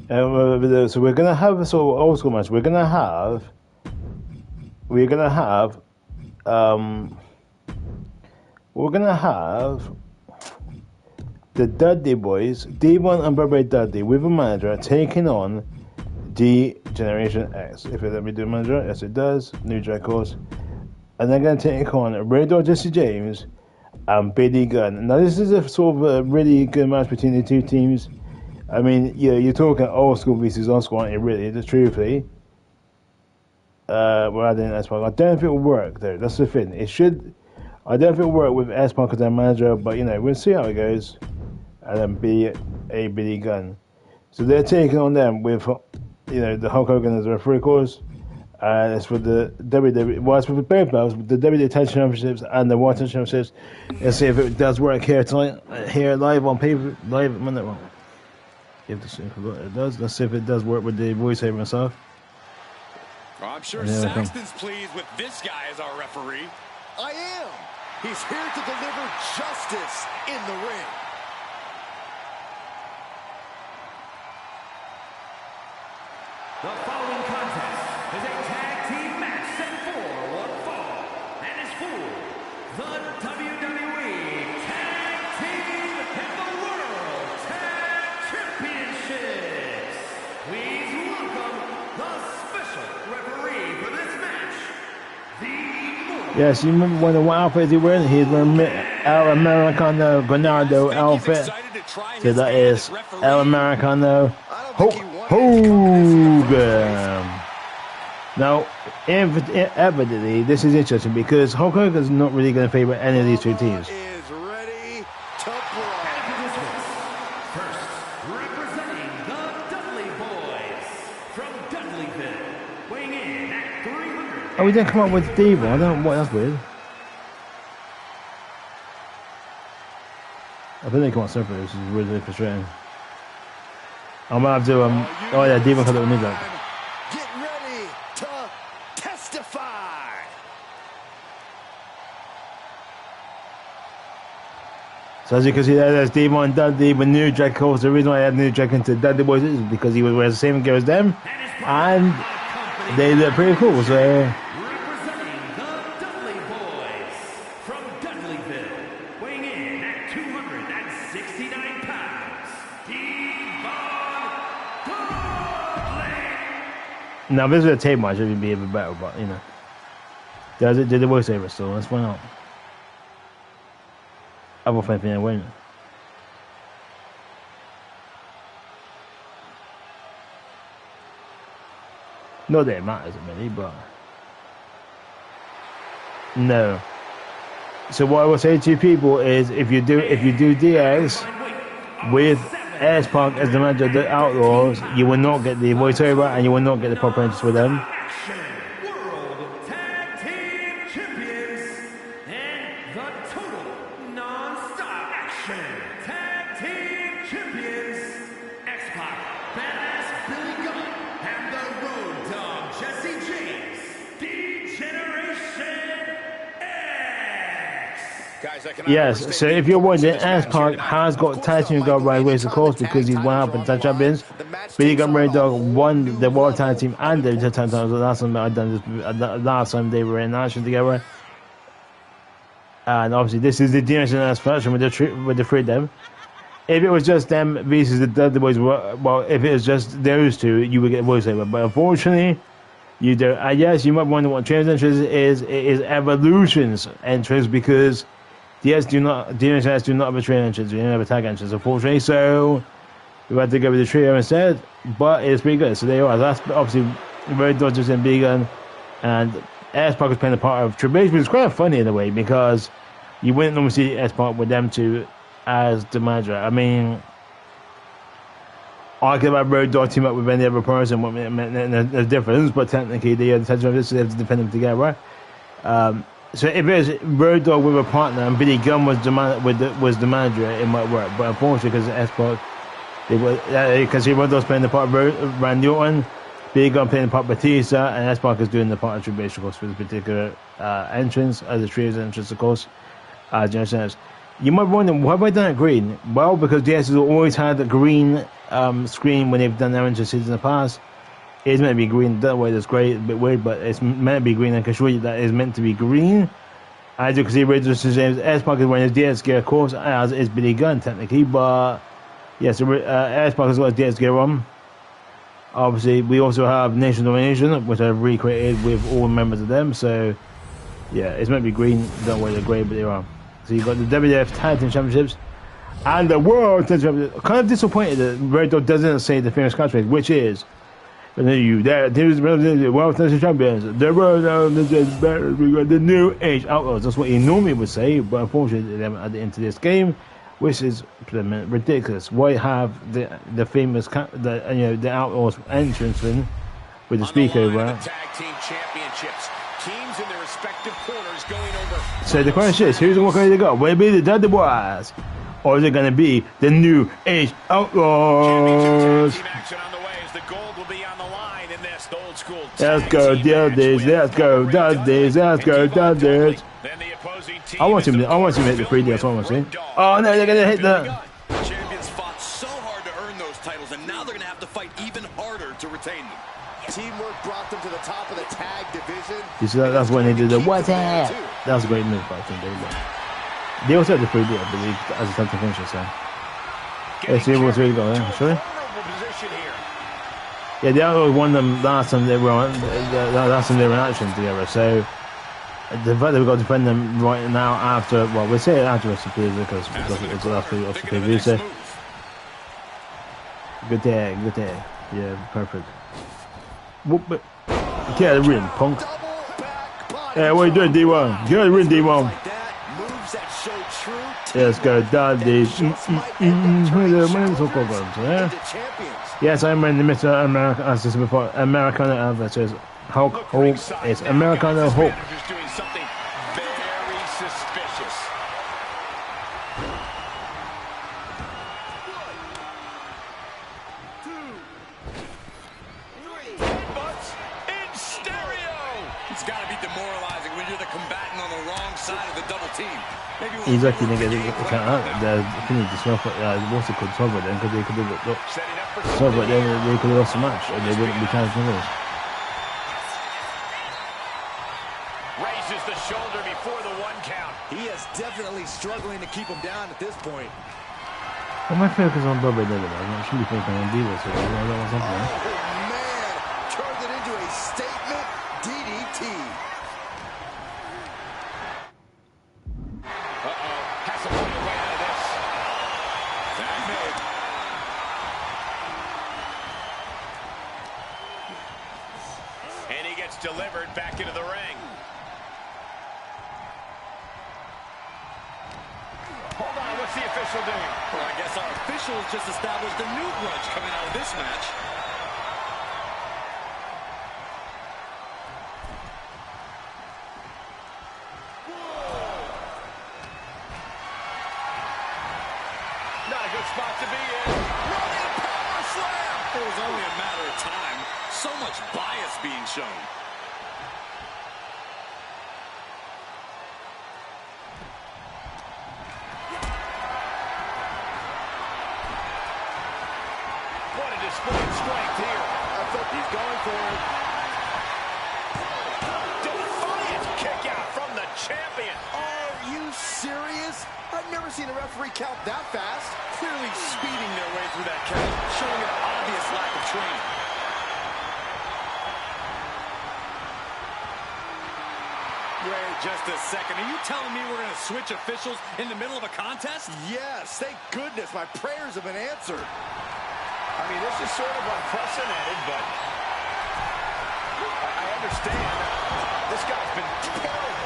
So we're gonna have a sort of old school match. We're gonna have the Dudley Boys, D1 and Bobby Dudley, with a manager taking on D Generation X. If it let me do manager, yes it does. New Jack course, and they're gonna take on Red Dog Jesse James and Billy Gunn. Now this is a sort of a really good match between the two teams. I mean, yeah, you're talking old school versus old school, aren't you? Really, just truthfully. Rather than S-Punk, I don't know if it will work though. That's the thing. It should. I don't know if it will work with S-Punk as their manager, but you know, we'll see how it goes. And then Billy Gunn. So they're taking on them with, you know, the Hulk Hogan as a referee, of course. And it's for the WWE. Well, it's for both belts, the WWE Tag Championships and the World Tag Championships. Let's see if it does work here tonight, here live on paper, live Monday. Well, if it does, let's see if it does work with the voiceover and stuff. Well, I'm sure Saxton's pleased with this guy as our referee. I am. He's here to deliver justice in the ring. The following contest is a tag team match set for one fall and is for the WWE Tag Team and the World Tag Championships. Please welcome the special referee for this match, the Yes, you remember when the outfit he's wearing? He's wearing El Americano Granado outfit. So that is El Americano Hogan. Now, evidently, this is interesting because Hulk Hogan is not really going to favor any of these two teams. Is ready to brawl. First, representing the Dudley Boys from Dudleyville, weighing in at 300. Oh, we didn't come up with Diva. I don't know what. That's weird. I think they come out separately, which is really frustrating. I'm gonna have to oh yeah, Diva cut it with New Jack. Get ready to testify. So as you can see there's Diva and Dudley with New Jack. Of course, the reason why I had New Jack into Dudley Boys is because he was wearing the same gear as them, and they look pretty cool. So Representing the Dudley Boys from Dudleyville, weighing in at 269 pounds, now if this is a tape match, it would be a bit better, but you know. Did the voiceover still? Let's find out. I will find it win. Not that it matters really, but no. So what I will say to people is if you do DX with S-Punk as the manager of the Outlaws, you will not get the voiceover and you will not get the proper entrance for them. World Tag Team Champions and the Total Non-Stop Action Tag Team Champions, X-Pac, Badass Billy Gunn, and the Road Dogg Jesse James, D-Generation X. Guys, I cannot Yes, so if you're wondering, S-Pac has got tag team got right ways of course because he's won up in tag champions. Billy Gunn Ray Dog won the World Tag Team and the tag team. Last time I done this, last time they were in action together. And obviously this is the DNS version with the three of them. If it was just them versus the other boys, well, if it was just those two, you would get voiceover. But unfortunately, you don't. And yes, you might wonder what Trans entrance is. It is Evolution's entrance because DNS do not have a train entrance. We don't have a tag entrance, unfortunately. So we had to go with the trio instead. But it's pretty good. So there you are. That's obviously Road Dodgers and Big Gun, and S-Pac was playing the part of Triple H, which is quite funny in a way because you wouldn't normally see S-Pac with them two as the manager. I mean, I could have Road Dogg team up with any other person. There's a difference, but technically they are the tag champions, so they have to defend them together. So if it was Road Dogg with a partner and Billy Gunn was the manager, it might work. But unfortunately, because S-Pac, because Road Dogg's playing the part of Randy Orton, Billy Gunn playing the part of Batista, and S-Pac is doing the part of Triple H, of course, for this particular entrance, as the trio's entrance, of course. You might wonder, why have I done it green? Well, because DS has always had a green screen when they've done their entrances in the past. It is meant to be green. That way, that's great. A bit weird, but it's meant to be green. I can assure you that it's meant to be green. As you can see, James S-Pac is wearing his DS gear, of course, as is Billy Gunn, technically. But, yes, S-Pac has got his DS gear on. Obviously, we also have Nation Domination, which I've recreated with all members of them. So, yeah, it's meant to be green. Don't worry, they're grey, but they are. So you've got the WWF Tag Team Championships and the World Tag Team Championships. Kind of disappointed that Red Dot doesn't say the famous catchphrase, which is, the World Tag Team Champions, the World, we got the New Age Outlaws. That's what he normally would say, but unfortunately they haven't added into this game, which is ridiculous. Why have the famous, the Outlaws entrance in with the speaker over? Tag team championships. Teams in their respective corners going over. So the question is, who's the one going to go? Will it be the Dudley Boys, or is it going to be the New Age Outlaws? Team action on the way as the gold will be on the line in this old school. Let's go Dudleys, let's go Dudleys, let's go Dudleys. Then the opposing team I want him to hit the 3D. That's what I want to see. Oh no, they're going to hit the. Champions fought so hard to earn those titles, and now they're going to have to fight even harder to retain them. Teamwork brought them to the top of the tag division. You see, that's when they did the what's that? That was a great move, I think. They also had the 3D, I believe, as a time to finish it. So let's see what's really going on. Sure. Yeah, the other won them last time they were on. Last time they were in action together. So the fact that we've got to defend them right now after, well, we'll say it after Recipe because it's the last preview. So good tag, good tag. Yeah, perfect. Whoop, get a ring, punk. Yeah, what are you doing, D1? Get a ring, D1. Let's go, Dudley. Yes, I'm in the Mr. America, as I said before, Americana versus Hulk Hogan. It's Americana Hulk. Doing something very suspicious. It's got to be demoralizing when you're the combatant on the wrong side of the double team. He's actually going to get the count out. I think he just what's it called? Solve it then, because they could have solved it then, they could have lost the match, and they wouldn't be counted winners. Raises the shoulder before the 1 count. He is definitely struggling to keep him down at this point. Well, my focus on Bobby Dillon. I'm actually thinking on Divas, so I don't know something. Oh, man. Turned it into a statement DDT. Has to find a way out of this. That move. And he gets delivered back into the ring. Hold on, what's the official doing? Well, I guess our officials just established a new grudge coming out of this match. Not a good spot to be in. Running power slam. It was only a matter of time. So much bias being shown. What a display of strength here. He's going for it. Defiant kick out from the champion. Are you serious? I've never seen a referee count that fast. Clearly speeding their way through that count, showing an obvious lack of training. Wait just a second. Are you telling me we're going to switch officials in the middle of a contest? Yes. Thank goodness my prayers have been answered. I mean, this is sort of unprecedented, but I understand. This guy's been terrible.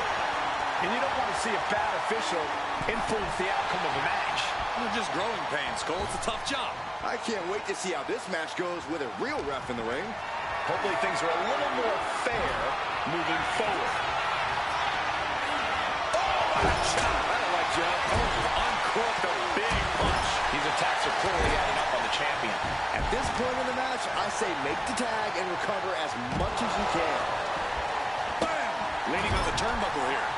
And you don't want to see a bad official influence the outcome of a match. We're just growing pains, Cole. It's a tough job. I can't wait to see how this match goes with a real ref in the ring. Hopefully things are a little more fair moving forward. Oh, what a chop. That'll let you up. Uncorked a big punch. These attacks are clearly adding up on the champion. At this point in the match, I say make the tag and recover as much as you can. Bam! Leaning on the turnbuckle here.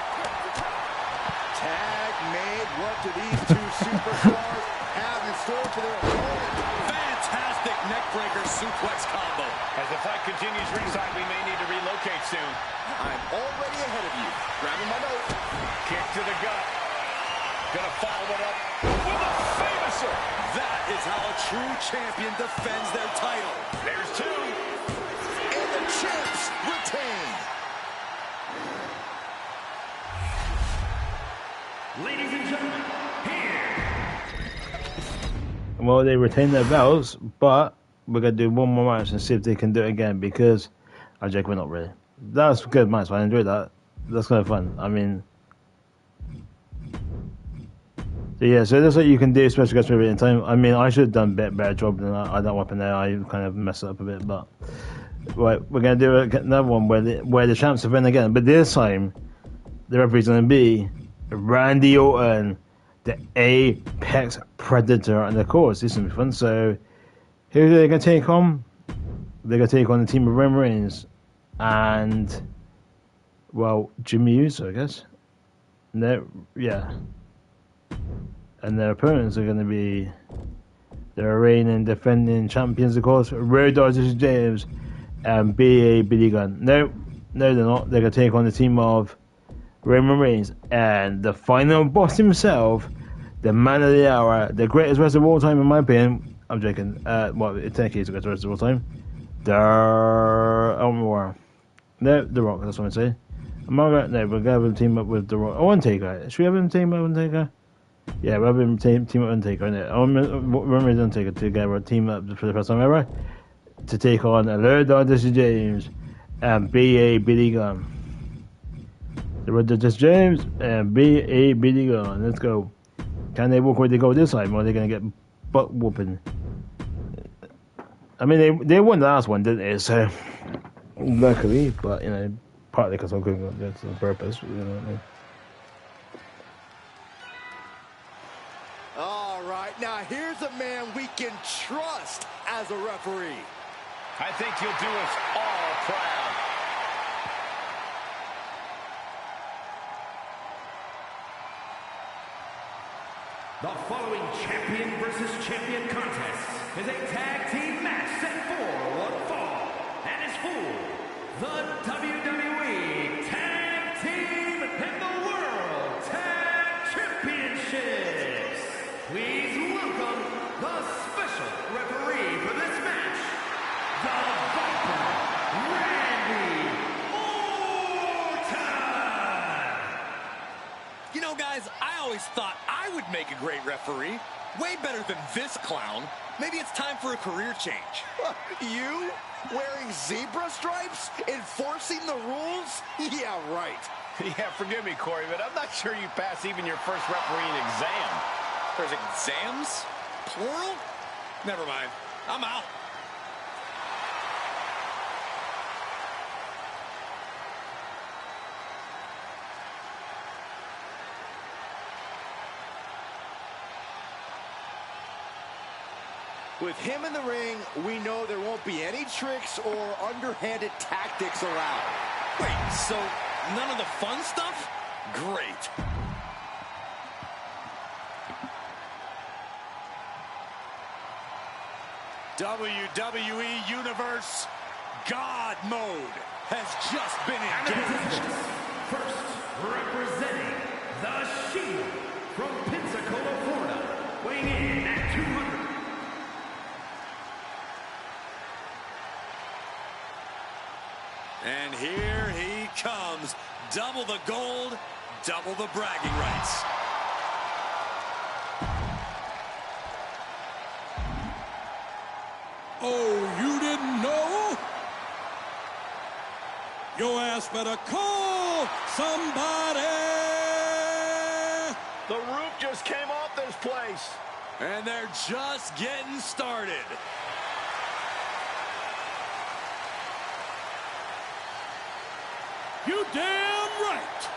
Tag made. what do these two superstars have in store for their opponent? Fantastic neckbreaker suplex combo. As the fight continues ringside, we may need to relocate soon. I'm already ahead of you. Grabbing my note. Kick to the gut. Gonna follow it up with a famouser. That is how a true champion defends their title. There's two. And the champs retain. Ladies and gentlemen, here. Well, they retain their belts, but we're going to do one more match and see if they can do it again, because I joke, we're not really. That's a good match. I enjoyed that. That's kind of fun. I mean, so yeah, so that's what you can do, special guest movie in time. I mean, I should have done a bit better job than that weapon there. I kind of messed it up a bit, but right, we're going to do another one where the champs have win again, but this time the referee's going to be Randy Orton, the Apex Predator, and of course this is going to be fun. So who are they going to take on? They're going to take on the team of Roman Reigns and, well, Jimmy Uso, I guess. Yeah. And their opponents are going to be their reigning defending champions, of course, Road Dodgers James and B.A. Billy Gunn. No, they're not. They're going to take on the team of Roman Reigns and the final boss himself, the man of the hour, the greatest wrestler of all time, in my opinion. I'm joking. Well, technically he's the greatest wrestler of all time. The Rock, that's what I'm saying. No, we're going to have him team up with The Rock. Undertaker. Should we have him team up with Undertaker? Yeah, we'll have him team up with Undertaker, innit? Roman Reigns and Undertaker together, team up for the first time ever, to take on Road Dodgers James and B.A. Billy Gunn. The Road Dodgers James and B.A. Billy Gunn. Let's go. Can they walk away to go this time, or are they going to get butt whooping? I mean, they won the last one, didn't they? So, luckily, but, you know, partly because I'm going to on purpose, you know what I mean? All right, now here's a man we can trust as a referee. I think you'll do us all proud. The following champion versus champion contest is a tag team match set for one fall and is for the WWE Tag Team and the World Tag Championships. Please welcome the special referee for this match, the Viper, Randy Orton. You know, guys, I always thought I would make a great referee. Way better than this clown. Maybe it's time for a career change. You? Wearing zebra stripes? Enforcing the rules? Yeah, right. Yeah, forgive me, Corey, but I'm not sure you pass even your first refereeing exam. There's exams? Plural? Never mind. I'm out. With him in the ring, we know there won't be any tricks or underhanded tactics allowed. Wait, so none of the fun stuff? Great. WWE Universe God Mode has just been engaged. First, representing the Shield from Pensacola, Florida, weighing in at 200. And here he comes. Double the gold, double the bragging rights. Oh, you didn't know? Your ass better call somebody. The roof just came off this place. And they're just getting started. You damn right.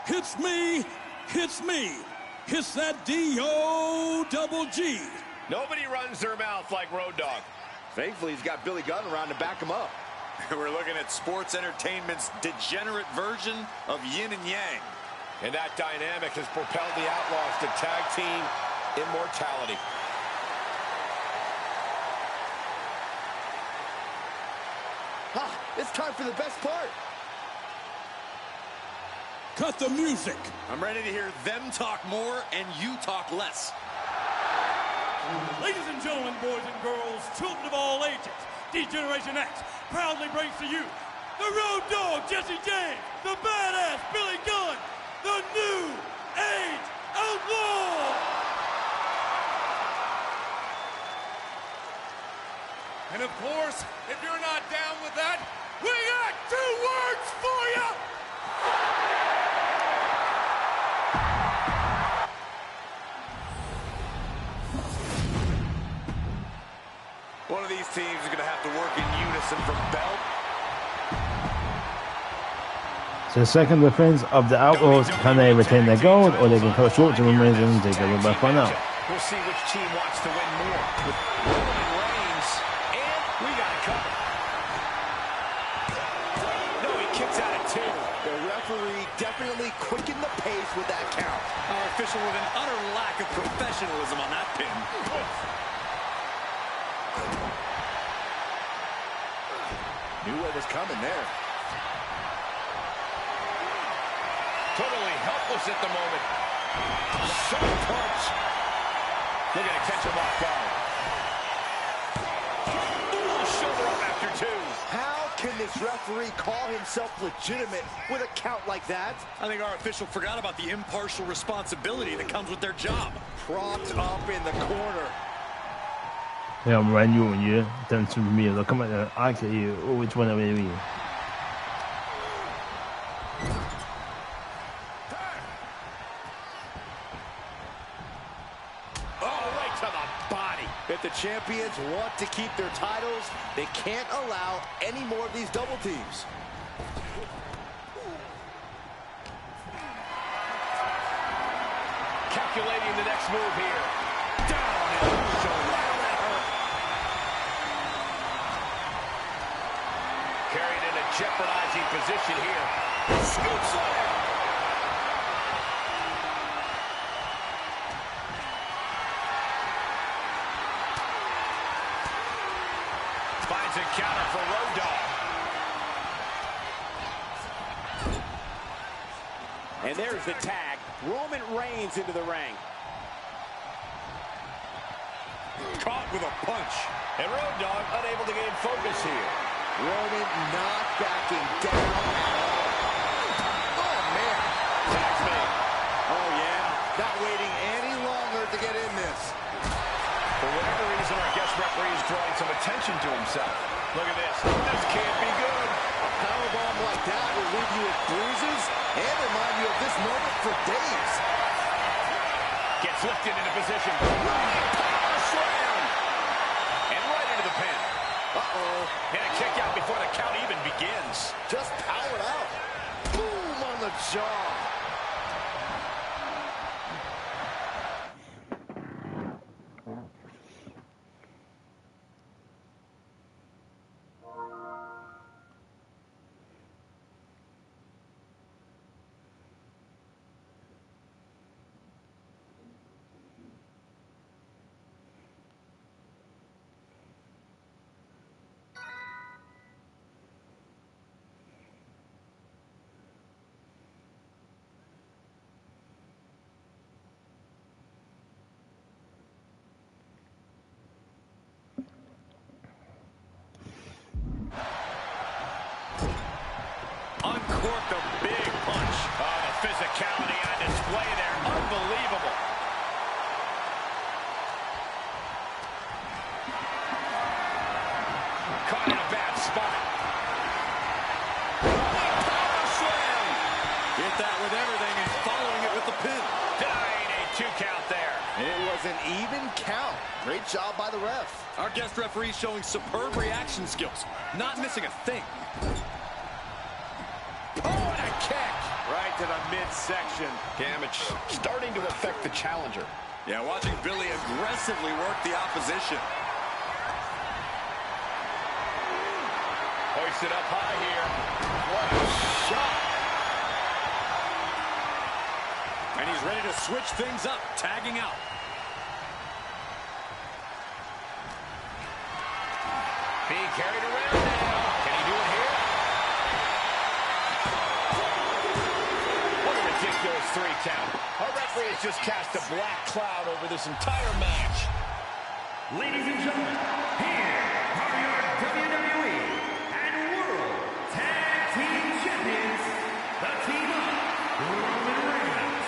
Hits me, hits me, Kiss that D-O-double-G. Nobody runs their mouth like Road Dogg. Thankfully, he's got Billy Gunn around to back him up. We're looking at sports entertainment's degenerate version of yin and yang. And that dynamic has propelled the Outlaws to tag team immortality. It's time for the best part. Cut the music. I'm ready to hear them talk more and you talk less. Ladies and gentlemen, boys and girls, children of all ages, D-Generation X proudly brings to you the Road Dogg Jesse James, the badass Billy Gunn, the New Age Outlaw. And of course, if you're not down with that, we got 2 words for you. One of these teams is going to have to work in unison from belt. So second defense of the Outlaws, can they retain their gold or they can cut short to remain and take a back for now? We'll see which team wants to win more. With Roman Reigns, and we got it covered. No, he kicks out at 2. The referee definitely quickened the pace with that count. Our official with an utter lack of professionalism on that pin. Knew what was coming there. Totally helpless at the moment. Sharp punch. Looking to catch him off guard. Ooh, shoulder up after 2. How can this referee call himself legitimate with a count like that? I think our official forgot about the impartial responsibility that comes with their job. Propped up in the corner. 要不然用于等出面了，根本就I can you which one of me. If the champions want to keep their titles, they can't allow any more of these double teams. Calculating the next move here. Down and shoulder. That hurt. Carried in a jeopardizing position here. Scoop slam. Finds a counter for Road Dogg. And there's the tag. Roman Reigns into the ring. Caught with a punch. And Road Dogg unable to gain focus here. Roman not backing down at all. Oh, man. Tag's made. Oh, yeah. Not waiting any longer to get in this. For whatever reason, our guest referee is drawing some attention to himself. Look at this. This can't be good. A powerbomb like that will leave you with bruises and remind you of this moment for days. Gets lifted into position. Power slam. And right into the pin. Uh-oh. And a kick out before the count even begins. Just powered out. Boom on the jaw. Uncorked a big punch. Oh, the physicality on display there. Unbelievable. Caught in a bad spot. Power slam. Get that with everything and following it with the pin. Dying a 2 count there. It was an even count. Great job by the ref. Our guest referee showing superb reaction skills. Not missing a thing. Oh, and a kick. Right to the midsection. Damage starting to affect the challenger. Yeah, watching Billy aggressively work the opposition. Hoisted up high here. What a shot. And he's ready to switch things up, tagging out. Being carried around now. Can he do it here? What a ridiculous 3 count. Our referee has just cast a black cloud over this entire match. Ladies and gentlemen, here are your WWE and World Tag Team Champions, the team of Roman Reigns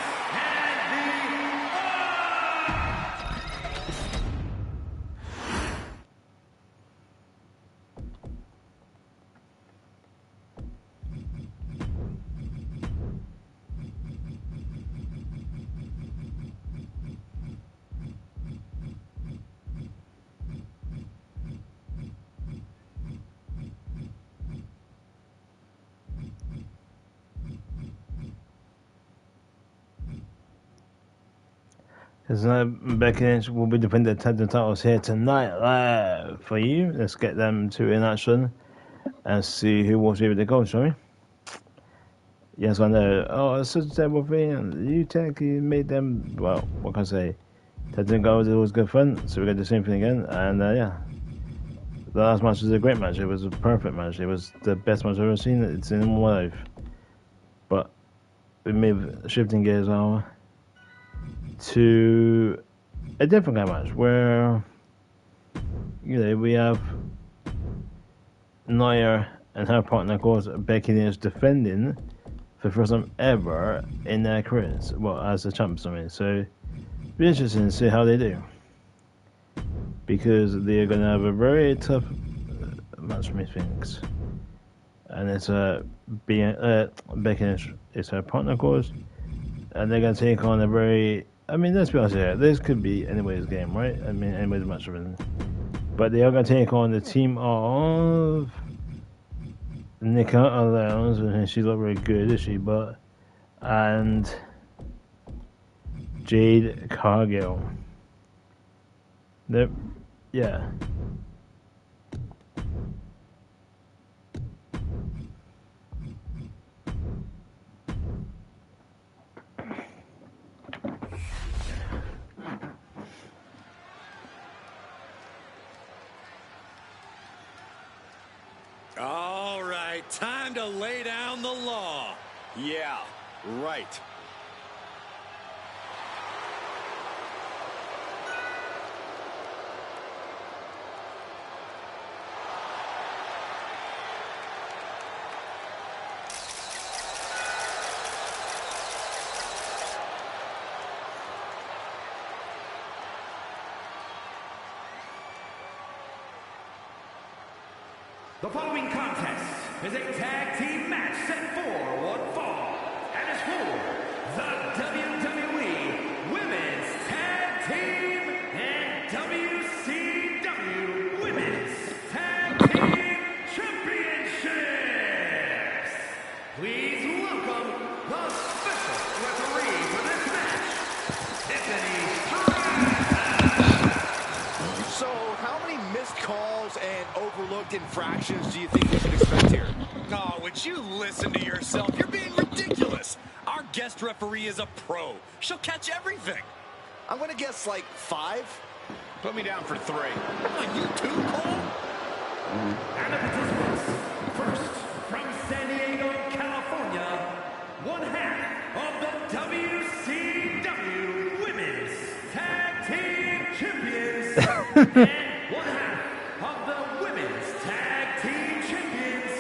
and the Becky Lynch will be defending the tag team titles here tonight live for you. Let's get them two in action and see who wants to be able to go, shall we? Yes, I know. Oh, it's such a terrible thing. You technically made them, well, what can I say? Tag team goals is always good fun, so we got the same thing again. And yeah, the last match was a great match. It was a perfect match. It was the best match I've ever seen. It's in my life. But we may be shifting gears now to a different kind of match where, you know, we have Nia and her partner, of course, Becky Lynch, defending for the first time ever in their careers. Well, as the champions, I mean. So, it'll be interesting to see how they do. Because they're going to have a very tough match, methinks. And it's Becky Lynch is her partner, of course. And they're going to take on a very, I mean, let's be honest here. This could be anybody's game, right? I mean, anybody's match. But they are going to take on the team of Nikita Lyons, and she's not very good, is she? But and Jade Cargill. Yeah. All right, time to lay down the law. Yeah, right. The following contest is a tag team match set for one fall and is for the WWE Women's Tag Team and WCW Women's Tag Team Championships. Please welcome the special referee for this match, Tiffany. So, how many missed calls and overlooked infractions do you think we should expect here? Oh, would you listen to yourself? You're being ridiculous. Our guest referee is a pro. She'll catch everything. I'm going to guess like 5. Put me down for 3. Are you too, Cole? And the participants, first from San Diego, California, one half of the WCW Women's Tag Team Champions, and one half of the Women's Tag Team Champions,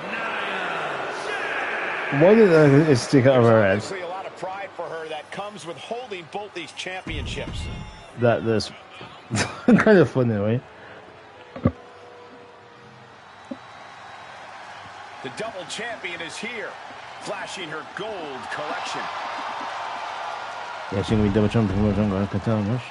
Nia Jax. Why did it stick out of her head? Obviously a lot of pride for her that comes with holding both these championships. That's kind of funny, right? The double champion is here, flashing her gold collection. Yeah, she's going to be double champion, I can tell much.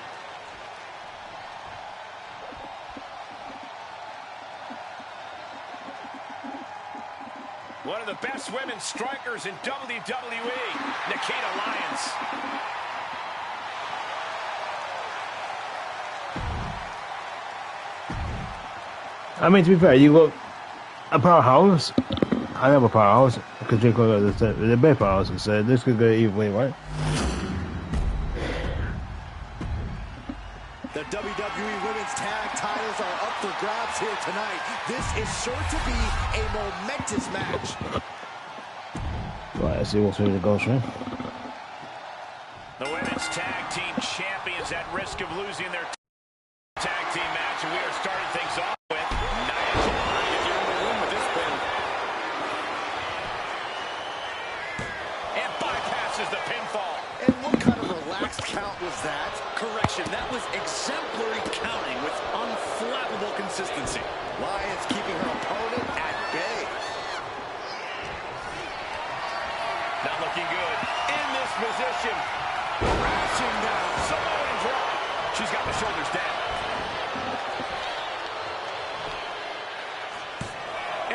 One of of the best women strikers in WWE, Nikita Lyons. I mean, to be fair, you got a powerhouse. I have a powerhouse because they're both powerhouses, so this could go either way, right? The WWE Women's Tag Titles are up for grabs here tonight. This is sure to be a momentous match. Right, let's see what's really goes through. The Women's Tag Team Champions at risk of losing their tag team match, and we are starting things off with Nia Jax. If you're in the room with this pin. And bypasses the pinfall. And what kind of relaxed count was that? Correction, that was exemplary counting with unflappable consistency. Lyons keeping her opponent at bay. Not looking good. In this position. Crashing down. Samoan drop. She's got the shoulders down.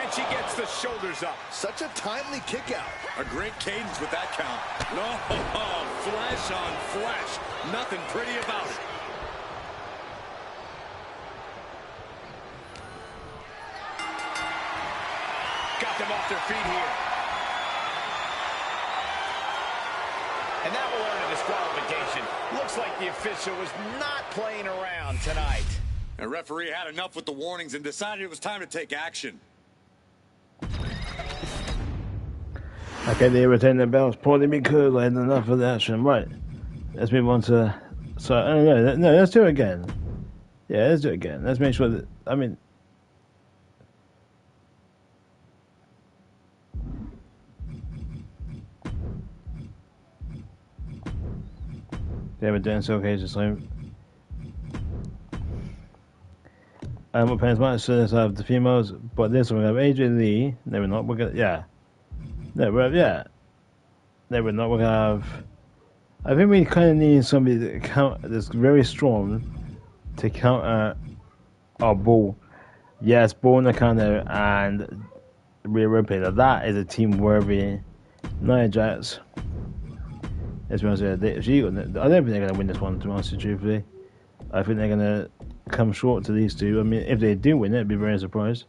And she gets the shoulders up. Such a timely kick out. A great cadence with that count. No, flesh on flesh. Nothing pretty about it. Got them off their feet here. And that will earn a disqualification. Looks like the official was not playing around tonight. The referee had enough with the warnings and decided it was time to take action. Okay, they retain their belts probably because I had enough of the action. Right, let's move on to. So, no, let's do it again. Yeah, let's do it again. Let's make sure that. I mean. They were doing so okay, just like. We're playing match, so let's have the females, but this one we have AJ Lee. No, we're not. We're gonna. Yeah. No, yeah. No, we're not. We're gonna have. I think we kind of need somebody that's very strong to counter our Bull. Yes, Bull Nakano and Rhea Ripley. Now that is a team worthy. Nia Jax. Let's be honest with you, I don't think they're gonna win this one. To be honest with you, truthfully, I think they're gonna come short to these two. I mean, if they do win it, I'd be very surprised.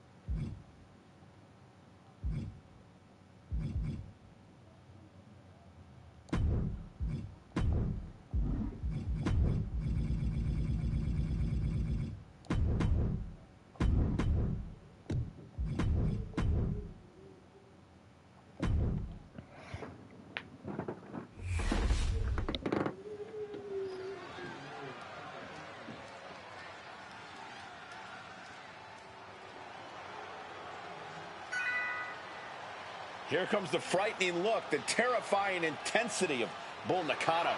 Here comes the frightening look, the terrifying intensity of Bull Nakano.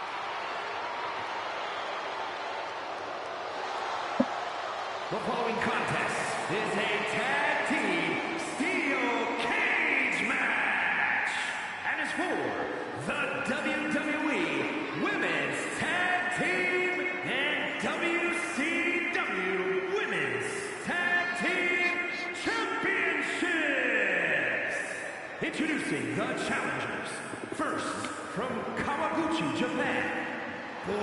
The following contest is a tag team steel cage match and is for the WWE Women's Tag Team and WCW Women's Tag Team Championships. Introducing the challengers. First, from Kawaguchi, Japan, Bull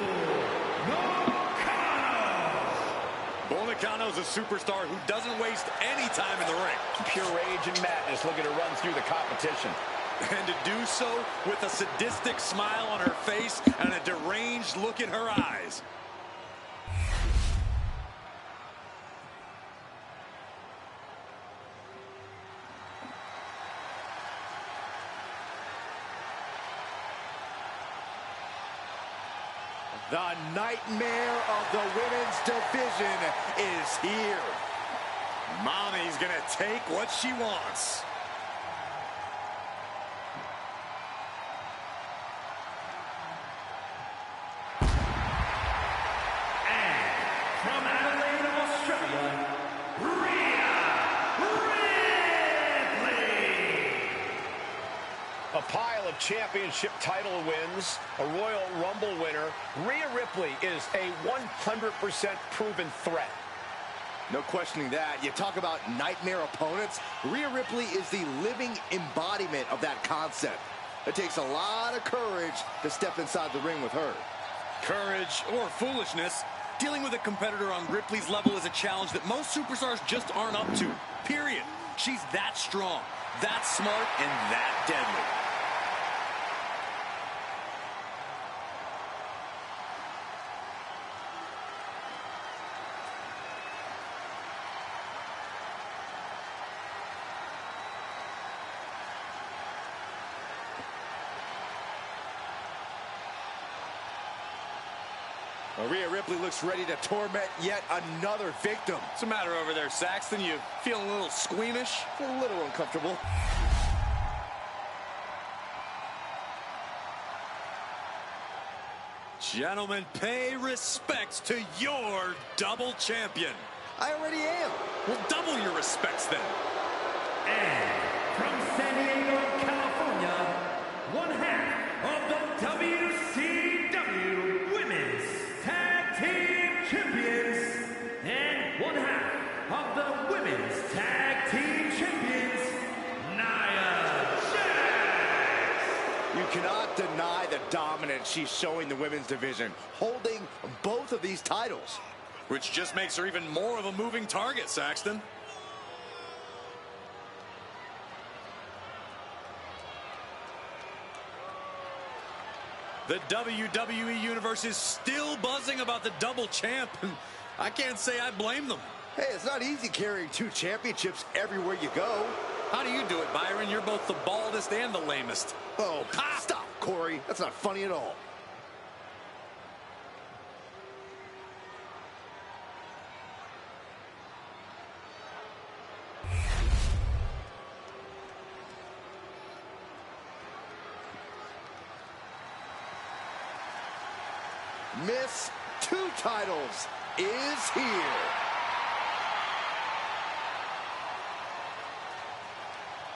Nakano. Bull Nakano's a superstar who doesn't waste any time in the ring. Pure rage and madness looking to run through the competition. And to do so with a sadistic smile on her face and a deranged look in her eyes. The nightmare of the women's division is here. Mommy's gonna take what she wants. And from Adelaide, Australia, Rhea Ripley. A pile of championship title wins, a Royal Rumble winner. Rhea Ripley is a 100% proven threat. No questioning that. You talk about nightmare opponents. Rhea Ripley is the living embodiment of that concept. It takes a lot of courage to step inside the ring with her. Courage or foolishness, dealing with a competitor on Ripley's level is a challenge that most superstars just aren't up to. Period. She's that strong, that smart, and that deadly. Rhea Ripley looks ready to torment yet another victim. What's the matter over there, Saxton? You feeling a little squeamish? A little uncomfortable. Gentlemen, pay respects to your double champion. I already am. Well, double your respects then. And from San Diego, California, one half of the WCW Women's Tag Team Champions and one half of the Women's Tag Team Champions, Nia Jax. You cannot deny the dominance she's showing the women's division, holding both of these titles. Which just makes her even more of a moving target, Saxton. The WWE Universe is still buzzing about the double champ. I can't say I blame them. Hey, it's not easy carrying 2 championships everywhere you go. How do you do it, Byron? You're both the baldest and the lamest. Oh, stop, Corey. That's not funny at all. Miss 2 titles is here.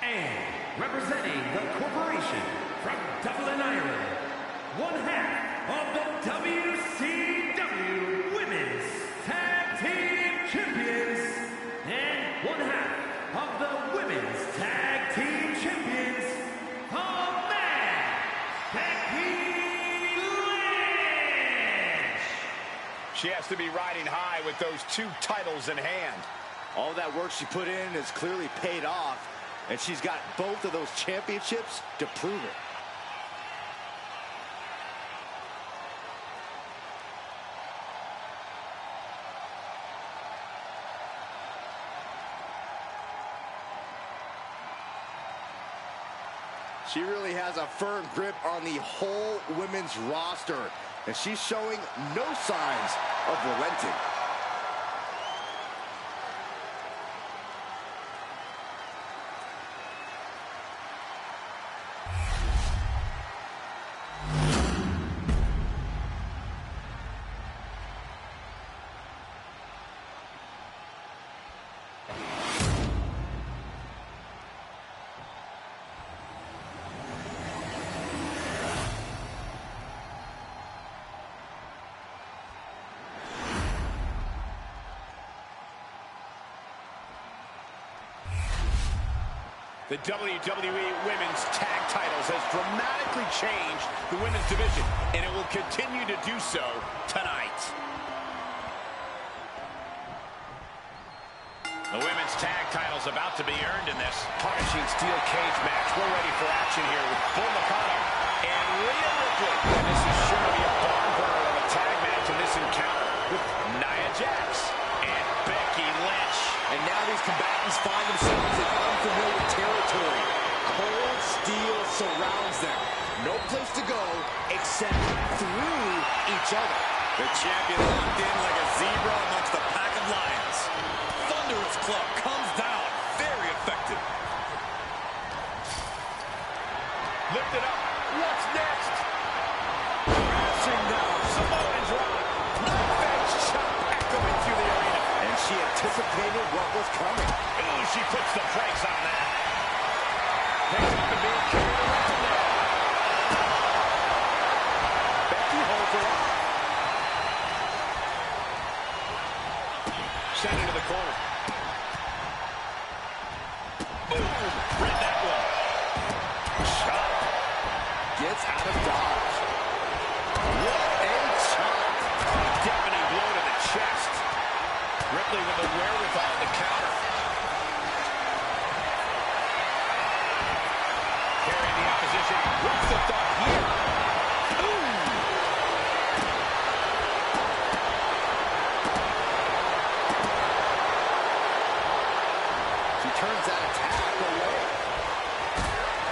And representing the corporation from Dublin, Ireland, one half of the WCW Women's Tag Team Champions and one half of the Women's Tag Team Champions, the man, Becky Lynch. She has to be riding high with those 2 titles in hand. All that work she put in has clearly paid off, and she's got both of those championships to prove it. She really has a firm grip on the whole women's roster, and she's showing no signs of relenting. The WWE Women's Tag Titles has dramatically changed the women's division, and it will continue to do so tonight. The Women's Tag Title's about to be earned in this punishing steel cage match. We're ready for action here with Bull Nakano and Rhea Ripley. And this is sure to be a barn burner of a tag match in this encounter with Nia Jax and Becky Lynch. And now these combatants find themselves in unfamiliar territory. Cold steel surrounds them. No place to go except through each other. The champion locked in like a zebra amongst a pack of lions. Thunderous club comes down. Very effective. Lift it up. What's next? Crashing down. Samoan drop. Knife-edge chop echoing through the arena. And she anticipated what was coming. Ooh, she puts the brakes on that. Takes up and being carried away from there. Becky holds her up. sent into the corner. Boom! Read that one. Shot. Gets out of dodge. What a shot. Deafening blow to the chest. Ripley with the wherewithal to counter. Carrying the opposition. What's the thought here? Boom! She turns that attack away.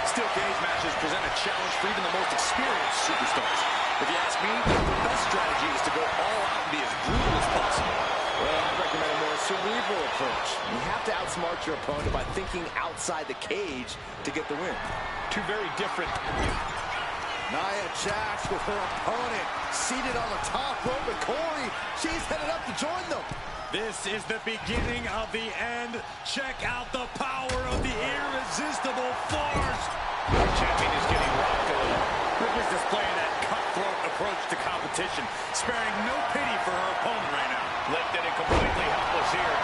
Steel cage matches present a challenge for even the most experienced superstars. If you ask me, the best strategy is to go all out and be as brutal as possible. Well, I recommend a more cerebral approach. You have to outsmart your opponent by thinking outside the cage to get the win. Two very different. Nia Jax with her opponent seated on the top rope, and Corey, she's headed up to join them. This is the beginning of the end. Check out the power of the irresistible force. Our champion is getting rocked a little. Ripley's displaying that cutthroat approach to competition, sparing no pity for her opponent right now. Lifted and completely helpless here.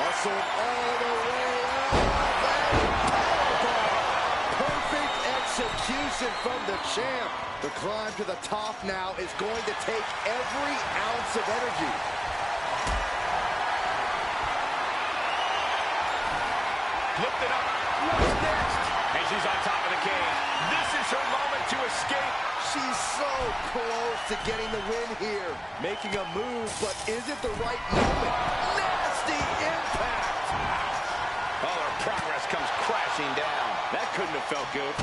Muscled all the way up. Perfect execution from the champ. The climb to the top now is going to take every ounce of energy. Lifted up. What's next? And she's on top of the cage. This is her moment to escape. She's so close to getting the win here. Making a move, but is it the right moment? Nasty impact. All her progress comes crashing down. That couldn't have felt good.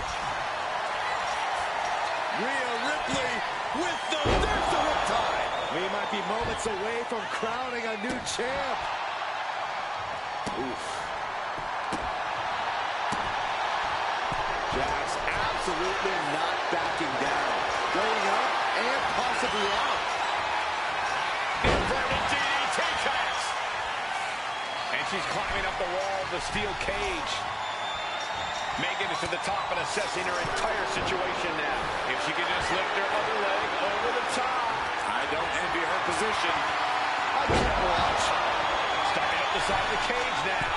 Rhea Ripley with there's the riptide. We might be moments away from crowning a new champ. Oof. Jax absolutely not backing down. Going up and possibly out. Inverted DDT Jax. And she's climbing up the wall of the steel cage. Making it to the top and assessing her entire situation now. If she can just lift her other leg over the top. I don't envy her position. I can't watch. Starting up the side of the cage now.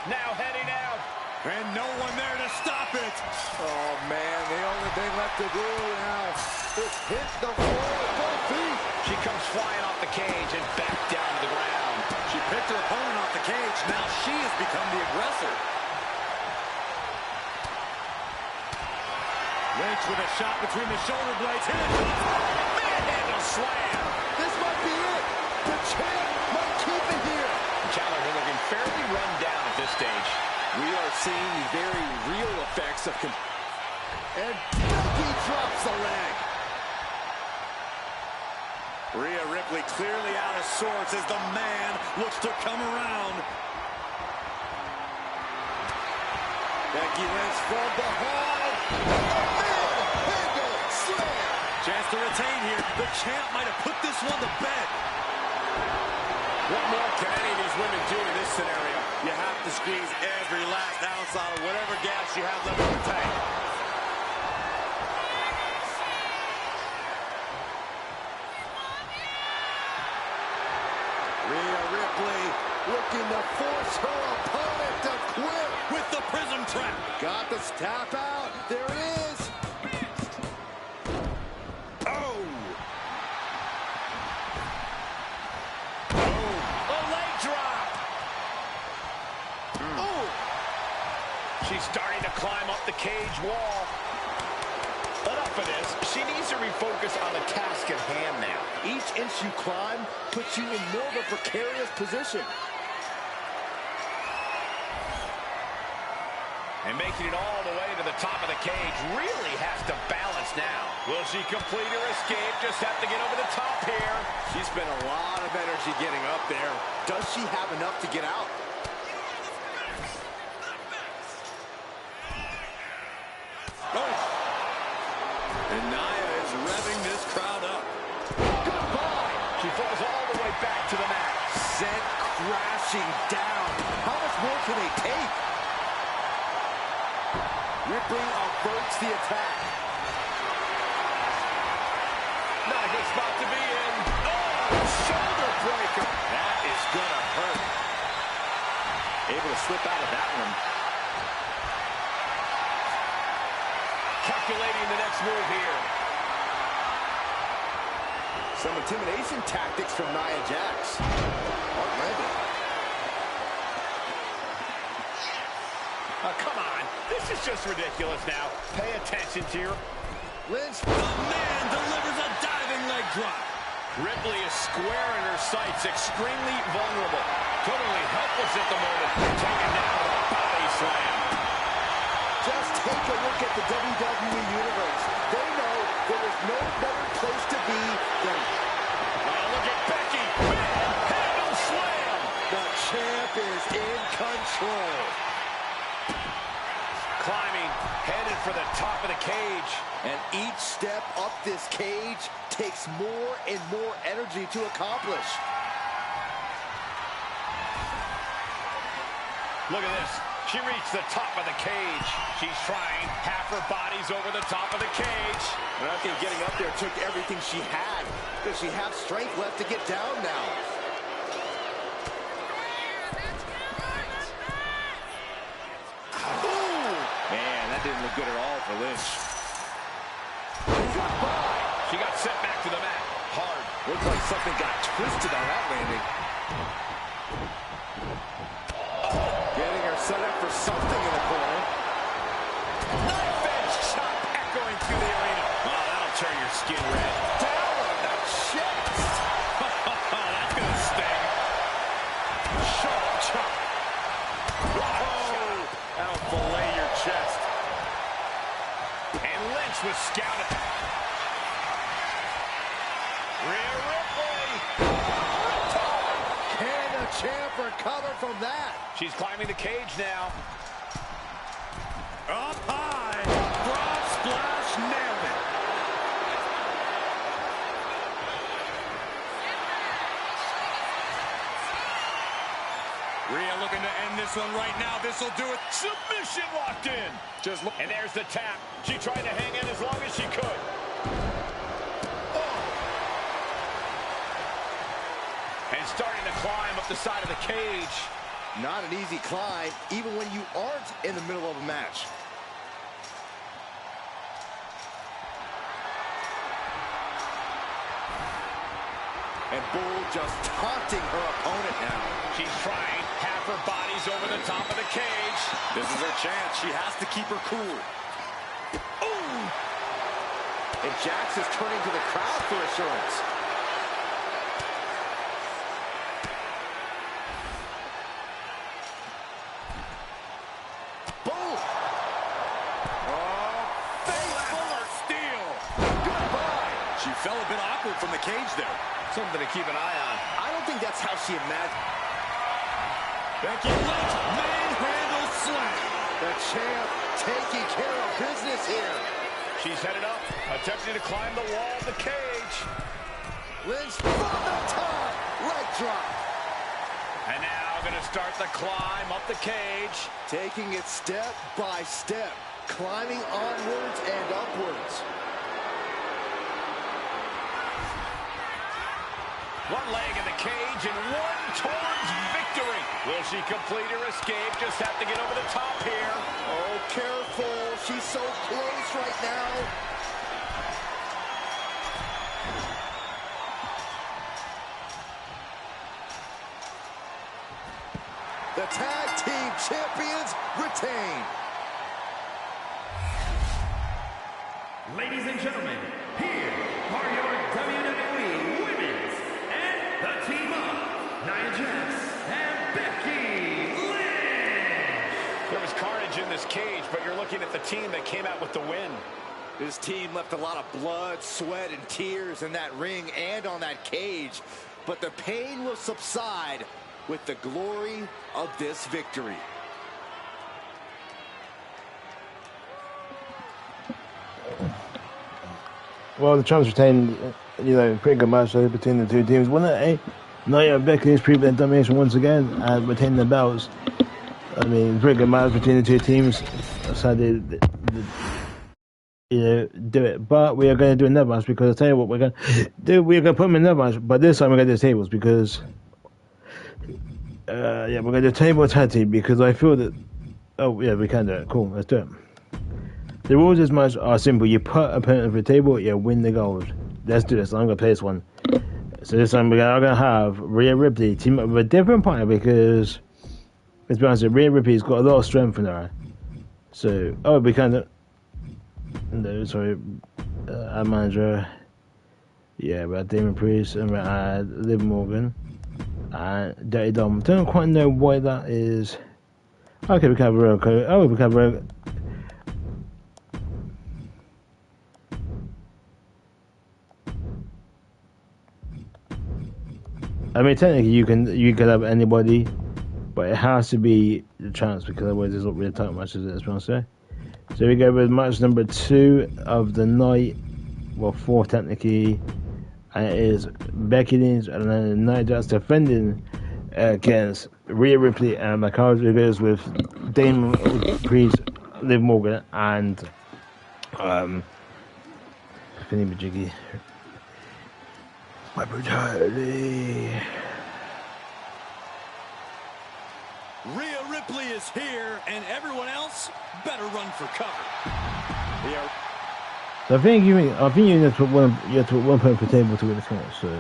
Now heading out. And no one there to stop it. Oh, man, the only thing left to do now is hit the floor with both feet. She comes flying off the cage and back down to the ground. She picked her opponent off the cage. Now she has become the aggressor. Lynch with a shot between the shoulder blades. Hit it. Manhandle slam. This might be it. The champ might keep it here. Challenger looking fairly run down at this stage. We are seeing the very real effects of... And Becky drops the leg. Rhea Ripley clearly out of sorts as the man looks to come around. Becky Lynch from behind. Manhandle slam. Chance to retain here. The champ might have put this one to bed. What more can any of these women do in this scenario? You have to squeeze every last ounce out of whatever gas you have left in the tank. Rhea Ripley looking to force her opponent to quit. With the prism trap. Got the tap out. There it is. Oh! A leg drop. Oh! She's starting to climb up the cage wall. Enough of this. She needs to refocus on the task at hand now. Each inch you climb puts you in more of a precarious position. And making it all the way to the top of the cage really has to balance now. Will she complete her escape? Just have to get over the top here. She spent a lot of energy getting up there. Does she have enough to get out? Oh! And Nia is revving this crowd up. Goodbye! She falls all the way back to the mat. Sent crashing down. How much more can they take? Ripley averts the attack. Not a good spot to be in. Oh, shoulder breaker. That is gonna hurt. Able to slip out of that one. Calculating the next move here. Some intimidation tactics from Nia Jax. Heartlanding. Oh, come on. This is just ridiculous now. Pay attention to your... Lynch. The man delivers a diving leg drop. Ripley is square in her sights, extremely vulnerable. Totally helpless at the moment. Taken down with a body slam. Just take a look at the WWE Universe. They know there is no better place to be than... Oh, look at Becky. Handle slam. The champ is in control. Climbing, headed for the top of the cage. And each step up this cage takes more and more energy to accomplish. Look at this. She reached the top of the cage. She's trying. Half her body's over the top of the cage. And I think getting up there took everything she had. Does she have strength left to get down now? Ooh! Man, that didn't look good at all for Lynch. She got sent back to the mat. Hard. Looks like something got twisted on that landing. Getting her set up for something in the corner. Knife edge chop echoing through the arena. Oh, that'll turn your skin red. Down on the chest. Oh, that's gonna sting. Sharp chop. Whoa! That'll fillet your chest. And Lynch was scouted. Rhea Ripley. Can the champ recover from that? She's climbing the cage now. Up high. Frog splash, nailed it. Rhea looking to end this one right now. This will do it. Submission locked in. And there's the tap. She tried to hang in as long as she could. And starting to climb up the side of the cage. Not an easy climb, even when you aren't in the middle of a match. And Bull just taunting her opponent now. She's trying. Half her body's over the top of the cage. This is her chance. She has to keep her cool. Ooh! And Jax is turning to the crowd for assurance. Boom! Oh, face full of steel. Goodbye. She fell a bit awkward from the cage there. Something to keep an eye on. I don't think that's how she imagined. Becky Lynch, manhandle slam. The champ taking care of business here. She's headed up, attempting to climb the wall of the cage. Lynch from the top. Leg drop. And now going to start the climb up the cage. Taking it step by step. Climbing onwards and upwards. One leg in the cage and one towards victory. Will she complete her escape? Just have to get over the top here. Oh, careful. She's so close right now. The tag team champions retain. Ladies and gentlemen, here are your WWE Women's and the team of Nia Jax and Becky Lynch. There was carnage in this cage, but you're looking at the team that came out with the win. This team left a lot of blood, sweat, and tears in that ring and on that cage. But the pain will subside with the glory of this victory. Well, the champs retained, pretty good match between the two teams, wasn't it? Nia and Becky has proven their domination once again and retaining the belts. I mean, pretty good match between the two teams. So they do it. But we are going to do another match because I'll tell you what we're going to do. We're going to put them in another match, but this time we're going to do tables because, we're going to do table tag team because I feel that. Oh yeah, we can do it. Cool, let's do it. The rules of this match are simple. You put a opponent for the table, you win the gold. Let's do this. I'm going to play this one. So this time we're going to have Rhea Ripley team up with a different partner because, let's be honest, Rhea Ripley's got a lot of strength in her. So, we kind of. No, sorry. Our manager. Yeah, we had Damon Priest and we had Liv Morgan and Dirty Dom. Don't quite know why that is. Okay, we can have Royal Code. Oh, we can have Royal. I mean, technically, you can have anybody, but it has to be the chance because otherwise, it's not really a title match, is it? That's what I'm saying. So we go with match number 2 of the night. Well, 4 technically, and it is Becky Lynch and then Nia Jax defending against Rhea Ripley and Macau. It goes with Damon Priest, Liv Morgan, and Finny Majiggy. My brutality. Rhea Ripley is here, and everyone else better run for cover. So I think you have to put one point per table to win the match. So.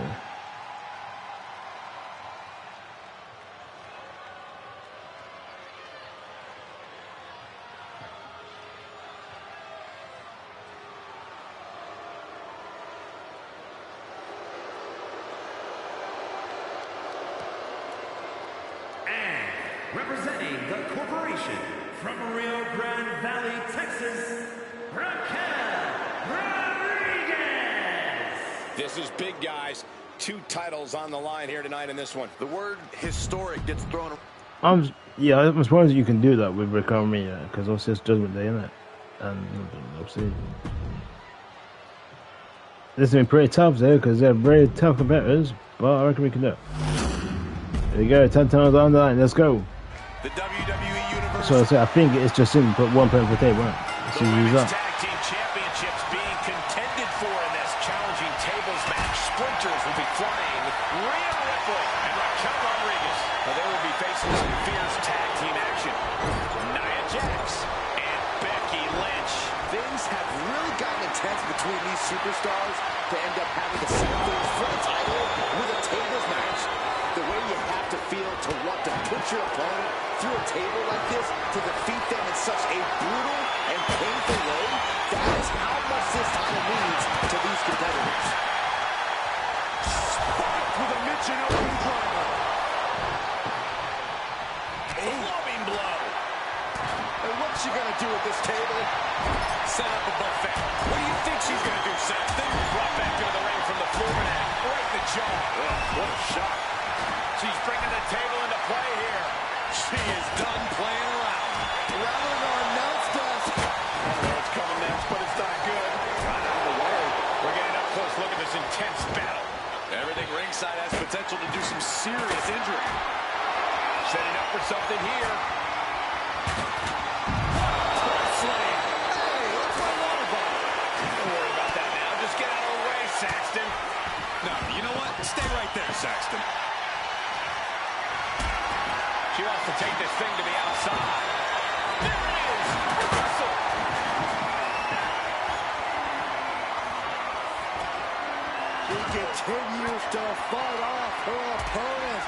Representing the corporation from Rio Grande Valley, Texas, Raquel Rodriguez. This is big, guys. 2 titles on the line here tonight in this one. The word historic gets thrown. I'm surprised you can do that with Raquel Rodriguez because obviously it's Judgment Day, isn't it? And obviously this has been pretty tough there because they're very tough competitors, but I reckon we can do it. There we go, 10 times on the line. Let's go. The WWE Universe. So I think it's just simple. Put 1 point per table, right? So you use that. Tag team championships being contended for in this challenging tables match. Sprinters will be flying with Rhea Ripley and Raquel Rodriguez. Now they will be facing some fierce tag team action. Nia Jax and Becky Lynch. Things have really gotten intense between these superstars to end up having to settle things for the title with a tables match. The way you have to feel to want to put your opponent through a table like this to defeat them in such a brutal and painful way, that is how much this title means to these competitors. Spiked with a Michinoku driver. A clubbing blow. And what's she going to do with this table? Set up a buffet. What do you think she's going to do, Saxton? Brought back into the ring from the floor now. Right in the jaw. What a shot. She's bringing the table into play here. She is done playing around. Around our announce desk. I don't know what's coming next, but it's not good. Right out of the way. We're getting up close. Look at this intense battle. Everything ringside has potential to do some serious injury. Setting up for something here. Slaying. Hey, that's what I want about it. Don't worry about that now. Just get out of the way, Saxton. No, you know what? Stay right there, Saxton. She wants to take this thing to the outside. There it is. Reversal. She continues to fight off her opponent.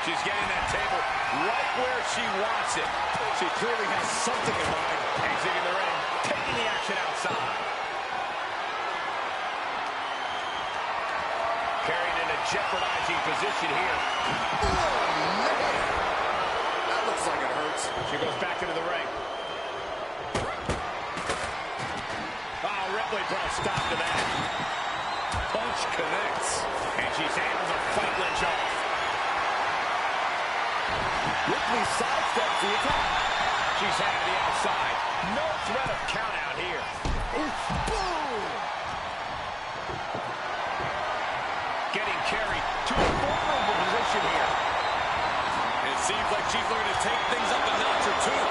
She's getting that table right where she wants it. She clearly has something in mind. Exiting the ring, taking the action outside. Carrying in a jeopardizing position here. Oh, man. That looks like it hurts. She goes back into the ring. Oh, Ripley put a stop to that. Punch connects. And she's able to fight Lynch off. Ripley sidesteps the attack. She's headed to the outside. No threat of count out here. Ooh, boom! Getting carried to a like she's looking to take things up a notch or two.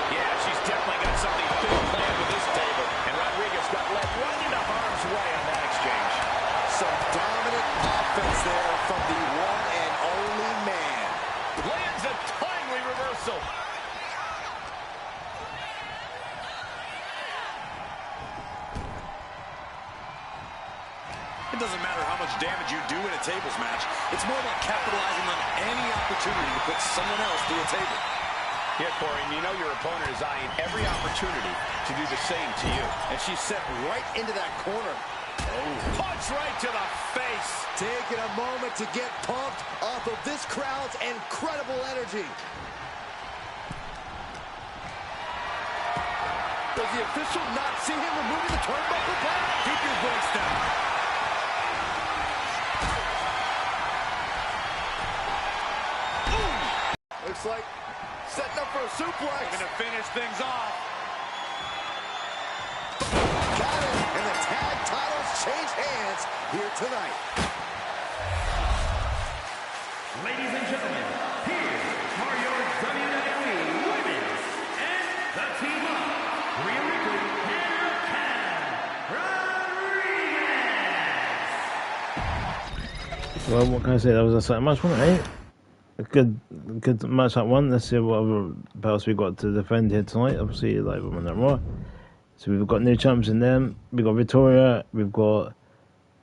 Yeah, she's definitely got something big planned with this table. And Rodriguez got led right into harm's way on that exchange. Some dominant offense there from the one and only man. Lands a timely reversal. It doesn't matter how much damage you do in a tables match. It's more about capitalizing on any opportunity to put someone else through a table. Yeah, Corey, and you know your opponent is eyeing every opportunity to do the same to you. And she's set right into that corner. Oh, punch right to the face. Taking a moment to get pumped off of this crowd's incredible energy. Does the official not see him removing the turnbuckle pad? Keep your voice down. Looks like setting up for a suplex. Going to finish things off. Got it. And the tag titles change hands here tonight. Ladies and gentlemen, here are your WWE Women's and the team up. Rhea Ripley and Rodriguez. Well, what can I say? That was a exciting match, wasn't it? A good match that one. Let's see what other belts we got to defend here tonight. Obviously, like Women that Raw. So we've got new champs in them. We've got Victoria. We've got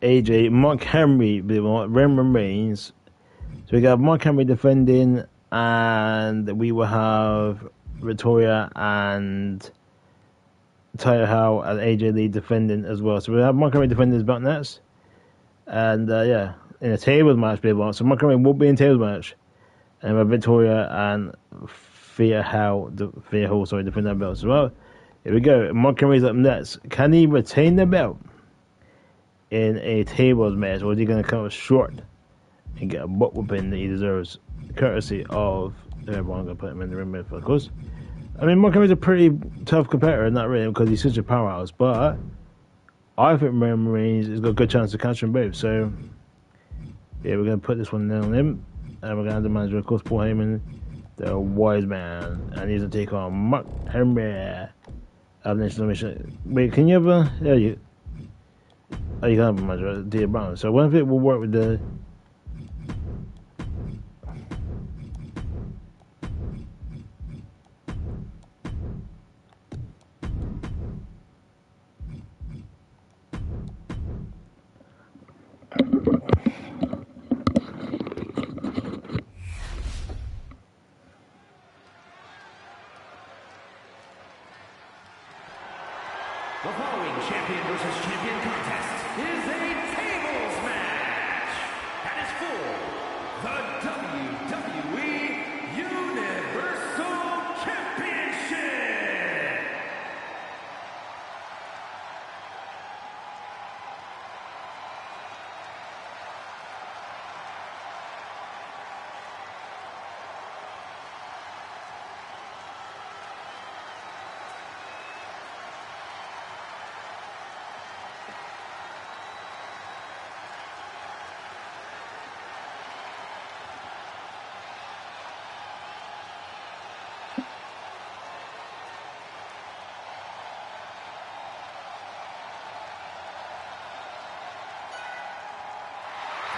AJ, Mark Henry, believe it or not, Roman Reigns. So we got Mark Henry defending, and we will have Victoria and Taya Howe and AJ Lee defending as well. So we have Mark Henry defending his belt next. And yeah, in a tables match, believe it or not. So Mark Henry will be in a tables match. And we have Victoria and Thea Hall defend that belt as well. Here we go. Mark Henry's up next. Can he retain the belt in a tables match, or is he going to come up short and get a butt whooping that he deserves, courtesy of everyone? I'm going to put him in the ring with, of course. I mean, Mark Henry's a pretty tough competitor in that ring because he's such a powerhouse, but I think Roman Reigns has got a good chance to catch them both. So, yeah, we're going to put this one down on him, and we're going to have the manager, of course, Paul Heyman, the wise man, and he's going to take on Mark Henry. Wait, can you ever? Yeah, you. Oh, you can have a manager, Dear Brown. So, what if it will work with the? The following champion versus champion contest is a tables match and is for the WWE Universal Championship.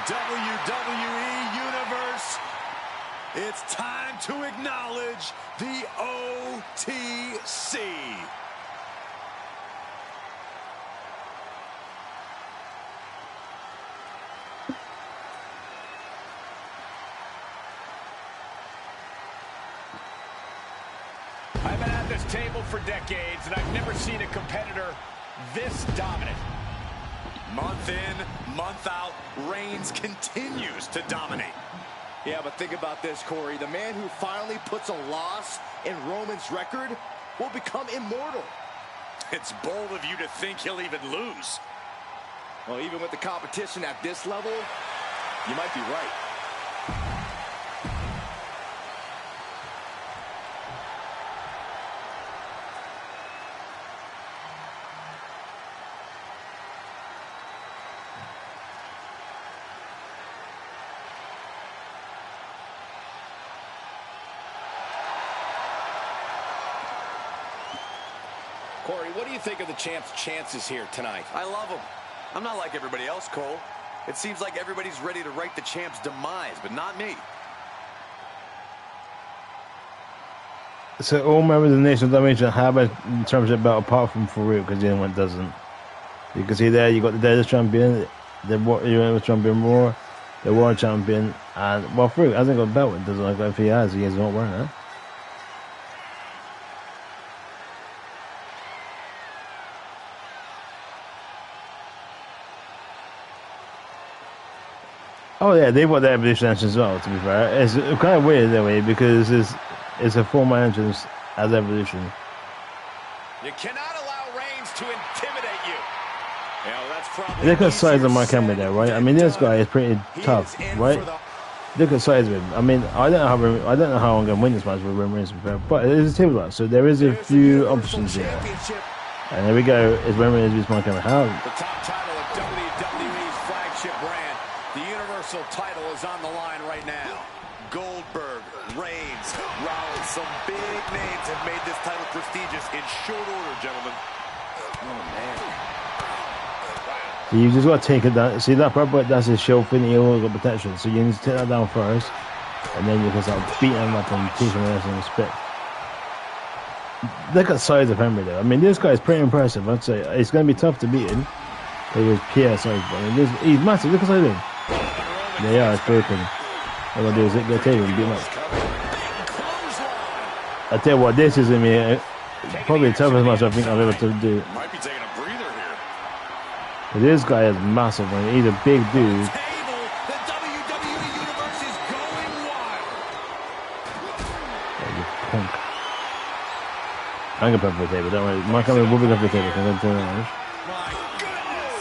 WWE Universe, it's time to acknowledge the OTC. I've been at this table for decades, and I've never seen a competitor this dominant. Month in, month out, Reigns continues to dominate. Yeah, but think about this, Corey. The man who finally puts a loss in Roman's record will become immortal. It's bold of you to think he'll even lose. Well, even with the competition at this level, you might be right. Corey, what do you think of the champ's chances here tonight? I love him. I'm not like everybody else, Cole. It seems like everybody's ready to write the champ's demise, but not me. So all members of the National Domination have a championship belt apart from Farouk, because the other one doesn't. You can see there, you got the Deadest Champion, the Universal Champion Raw, the World Champion, and well, Farouk hasn't got a belt. It doesn't look like if he has, he is not wearing it. Oh yeah, they've got the Evolution entrance as well, to be fair. It's kind of weird that way, because it's a formal entrance as Evolution. You cannot allow Reigns to intimidate you. That's probably Look at the size of my camera there, right? I mean, this guy is pretty tough, right? Look at the size of him. I mean, I don't know how I'm going to win this match with Roman Reigns, but it is a table match, so there is a few options here. And there we go. Is Roman Reigns beats my camera? How? The top title of WWE's flagship brand. The Universal title is on the line right now. Goldberg, Reigns, Rollins, some big names have made this title prestigious in short order, gentlemen. Oh, man. So you just got to take it down. See that part? But that's his show thing. He always got protection. So you need to take that down first, and then you can start beating him up and teaching him and respect. Look at the size of Henry though. I mean, this guy is pretty impressive. I'd say it's going to be tough to beat him. He was PSI, but I mean, he's massive. Look at the size of him. Yeah, it's broken. All I'm going to do is get a table and beat him up. I tell you what, this is going to be probably the toughest match I think I've ever to do. Might be taking a breather here. But this guy is massive, man. He's a big dude. The WWE Universe is going wild. Yeah, you punk. I'm going to put for the table, don't worry. My camera will be up for the table, because I'm turning around. My goodness!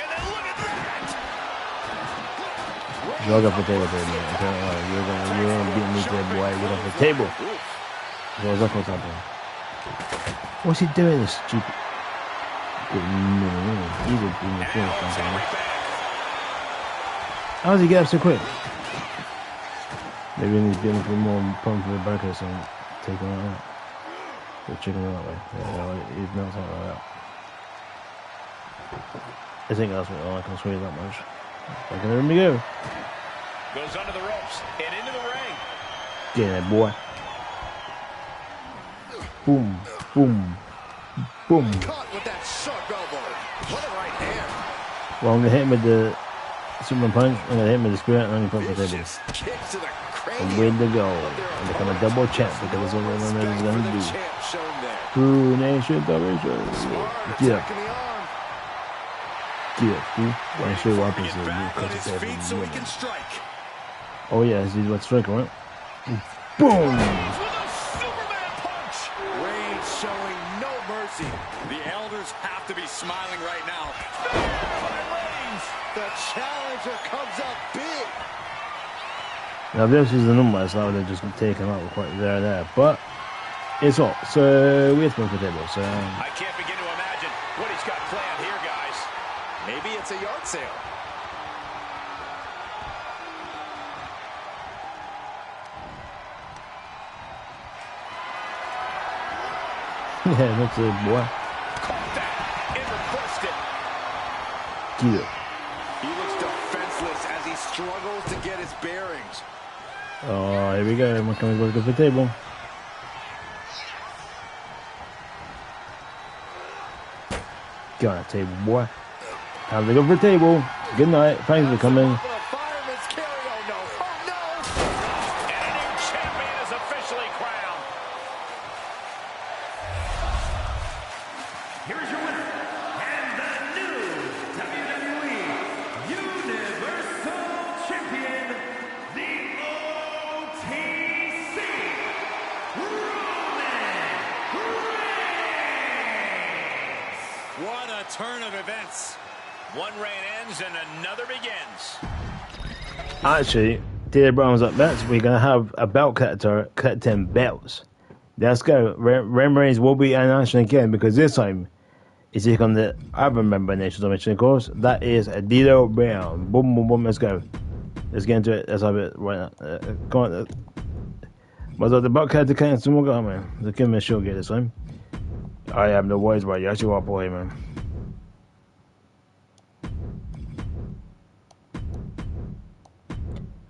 And then look at that! Jog up the table, baby. I'm telling you, you're gonna beat me to the boy. Get off the table. Goes up what's happening. What's he doing, this stupid? Good no. He's a being the floor something. How does he get up so quick? Maybe he's getting for more pump for the back or something. Take him out. Or chicken that way. Yeah, he's not something like that. I think that's what I can sway that much. I can let me go. Goes under the ropes and into the ring. Get it, boy. Boom, boom, boom. Caught with that sharp elbow. What a right hand. Well, I'm going to hit him with the Superman punch. I'm going to hit him with the spirit, and I'm going to put the table. Vicious kicks to the And cranium. way to go. And become a double champ, because that's what Roman Reigns is going to do. Champ shown there. True Nation Domination. Get up. Attacking the arm. Get up, fool. Want to show you what happens to you. Back on his feet so he can strike. Oh, yeah, he's what striker, right? Boom! With a Superman punch. Reigns showing no mercy. The elders have to be smiling right now. Reigns. The challenger comes up big. Now, this is the number, so I would have just taken out quite there. But it's all. So, we have to move the table. So, I can't begin to imagine what he's got planned here, guys. Maybe it's a yard sale. yeah, that's it, boy. Caught that and reversed it. Get up. He looks defenseless as he struggles to get his bearings. Oh, here we go. Everyone coming to go to the table. Get on that table, boy. Time to go for the table. Good night. Thanks for coming. The fireman's carry. Oh no. Oh no. And a new champion is officially crowned. Here's your winner, and the new WWE Universal Champion, the OTC, Roman Reigns. What a turn of events. One reign ends and another begins. Actually, Dave Brown's up next. We're going to have a belt collecting belts. Let's go. Roman Reigns will be announced again, because this time he's taking on the other member of National Domination, of course. That is Dino Brown. Boom, boom, boom. Let's go. Let's get into it. Let's have it right now. Go on. Was the belt collector counting some more guy, man? Let's give him a short get this time. I have no worries about you. That's your boy, man.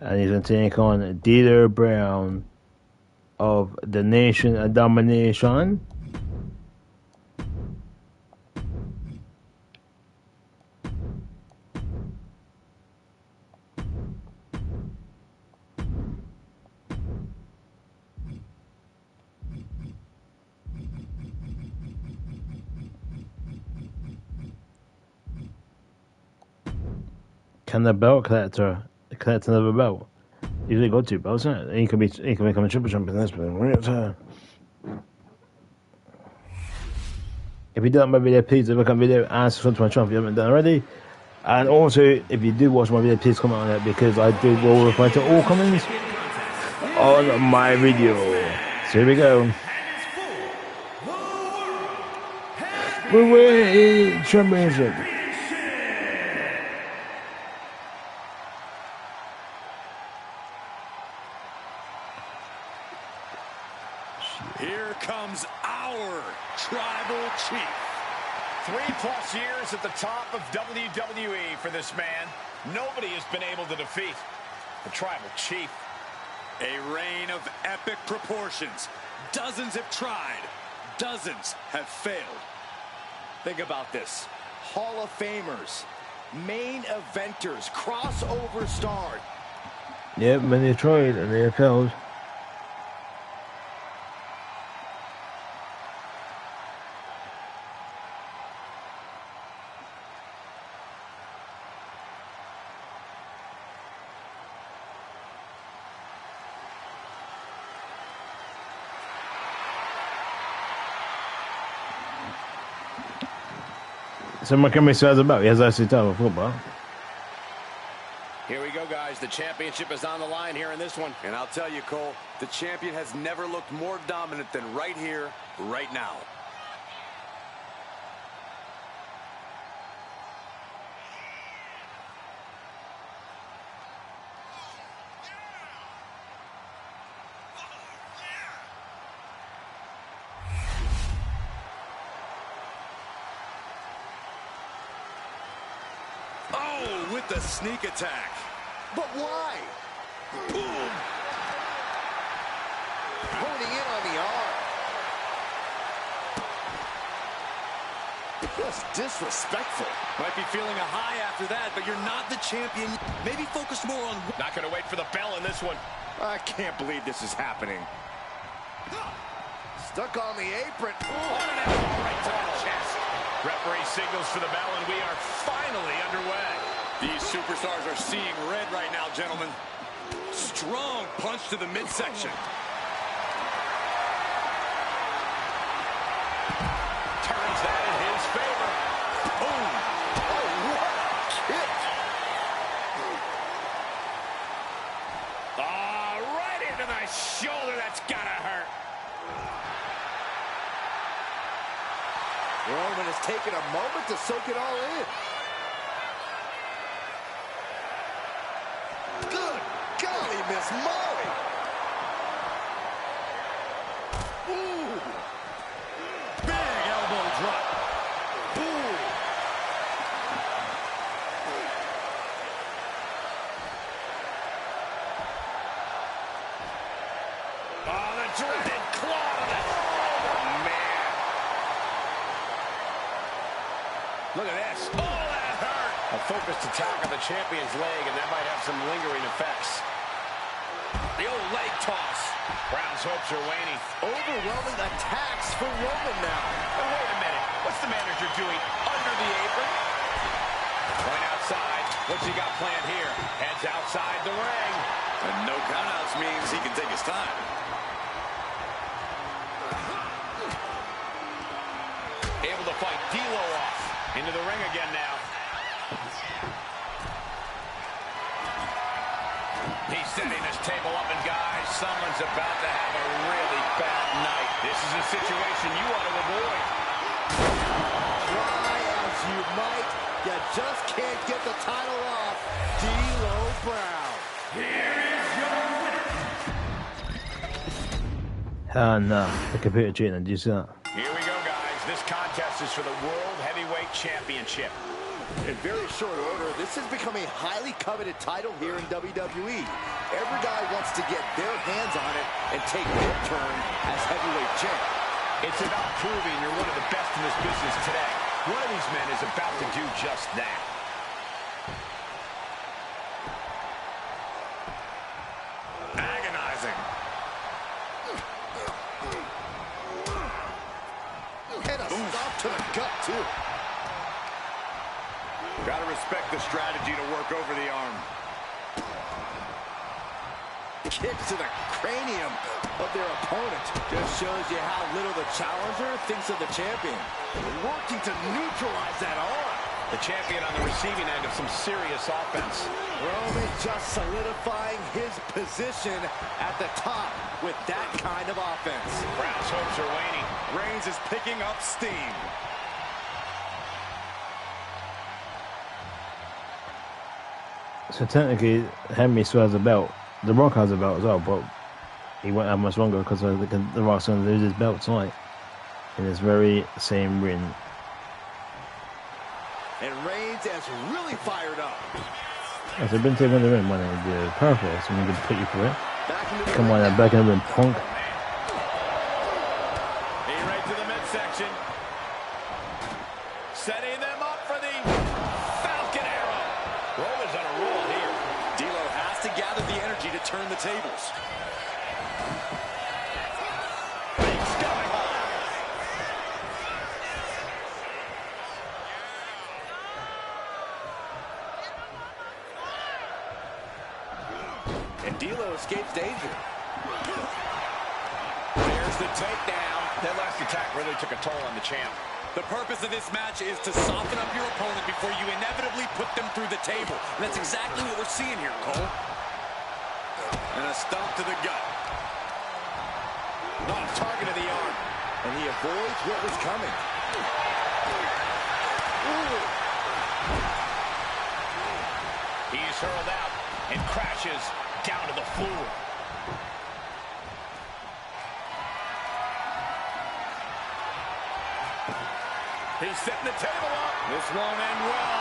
And he's going to take on Dieter Brown of the Nation of Domination. Can the belt collector collect another belt? Usually got 2 belts, isn't it? He can become a triple champion in this, but if you don't like my video, please look at my video and subscribe to my channel if you haven't done already. And also, if you do watch my video, please comment on it because I will reply to all comments on my video. So here we go. Wwe2k25 Championship. Here comes our tribal chief. 3+ years at the top of WWE for this man. Nobody has been able to defeat the tribal chief. A reign of epic proportions. Dozens have tried. Dozens have failed. Think about this. Hall of Famers, main eventers, crossover stars. Yep, many tried and they have failed. So my camera says about he has actually done football. Here we go, guys. The championship is on the line here in this one. And I'll tell you, Cole, the champion has never looked more dominant than right here, right now. Oh, with the sneak attack. But why? Boom! Honing in on the arm. Just disrespectful. Might be feeling a high after that, but you're not the champion. Maybe focus more on... Not going to wait for the bell in this one. I can't believe this is happening. Stuck on the apron. What an elbow right to the chest. Referee signals for the bell, and we are finally underway. These superstars are seeing red right now, gentlemen. Strong punch to the midsection. Turns that in his favor. Boom. Oh, what a kick. Right into the shoulder. That's gotta hurt. Roman has taken a moment to soak it all in. Good golly, Miss Molly. Ooh. Big elbow drop. Ooh. Oh, the dreaded claw to the... Oh, man. Look at this. Oh, that hurt. A focused attack on the champion's leg, and that might have some lingering effects. The old leg toss. Brown's hopes are waning. Overwhelming attacks for Roman now. But wait a minute. What's the manager doing under the apron? Point outside. What's he got planned here? Heads outside the ring. And no countouts means he can take his time. Able to fight D'Lo off. Into the ring again now. He's setting this table up, and guys, someone's about to have a really bad night. This is a situation you want to avoid. Try as you might, you just can't get the title off. D'Lo Brown. Here is your winner. No, the computer cheating. Do you see that? Here we go, guys. this contest is for the World Heavyweight Championship. In very short order, this has become a highly coveted title here in WWE. Every guy wants to get their hands on it and take their turn as heavyweight champ. It's about proving you're one of the best in this business today. One of these men is about to do just that. Agonizing. And a stop to the gut, too. Gotta respect the strategy to work over the arm. Kick to the cranium of their opponent. Just shows you how little the challenger thinks of the champion. Working to neutralize that arm. The champion on the receiving end of some serious offense. Roman just solidifying his position at the top with that kind of offense. Brown's hopes are waning. Reigns is picking up steam. So technically, Henry still has a belt. The Rock has a belt as well, but he won't have much longer because the Rock's going to lose his belt tonight in this very same ring. And Reigns is really fired up. Yes, I've been taking the ring when they do perfect, so I'm going to put you for it. Come on, back in the ring, punk. He right to the midsection. Setting them up for the Falcon Arrow. Roman's on a roll here. D'Lo has to gather the energy to turn the tables. Big sky high. And D'Lo escapes danger. There's the takedown. That last attack really took a toll on the champ. The purpose of this match is to soften up your opponent before you inevitably put them through the table. And that's exactly what we're seeing here, Cole. And a stomp to the gut. Off target of the arm. And he avoids what was coming. Ooh. He's hurled out and crashes down to the floor. He's setting the table up. This won't end well.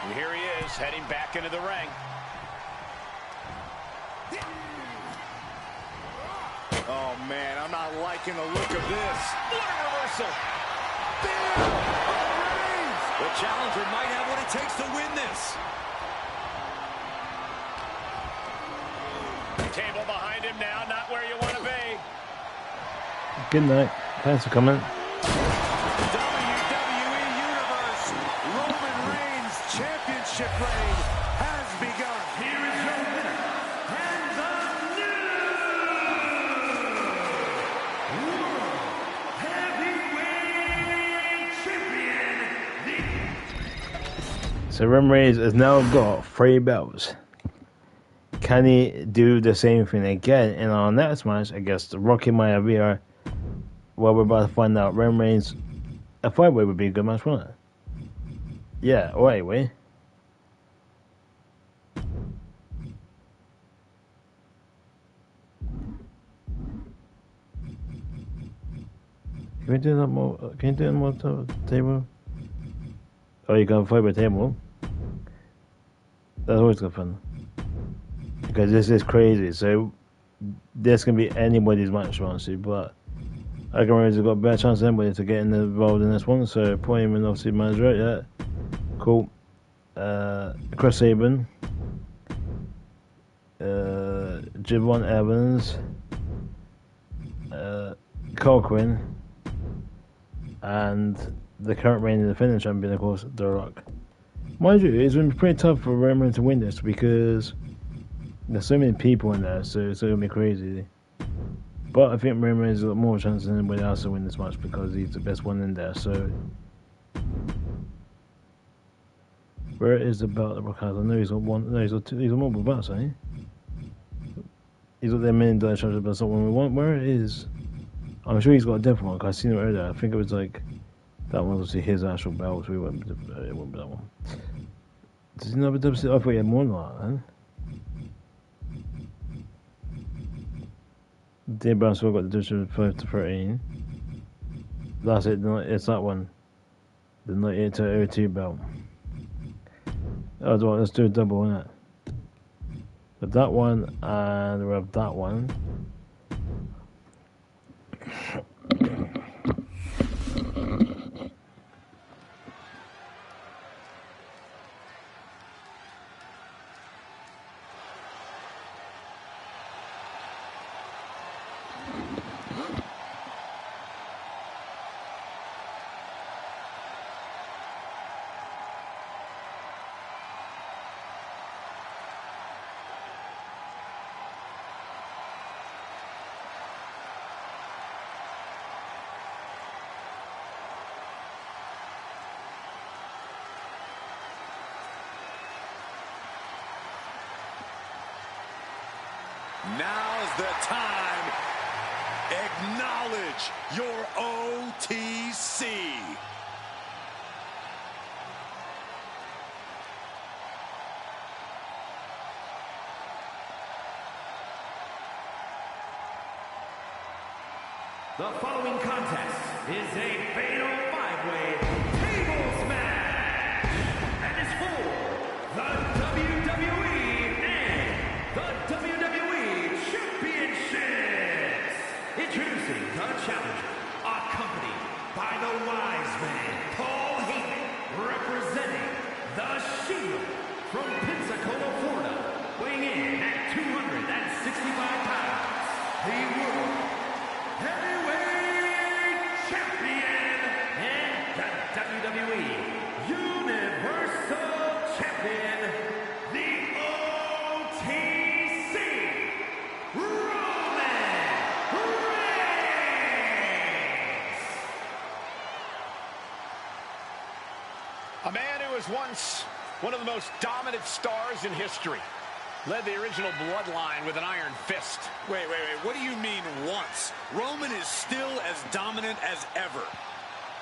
And here he is, heading back into the ring. Oh, man, I'm not liking the look of this. What a reversal. The challenger might have what it takes to win this. Table behind him now, not where you want to be. Good night. Thanks for coming. WWE Universe, Roman Reigns' championship reign has begun. Here is your winner, and the new World Heavyweight Champion. So Roman Reigns has now got 3 belts. Can he do the same thing again in our next match against Rocky Maivia? Well, we're about to find out. Roman Reigns, a 5-way would be a good match, wouldn't it? Yeah, or 8-way. Can we do that more? Can you do it more table? Oh, you can 5-way table. That's always good fun. Because this is crazy, so this can be anybody's match, honestly, but I reckon Reigns has got a better chance than anybody to get involved in this one, so put him in, obviously, manager, yeah. Cool. Chris Sabin, Javon Evans, Cochran, and the current reigning defending champion, of course, The Rock. Mind you, it's been pretty tough for Roman to win this because there's so many people in there, so it's going to be crazy. But I think Roman has got more chance than anybody else to win this match because he's the best one in there, so... Where is the belt that Rock has? I know he's got one, no, he's got two, he's got multiple belts, hasn't he? He's got their $1 million championship, but that's not one we want. Where is... I'm sure he's got a different one, because I've seen it earlier. I think it was like... That one was his actual belt, so it won't be that one. Does he not have a WC? I thought he had more than that, Dave Brown still got the division 5 to 13. That's it. It's that one. The 98 to 02 belt. Oh, let's do a double, innit? With that one, and we have that one. Now's the time. Acknowledge your OTC. The following contest is a fatal five-way tables match and is for the WWE and the WWE Championships. Introducing the challenger, accompanied by the wise man, Paul Heyman, representing the Shield from Pensacola, Florida, weighing in at 265 pounds, the world heavyweight champion and the WWE Universal Champion, the OTC, Roman Reigns. A man who was once one of the most dominant stars in history. Led the original bloodline with an iron fist. Wait. What do you mean once? Roman is still as dominant as ever.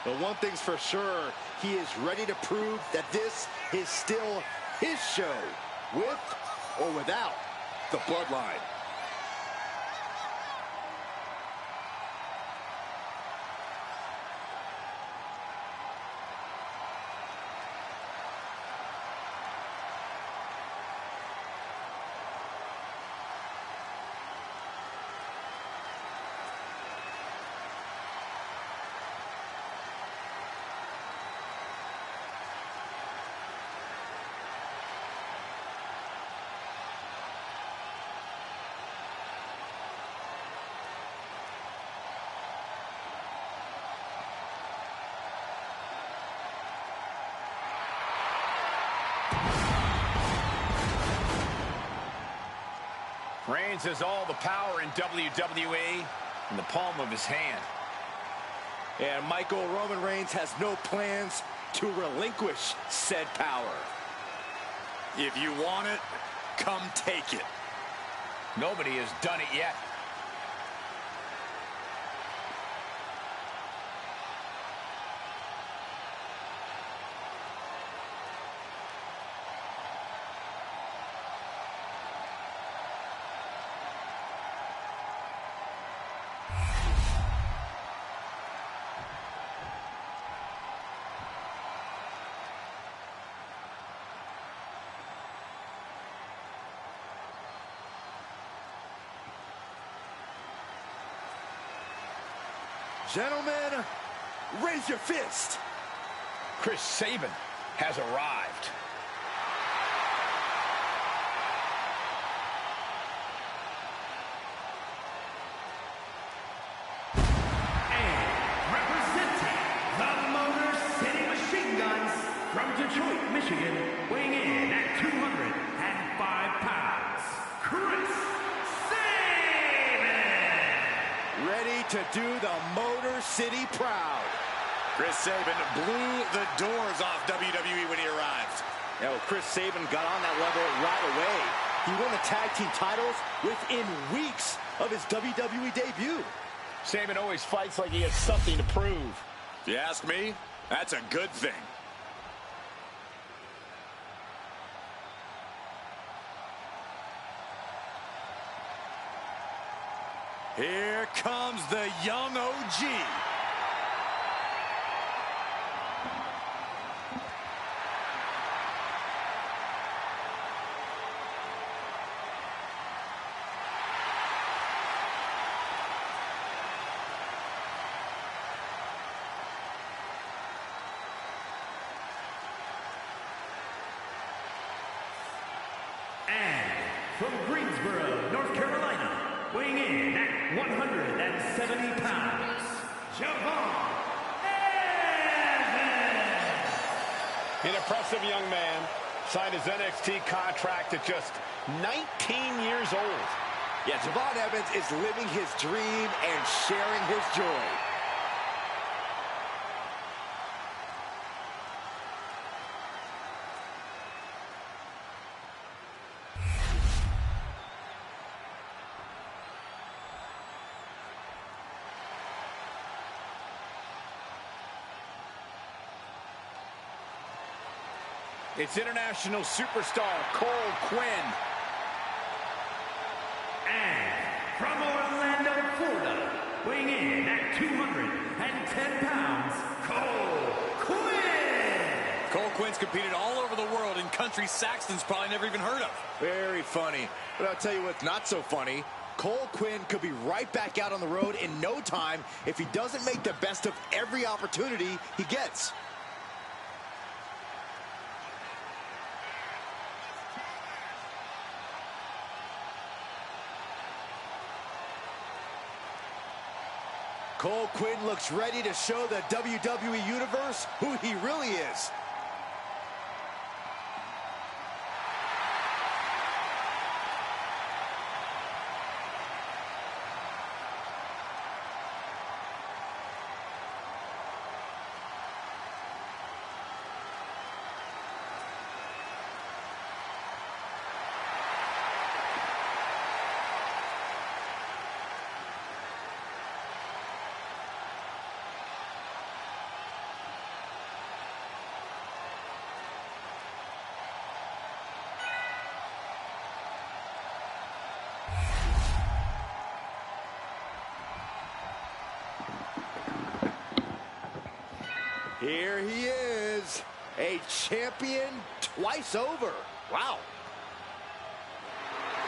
But one thing's for sure, he is ready to prove that this is still his show, with or without the bloodline. Reigns has all the power in WWE in the palm of his hand. And Michael, Roman Reigns has no plans to relinquish said power. If you want it, come take it. Nobody has done it yet. Gentlemen, raise your fist. Chris Sabin has arrived. And representing the Motor City Machine Guns from Detroit, Michigan, weighing in at 205 pounds, Chris Sabin. Ready to do the Motor City proud. Chris Sabin blew the doors off WWE when he arrived. Yeah, well, Chris Sabin got on that level right away. He won the tag team titles within weeks of his WWE debut. Sabin always fights like he has something to prove. If you ask me, that's a good thing. Here comes the young OG. And from Greensboro, North Carolina, weighing in at 170 pounds, Javon Evans. An impressive young man signed his NXT contract at just 19 years old. Yeah, Javon Evans is living his dream and sharing his joy. It's international superstar Cole Quinn. And from Orlando, Florida, weighing in at 210 pounds, Cole Quinn. Cole Quinn's competed all over the world in countries Saxton's probably never even heard of. Very funny. But I'll tell you what's not so funny. Cole Quinn could be right back out on the road in no time if he doesn't make the best of every opportunity he gets. Cole Quinn looks ready to show the WWE Universe who he really is. Here he is, a champion twice over. Wow.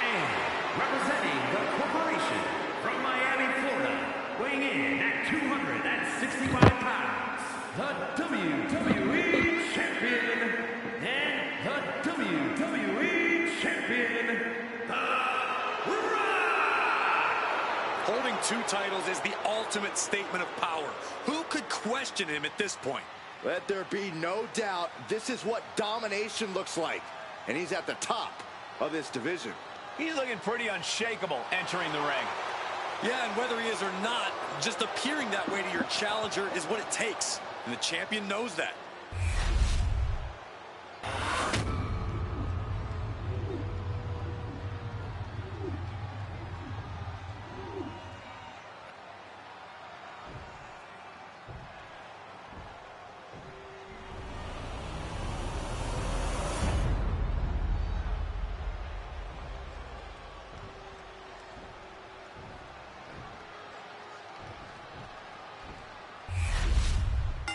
And representing the corporation from Miami, Florida, weighing in at 265 pounds, the WWE Champion and the WWE Champion, The Rock. Holding two titles is the ultimate statement of power. Who could question him at this point? Let there be no doubt, this is what domination looks like. And he's at the top of this division. He's looking pretty unshakable entering the ring. Yeah, and whether he is or not, just appearing that way to your challenger is what it takes. And the champion knows that.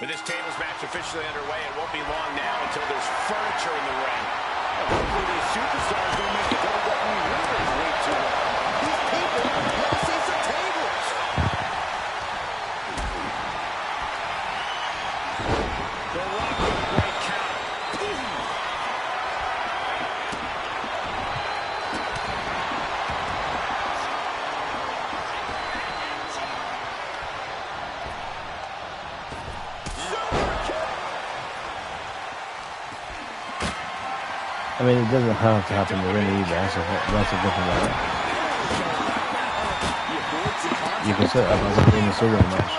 With this tables match officially underway, it won't be long now until there's furniture in the ring. Hopefully these superstars don't make the WWE Universe wait too long. These people want to see some tables. The Rock with a great count. I mean, it doesn't have to happen in the ring either, so that's a different matter. You can set up as a in the solo match.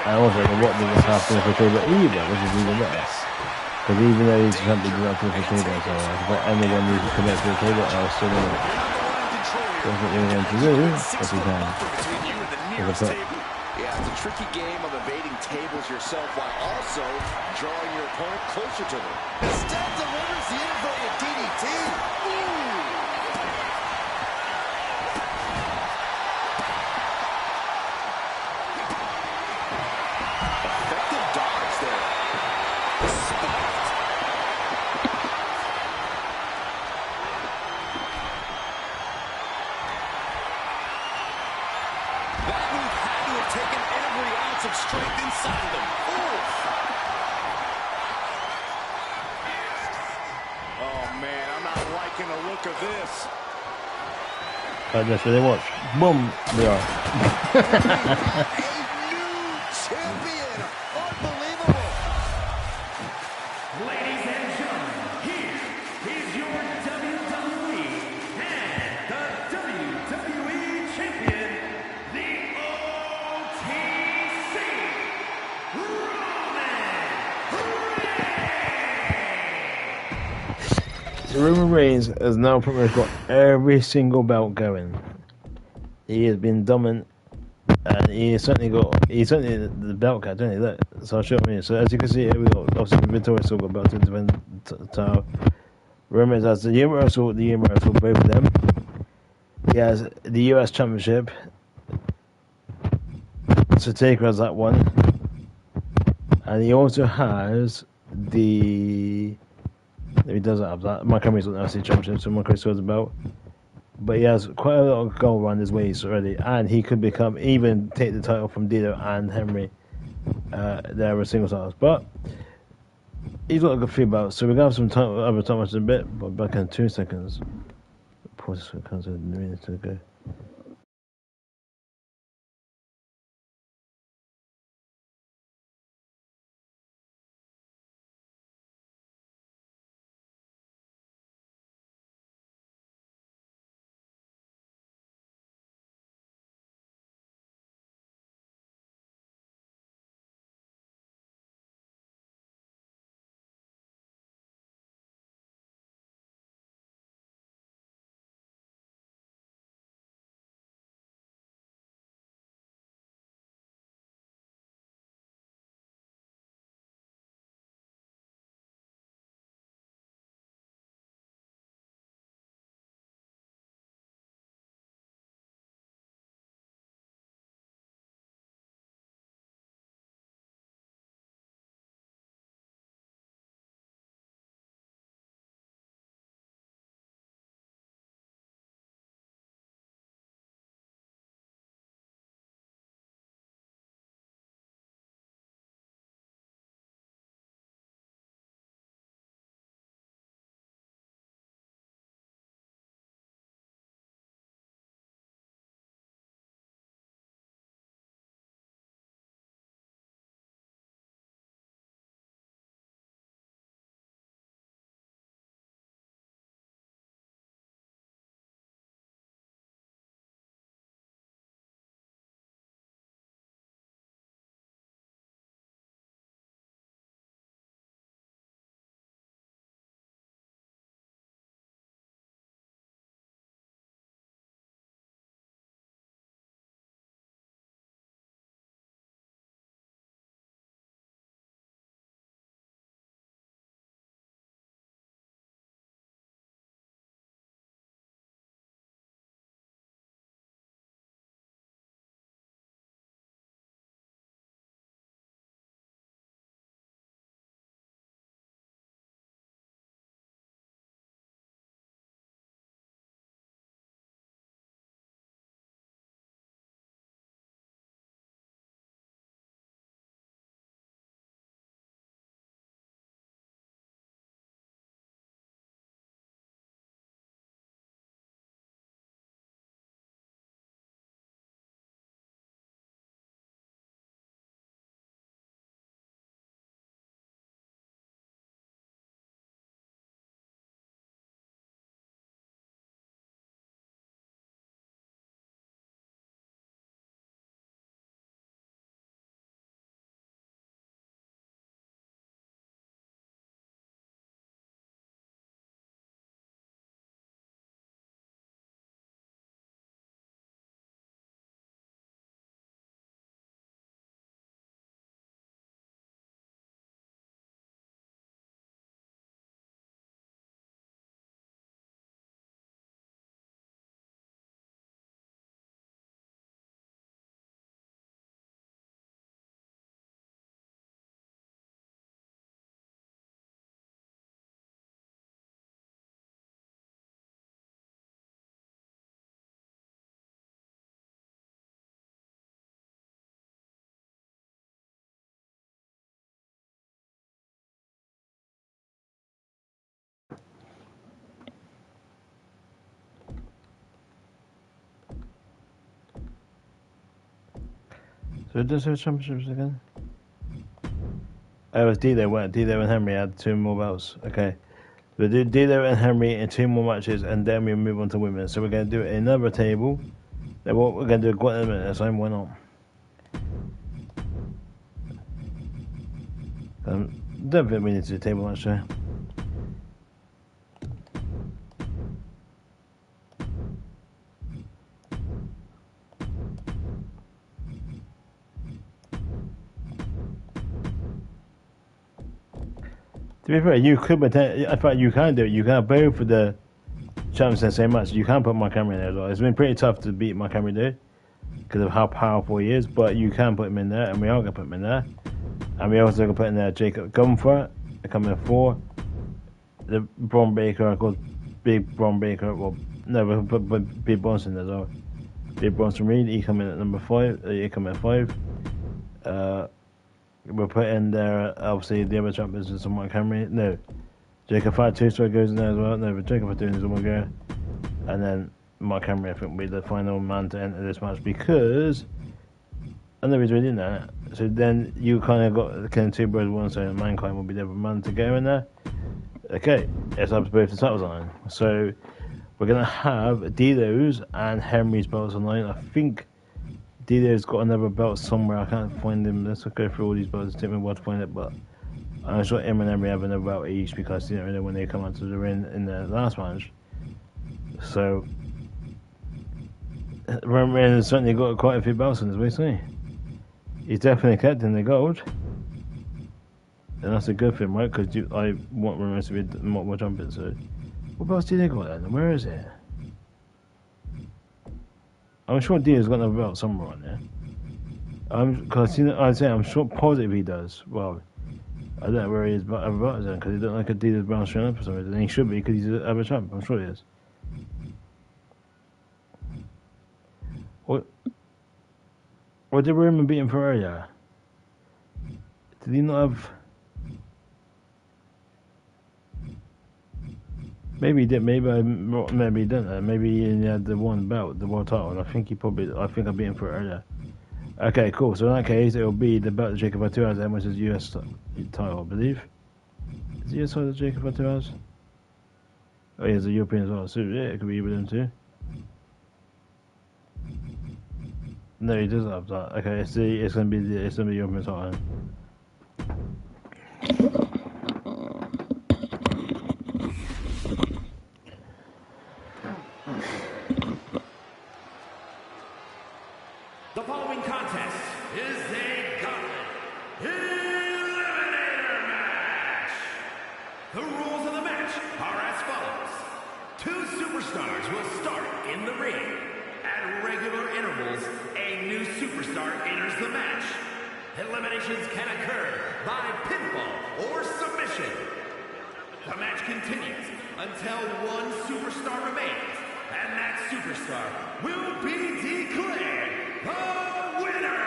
I also know what doesn't happen if a table either, which is even better. Because even though he's attempting to do that to the table and so on, if anyone needs to connect to the table, I'll still do it. That's what you're going to do, if you can. Yeah, it's a tricky game of evading tables yourself while also drawing your opponent closer to them. Instead delivers the inverted DDT. Ooh. strength inside of them. Oof. Oh, man, I'm not liking the look of this. But that's what they watch. Boom! They are. A new champion. Unbelievable. Ladies and gentlemen, here is your WWE and the WWE Champion, the OTC, Roman Reigns. Roman Reigns has now pretty much got every single belt going. He has been dominant, and he's certainly the belt cat, doesn't he? Look, so I'll show you. So as you can see here, we got obviously Victoria still got belt to defend title. Roman Reigns has the Universal, both of them. He has the US Championship. So Taker has that one, and he also has the. He doesn't have that. My company's not the championship, so my company still has the belt. But he has quite a lot of gold around his waist already, and he could even take the title from Dino and Henry. There were single titles, but he's got a good few belts. So we're gonna have some other time in a bit, but back in 2 seconds. Pause this comes in a minute to go. So it does have championships again? Oh, it was D'Lo, weren't it? D'Lo and Henry had 2 more belts. Okay. We'll do D'Lo and Henry in 2 more matches, and then we'll move on to women. So we're going to do another table. Then what we're going to do quite a minute, so why not? Don't think we need to do a table match there. To be fair, you could, in fact, you can do it. You can have both of the champions in the same match. You can put Mark Henry in there as well. It's been pretty tough to beat Mark Henry there because of how powerful he is, but you can put him in there, and we are going to put him in there. And we also going to put in there Jacob Gunther, coming in 4. The Braun Baker, of course, Big Braun Baker. Well, no, we'll put Big Bronson there as well. Big Bronson Reed, he coming at number 5. He coming at 5. We'll put in there, obviously, the other champions is Mark Henry. No, Jacob 5-2 goes in there as well. No, but Jacob 5-2 is one go. And then Mark Henry, I think, will be the final man to enter this match because I know he's already in that. So then you kind of got kind of 2 birds, 1 stone, and Mankind will be the other man to go in there. Okay, it's up to both the titles on. So we're going to have D'Lo's and Henry's belts online. I think D'Lo's got another belt somewhere. I can't find him. Let's go through all these belts. It took me a while to find it, but I'm sure him and Henry have another belt each because I didn't really know when they come out to the ring in the last match. So Roman Reigns has certainly got quite a few belts in his waist, hasn't he? He's definitely kept in the gold. And that's a good thing, right? Because I want Roman Reigns to be more champion, so what belts do they got then? Where is it? I'm sure D'Lo's got another belt somewhere on there. Because I'm sure positive he does. Well, I don't know where he is, but other belts then, because he don't like D'Lo's brown showing up for some reason. And he should be, because he's a other champ. I'm sure he is. What did Roman beat him for earlier? Did he not have? Maybe he did. Maybe he didn't. Maybe he had the one belt, the world title. And I think I beat him for it earlier. Okay, cool. So in that case, it will be the belt that Jacob Fatu has, which is US title, I believe. Is it US title that Jacob Fatu has? Oh, he has a European as well. So yeah, it could be with him too. No, he doesn't have that. Okay, it's gonna be the European title. The following contest is a gauntlet eliminator match. The rules of the match are as follows. 2 superstars will start in the ring. At regular intervals, a new superstar enters the match. Eliminations can occur by pinfall or submission. The match continues until 1 superstar remains, and that superstar will be declared the winner!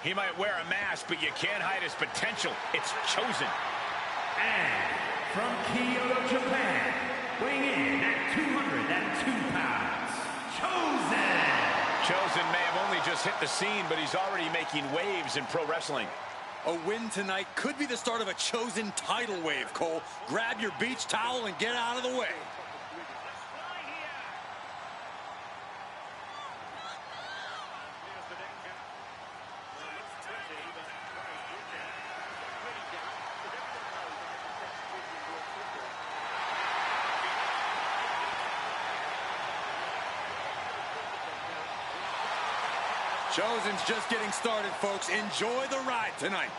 He might wear a mask, but you can't hide his potential. It's Chosen. And from Kyoto, Japan, weighing in at 202 pounds, Chosen! Chosen may have only just hit the scene, but he's already making waves in pro wrestling. A win tonight could be the start of a Chosen tidal wave, Cole. Grab your beach towel and get out of the way. Chosen's just getting started, folks. Enjoy the ride tonight.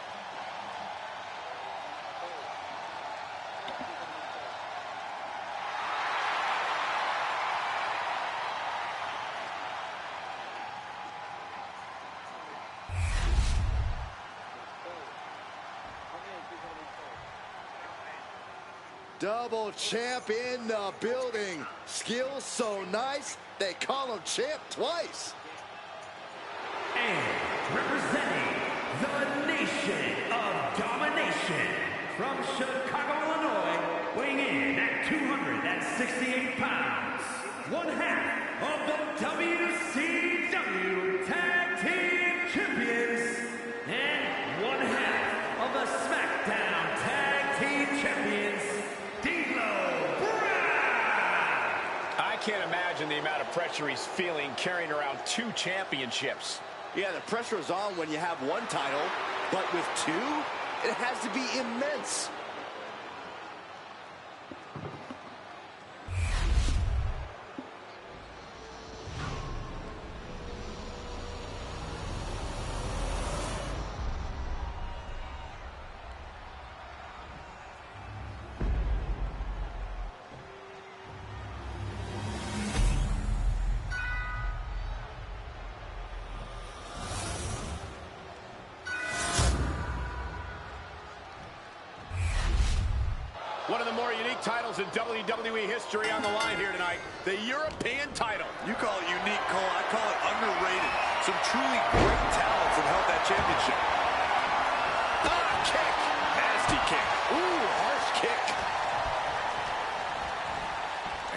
Double champ in the building. Skills so nice, they call him champ twice. And representing the Nation of Domination from Chicago, Illinois, weighing in at 268 pounds, one half of the WCW Tag Team Champions, and one half of the SmackDown Tag Team Champions, I can't imagine the amount of pressure he's feeling carrying around 2 championships. Yeah, the pressure is on when you have one title, but with 2, it has to be immense. One of the more unique titles in WWE history on the line here tonight. The European title. You call it unique, Cole. I call it underrated. Some truly great talents have held that championship. Kick. Nasty kick. Ooh, harsh kick.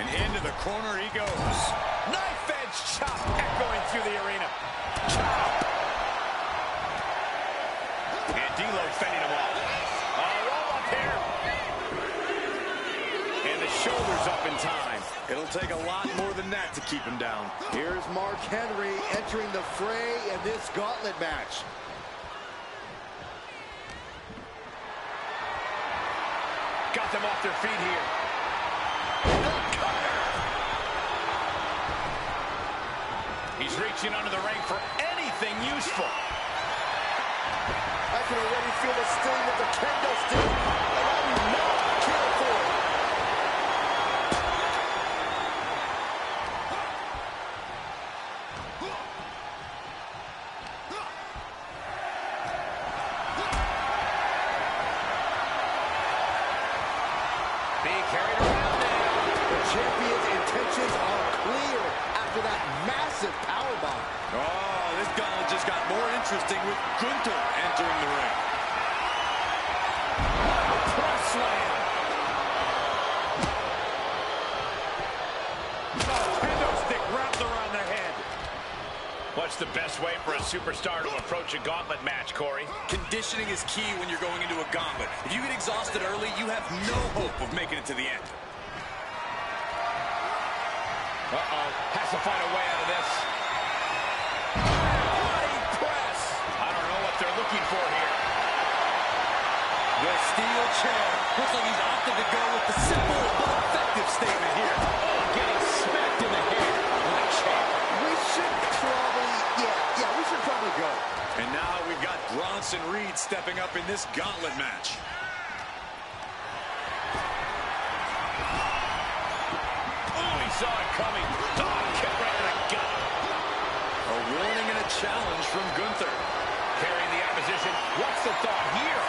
And into the corner he goes. Knife edge chop echoing through the arena. Chop. And D'Lo fending him off. Roll up here. And the shoulders up in time. It'll take a lot more than that to keep him down. Here's Mark Henry entering the fray in this gauntlet match. Got them off their feet here. The cutter. He's reaching under the ring for anything useful. I can already feel the sting of the kendo stick, and I do not care for it. Being carried around now. The champion's intentions are clear after that massive powerbomb. Oh, this gauntlet just got more interesting with Gunther entering the ring. Press slam. Kendo stick wrapped around the head. What's the best way for a superstar to approach a gauntlet match, Corey? Conditioning is key when you're going into a gauntlet. If you get exhausted early, you have no hope of making it to the end. Has to find a way out of this. Body press. I don't know what they're looking for here. The steel chair. Looks like he's opted to go with the simple but effective statement here. Oh, getting smacked in the head with a chair. We should probably go. And now we've got Bronson Reed stepping up in this gauntlet match. Oh, he saw it coming. Oh, kick right in the gut. A warning and a challenge from Gunther. Carrying the opposition. What's the thought here?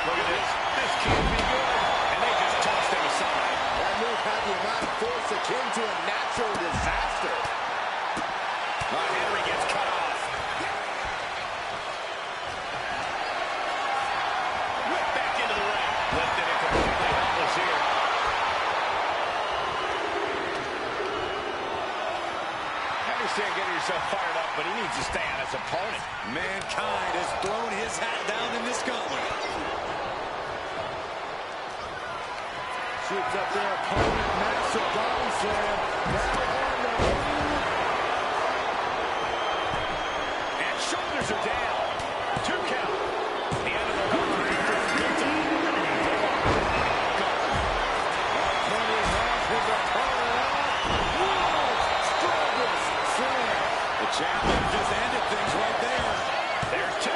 Look at this. This can't be good. And they just tossed him aside. That move had the amount of force akin to a natural disaster. Henry gets cut off. Whip back into the ring. Lifted and completely helpless here. I understand getting yourself fired up, but he needs to stay on his opponent. Mankind has thrown his hat down in this gauntlet. Shoots up their opponent, massive body slam. Now on the move. And shoulders are down. 2 count. The end of the road. Henry has his opponent out. World's strongest slam. The champion just ended things right there. There's 2.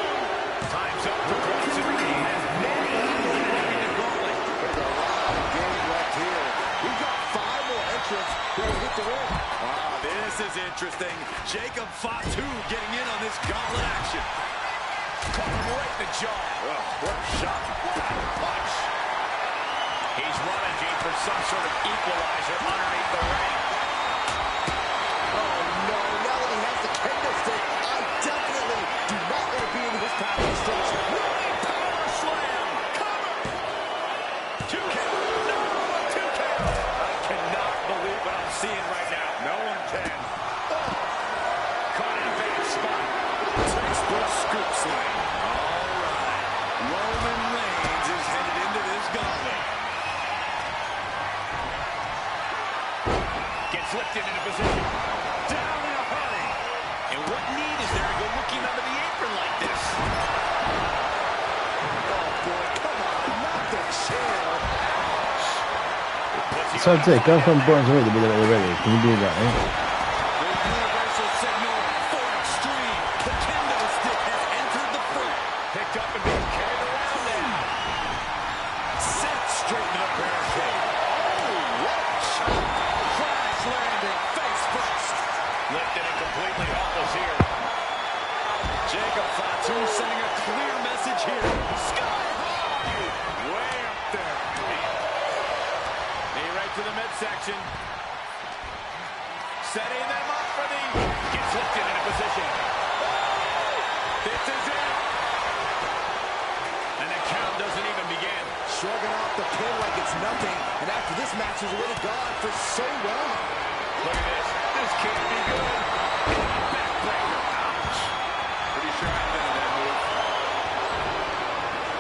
Time's up for Bronson Reed. Has many easily winning the gauntlet. There's a lot of game left here. We've got 5 more entrants who will hit the ring. Wow, this is interesting. Jacob Fatu getting in on this gauntlet action. Caught him right in the jaw. Oh, what a shot. Punch. He's rummaging for some sort of equalizer underneath the ring. Oh no, now that he has the kendo stick, I definitely do not want to be in his power station. Power slam. Cover. 2 count. scoop slam. All right. Roman Reigns is headed into this gauntlet. Gets lifted into position. Down in a hurry. And what need is there to go looking under the apron like this? Oh, boy, come on. Not the chair. So I'd say, go from Burns away to be ready. Can you do that, eh? The universal signal for extreme. The kendo stick has entered the fruit. Picked up and being carried around now. Sent straight into the barricade. Oh, what a shot. Crash landing face first. Lifted and completely helpless here. Jacob Fatu sending a clear message here. Sky high. Way up there. Knee right to the midsection. Setting them up for the... Gets lifted into position. This is it. And the count doesn't even begin. Shrugging off the pin like it's nothing. And after this match has already gone for so long. Look at this. This can't be good. Backbreaker. Ouch. Pretty sure I invented that move.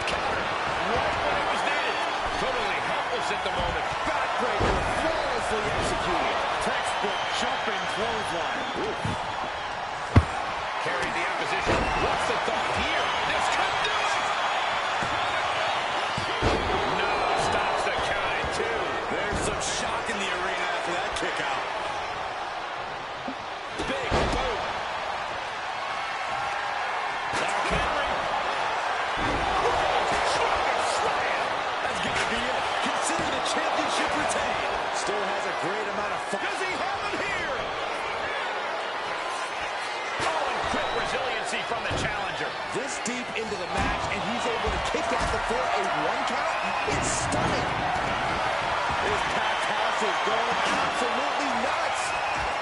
Counter. Right when it was needed. Totally helpless at the moment. Backbreaker flawlessly executed. Textbook jumping clothesline. Oof. Carried the opposition. What's the thought here? This could do it. No, stops the count at 2. There's some shock in the arena after that kick out. Big boot. Mark Henry. Strong slam. That's got to be it. Consider the championship retained. Still has a great amount of fun. Does he have it here? Oh, and quick resiliency from the challenger. This deep into the match, and he's able to kick out before a 1 count. It's stunning. This packed house is going absolutely nuts.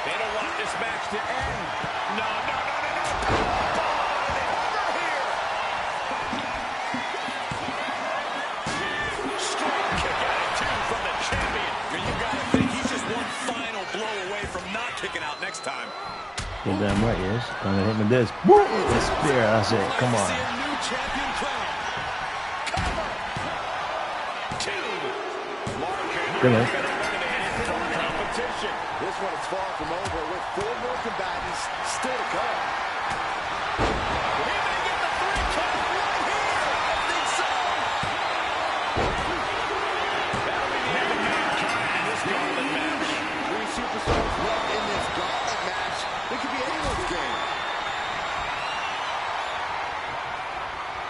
They don't want this match to end. No, no, no, no, no. Over here. Straight kick out at 2 from the champion. And you got to think he's just one final blow away from not kicking out next time. You're damn right, yes. Gonna hit me with this. Woo! The spear, that's it. Come See on. a new champion crown. Cover. 2. Mark Henry Good is night. going to run into any more competition. This one is far from over with 4 more combatants still to come. He may get the 3 count right here. I think so. That'll be the end of mankind in this gauntlet match. 3 superstars left in this gauntlet match. It could be anyone's game.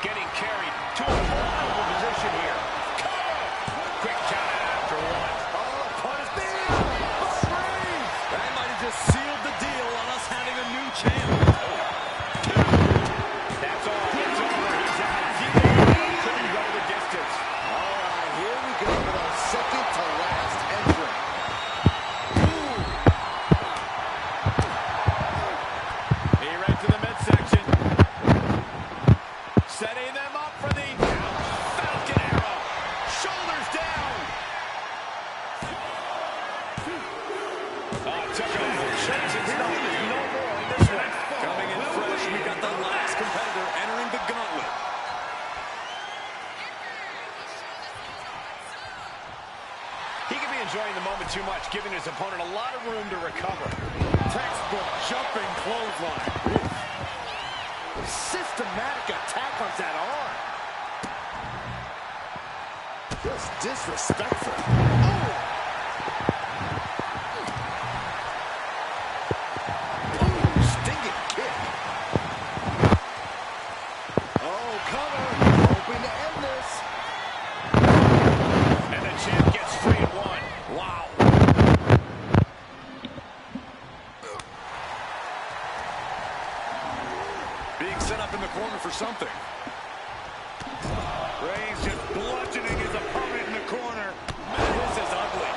Getting carried to a vulnerable position here. Cover. Quick count out after 1. Oh, punish me! Oh, Reigns! That might have just sealed the deal on us having a new champ. That's all. It's over. He's out. Couldn't go the distance. All right, here we go with our second to last entrant. He right to the midsection. Setting them up for the Falcon Arrow. Shoulders down. Oh, took him. Jason's name is no more in this one. Coming in fresh, we got the last competitor entering the gauntlet. He could be enjoying the moment too much, giving his opponent a lot of room to recover. Textbook jumping clothesline. Systematic attack on that arm. Just disrespectful. Oh! Ooh, stinging kick. Oh, cover. Hoping to end this. And the champ gets free at 1. Wow. Being set up in the corner for something. Reigns just bludgeoning his opponent in the corner. This is ugly.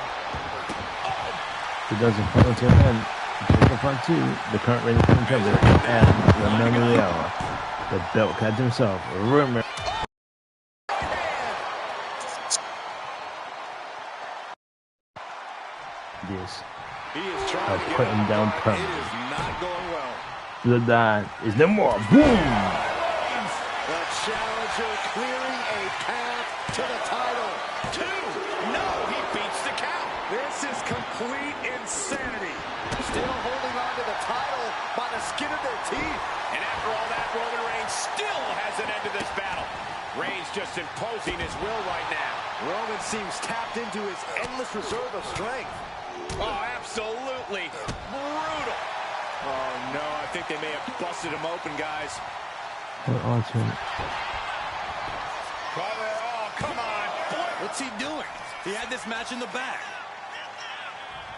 He does in front of him and Jacob Fatu, the current reigning champion, and the man of the hour, the belt cat himself, Rumor. Yes. He is trying I'll to get put him up. down It permanently. is not going well. The Don is no more. Boom! challenger clearing a path to the title. 2. No, he beats the count. This is complete insanity. Still holding on to the title by the skin of their teeth. And after all that, Roman Reigns still has an end to this battle. Reigns just imposing his will right now. Roman seems tapped into his endless reserve of strength. Oh, absolutely brutal. Oh, no, I think they may have busted him open, guys. Awesome. Cover, oh, come on. What's he doing? He had this match in the bag.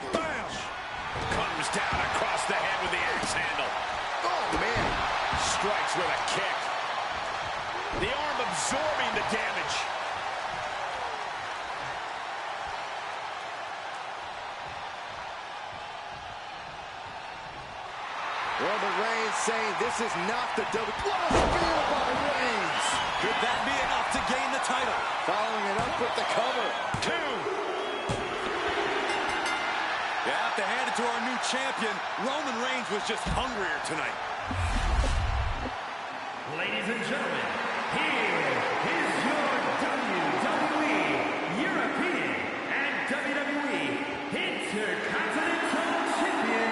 Bam! Comes down across the head with the axe handle. Oh, man. Strikes with a kick. The arm absorbing the damage. Roman Reigns saying this is not the W. What a spear by Reigns. Could that be enough to gain the title? Following it up with the cover. 2. You have to hand it to our new champion. Roman Reigns was just hungrier tonight. Ladies and gentlemen, here is your WWE European and WWE Intercontinental Champion.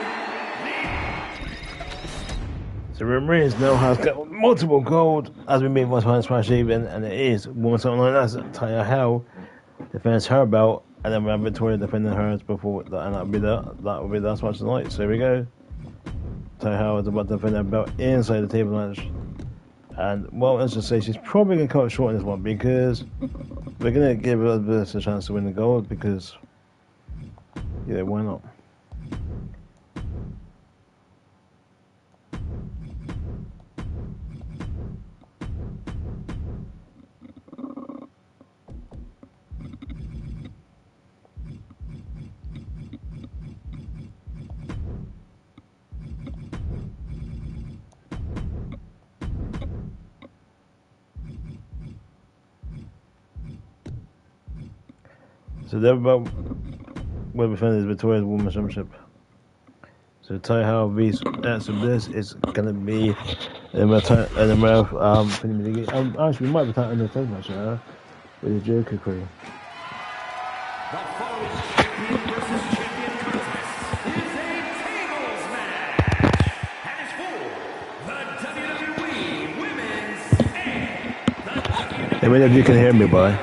So Roman Reigns now has got multiple gold as we made one final smash even, and it is woman something like that. Taya Hell defends her belt, and then we have Victoria defending hers before that, and that will be the last match tonight. So here we go. Taya Hell is about to defend her belt inside the table match. And, well, let's just say she's probably going to cut it short in this one because we're going to give Elizabeth a chance to win the gold because, yeah, why not? So they're about where we find is Victoria's Women's Championship. So Taya Hell vs. Bliss is gonna be in the actually we might be in the third match with the Joker crew. The following champion versus champion contest is a tables match. And it's for the WWE Women's and the WWE Hey, many of you can hear me, boy.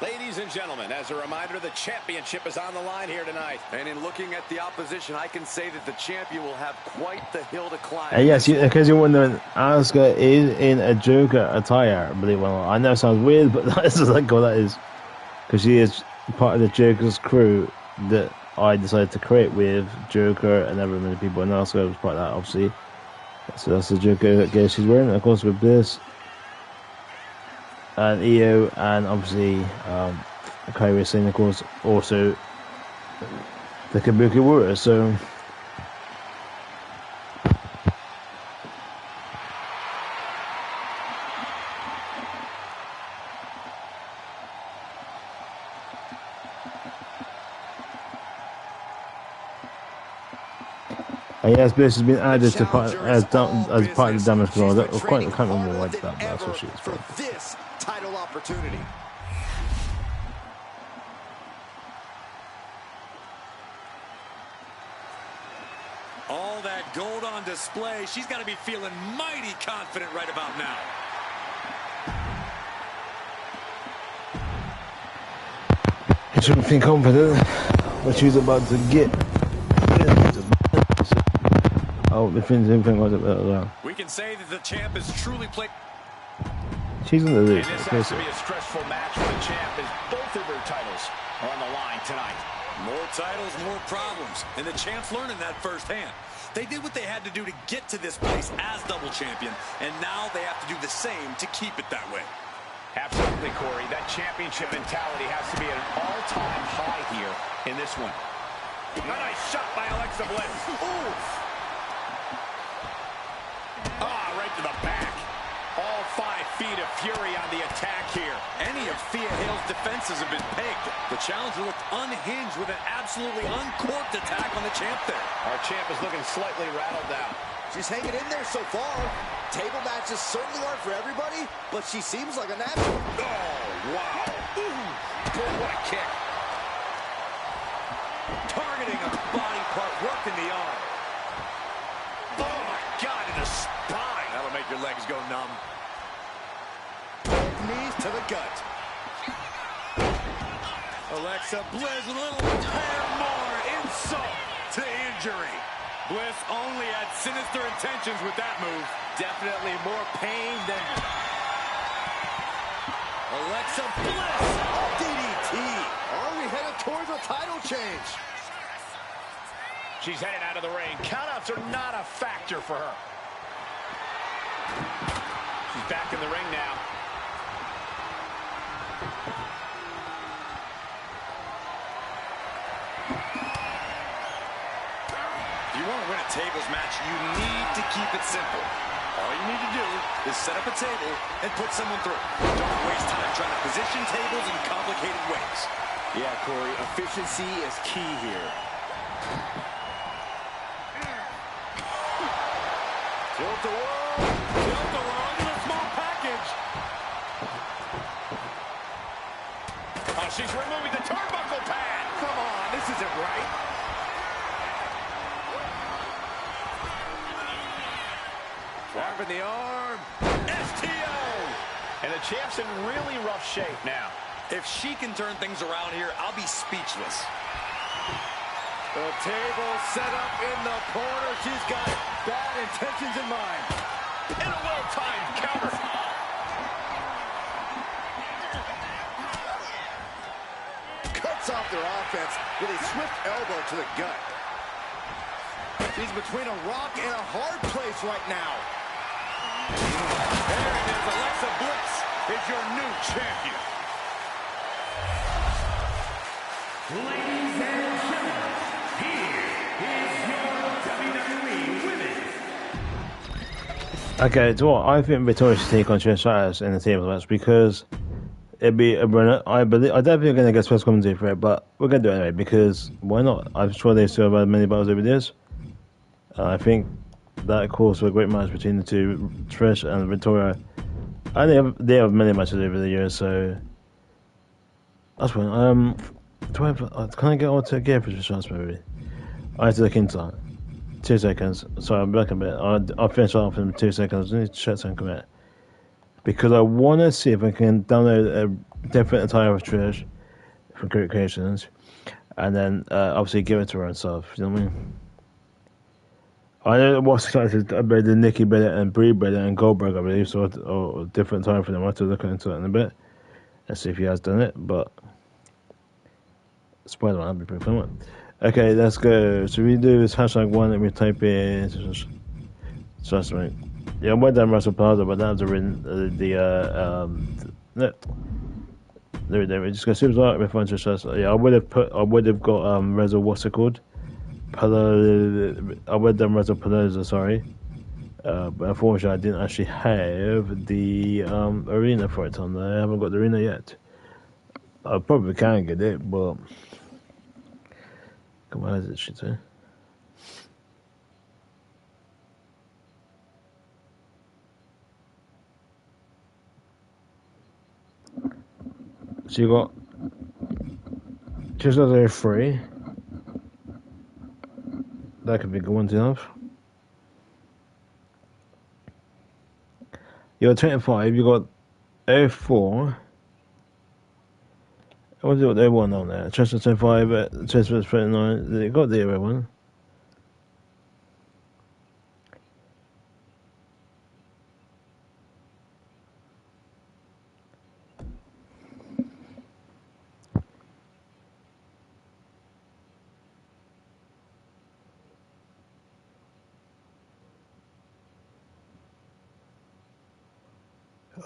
Ladies and gentlemen, as a reminder, the championship is on the line here tonight. And in looking at the opposition, I can say that the champion will have quite the hill to climb. And yes, because you're wondering, Asuka is in a Joker attire, believe it or not. I know it sounds weird, but that's exactly what that is. Because she is part of the Joker's crew that I decided to create with Joker and other many people, and Asuka was part of that, obviously. So that's the Joker gear she's wearing, and of course with this. And EO, and obviously Kairi Sane, of course, also the Kabuki Warrior. So and yes, this has been added to part as part of the damage control. I can't remember why that, but that's what she is for this title opportunity. All that gold on display. She's got to be feeling mighty confident right about now. She shouldn't feel confident what she's about to get. Oh, the thing was it well. We can say that the champ has truly played. She's in the lead. And this has to be a stressful match for the champ as both of her titles are on the line tonight. More titles, more problems. And the champ's learning that firsthand. They did what they had to do to get to this place as double champion, and now they have to do the same to keep it that way. Absolutely, Corey. That championship mentality has to be at an all-time high here in this one. A nice shot by Alexa Bliss. Ooh. Right to the back. All 5 feet of fury on the attack here. Any of Thea Hale's defenses have been pegged. The challenger looked unhinged with an absolutely uncorked attack on the champ there. Our champ is looking slightly rattled now. She's hanging in there so far. Table matches certainly aren't for everybody, but she seems like a natural. Oh, wow. Ooh. Boy, what a kick. Targeting a body part, working the arm. Oh, my God, in the spine. That'll make your legs go numb. Both knees to the gut. Alexa Bliss, a little tear more insult to injury. Bliss only had sinister intentions with that move. Definitely more pain than... Alexa Bliss. DDT. Are we headed towards a title change? She's headed out of the ring. Countouts are not a factor for her. She's back in the ring now. If you want to win a tables match, you need to keep it simple. All you need to do is set up a table and put someone through. Don't waste time trying to position tables in complicated ways. Yeah, Corey, efficiency is key here. Tilt-a-whirl. Tilt-a-whirl into a small package. Oh, she's removing the turnbuckle pad. Come on, this isn't right. Dropping the arm. STO. And the champ's in really rough shape now. If she can turn things around here, I'll be speechless. The table set up in the corner. She's got bad intentions in mind. And a well-timed counter. Cuts off their offense with a swift elbow to the gut. She's between a rock and a hard place right now. There it is. Alexa Bliss is your new champion. Ladies and gentlemen, here is your WWE Women's. Okay, so what? I think Victoria should take on Trish Stratus in the table match because it'd be a winner. I don't think we're going to get special commentary for it, but we're going to do it anyway because why not? I'm sure they still have many battles over this. I think that calls for a great match between the two, Trish and Victoria. And they have many matches over the years, so that's fine. Can I get on to gear for Trish Stratus maybe? I have to look into that. 2 seconds. Sorry, I'm back a bit. I'll finish off in 2 seconds. I need to check some commit. Because I want to see if I can download a different attire of Trish from Great Creations. And then obviously give it to her and stuff. You know what I mean? I know what's excited about the Nikki Bennett and Brie Bennett and Goldberg, I believe, so a different time for them. I have to look into it in a bit and see if he has done it, but Spider-Man, that'd be pretty fun. Okay, let's go. So we do this #1, let me type in just right. Yeah, I went down Russell Plaza, but that was there we just go superstar reference to just yeah, I would have got Reza, what's it called? I would have done Reza Palooza, sorry. But unfortunately I didn't actually have the arena for it on there. I haven't got the arena yet. I probably can get it, but come on, is it shit there? So you got just another 3. That could be a good one to have. You got 25, you got 04. I wonder what they want on there. Chester 25, Chester 39. They got the other one.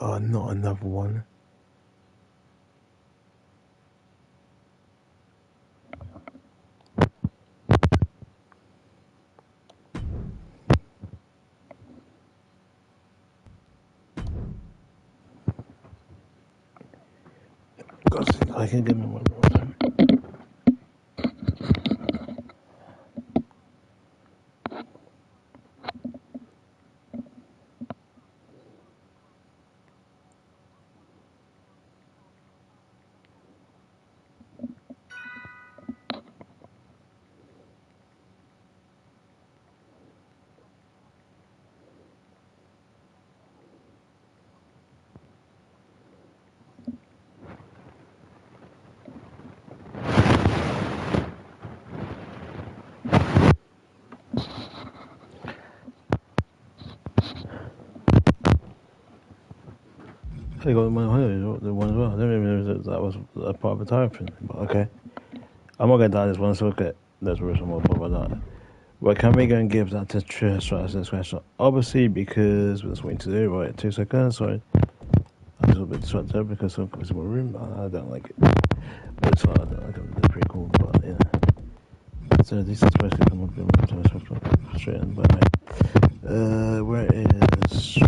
Oh, not another one. I can give me one more time. I got my the one as well. I don't remember that was a part of a tire thing, but okay. I'm not gonna die this one, so okay. That's worth some more about that. But can we go and give that to Trish right this question? Obviously, because we're just waiting to do right. 2 seconds. Sorry, I'm just a bit distracted because some comes in my room. I don't like it, but it's hard. I don't like it. It's pretty cool, but yeah. So this is supposed to come up in straight in, but where is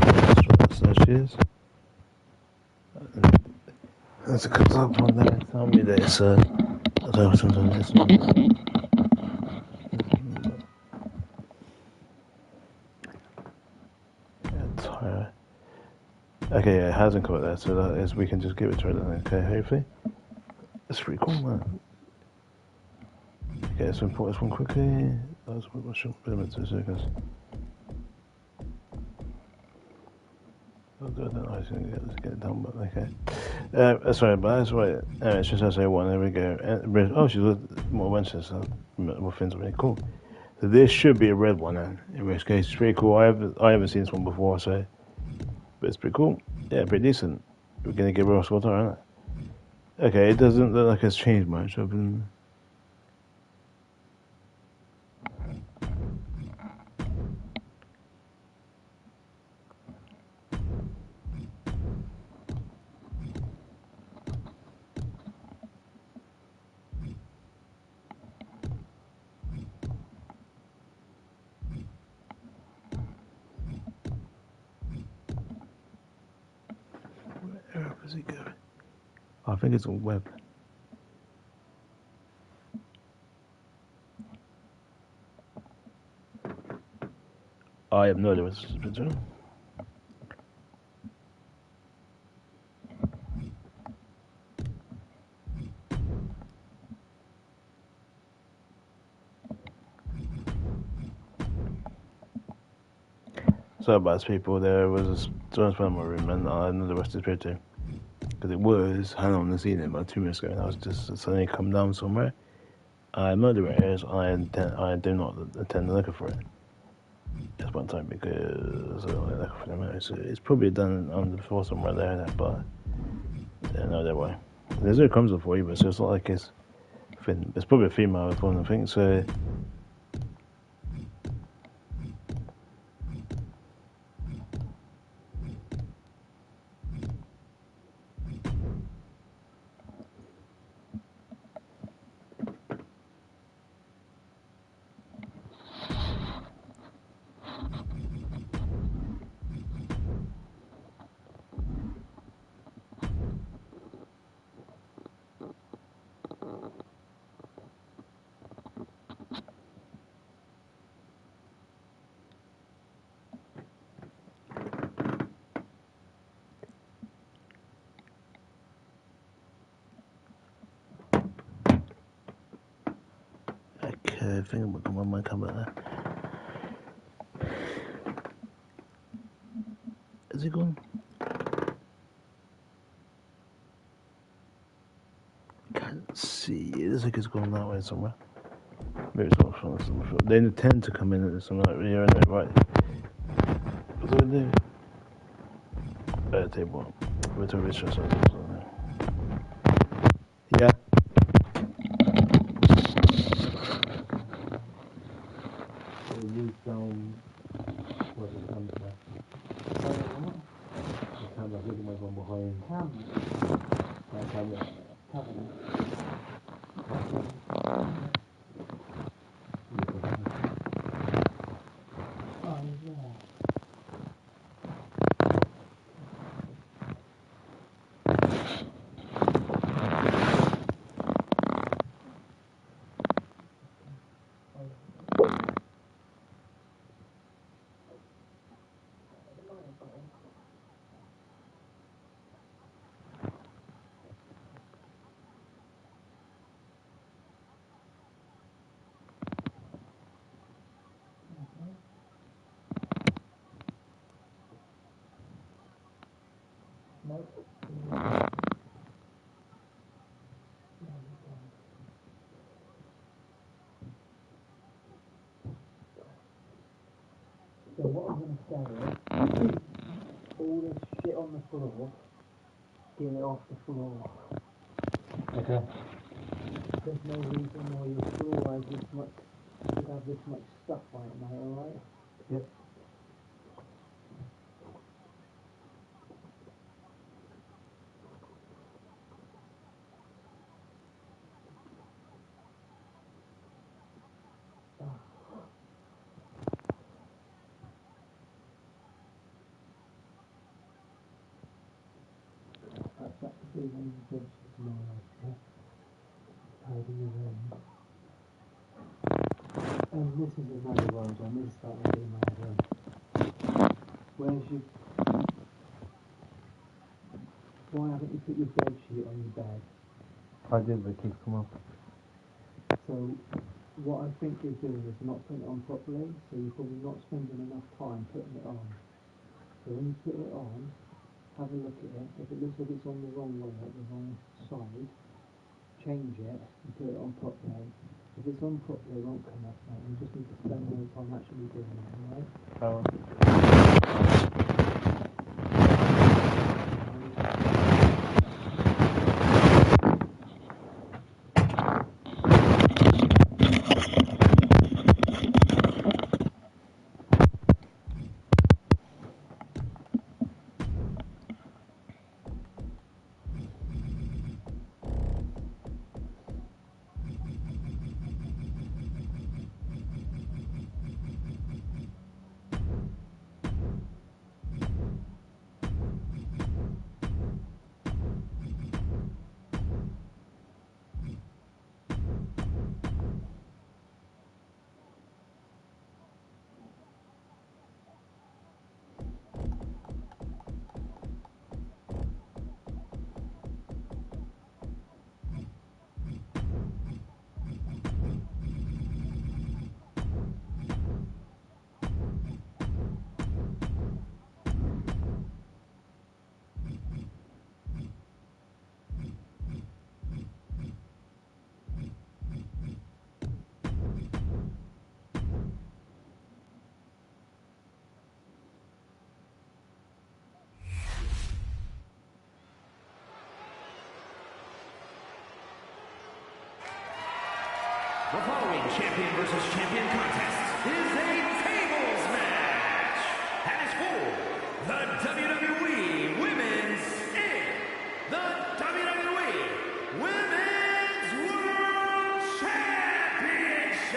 there she is? There's a couple up on there. Tell me that it's I don't know sometimes it's tire. Okay, yeah, it hasn't got that, so that is we can just give it to her then. Okay, hopefully. It's pretty cool, man. Okay, so import this one quickly. That's what should be in 2 seconds. I don't know how to get it done, but okay. Sorry, but that's right. It's just as I want. There we go. Oh, she's got more wenches. More fins are really cool. So this should be a red one, then. In which case, it's pretty cool. I haven't seen this one before, so but it's pretty cool. Yeah, pretty decent. We're gonna give her a score, aren't it? Okay, it doesn't look like it's changed much. I've been. Where is he going? I think it's on web. I have no idea what this has been doing. So about people, there was a transformer room, and I know the rest is here too. Because it was, I don't want to see it about 2 minutes ago, and I was just suddenly come down somewhere. I know the areas, I do not intend to look for it. Just one time because I don't look for them. It's probably done on the floor somewhere there, but no, that way. There's no crumbs for you, but so it's not like it's probably a female phone, I think, so. Okay, I think I'm gonna my camera there. Is he gone? Can't see. It looks like it's going that way somewhere. Maybe it's not from somewhere. They tend to come in at some like here and there, right? What do I do? Table. With a rich or something. Yeah. You down. What is it? The camera hitting my one behind. My camera. going to say it. All this shit on the floor, get it off the floor. Okay. There's no reason why your floor has this much, should have this much stuff on it, mate, alright? Yep. That's up to be when you finish it tomorrow, okay? Tidy your room. And this is another world, John. This is starting to be my room. Where's your... Why haven't you put your bed sheet on your bed? I did, but it keeps coming up. So, what I think you're doing is not putting it on properly, so you're probably not spending enough time putting it on. So when you put it on, have a look at it. If it looks like it's on the wrong way, the wrong side, change it and put it on properly. If it's on properly, it won't come up, mate. You just need to spend more time actually doing it, alright? Oh. The following champion versus champion contest is a tables match and is for the WWE Women's Inc. The WWE Women's World Championships.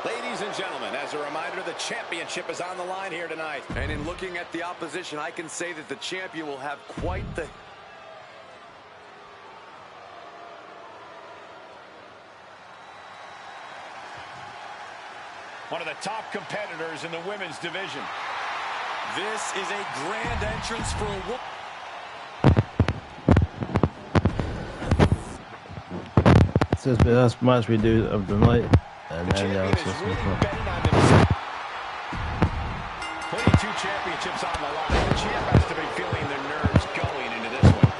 Ladies and gentlemen, as a reminder, the championship is on the line here tonight. And in looking at the opposition, I can say that the champion will have quite the... One of the top competitors in the women's division. This is a grand entrance for a woman. This is the last match we do of the night. And The then champion it's is just really fun. betting on himself. Putting two championships on the line. The champ has to be feeling their nerves going into this one.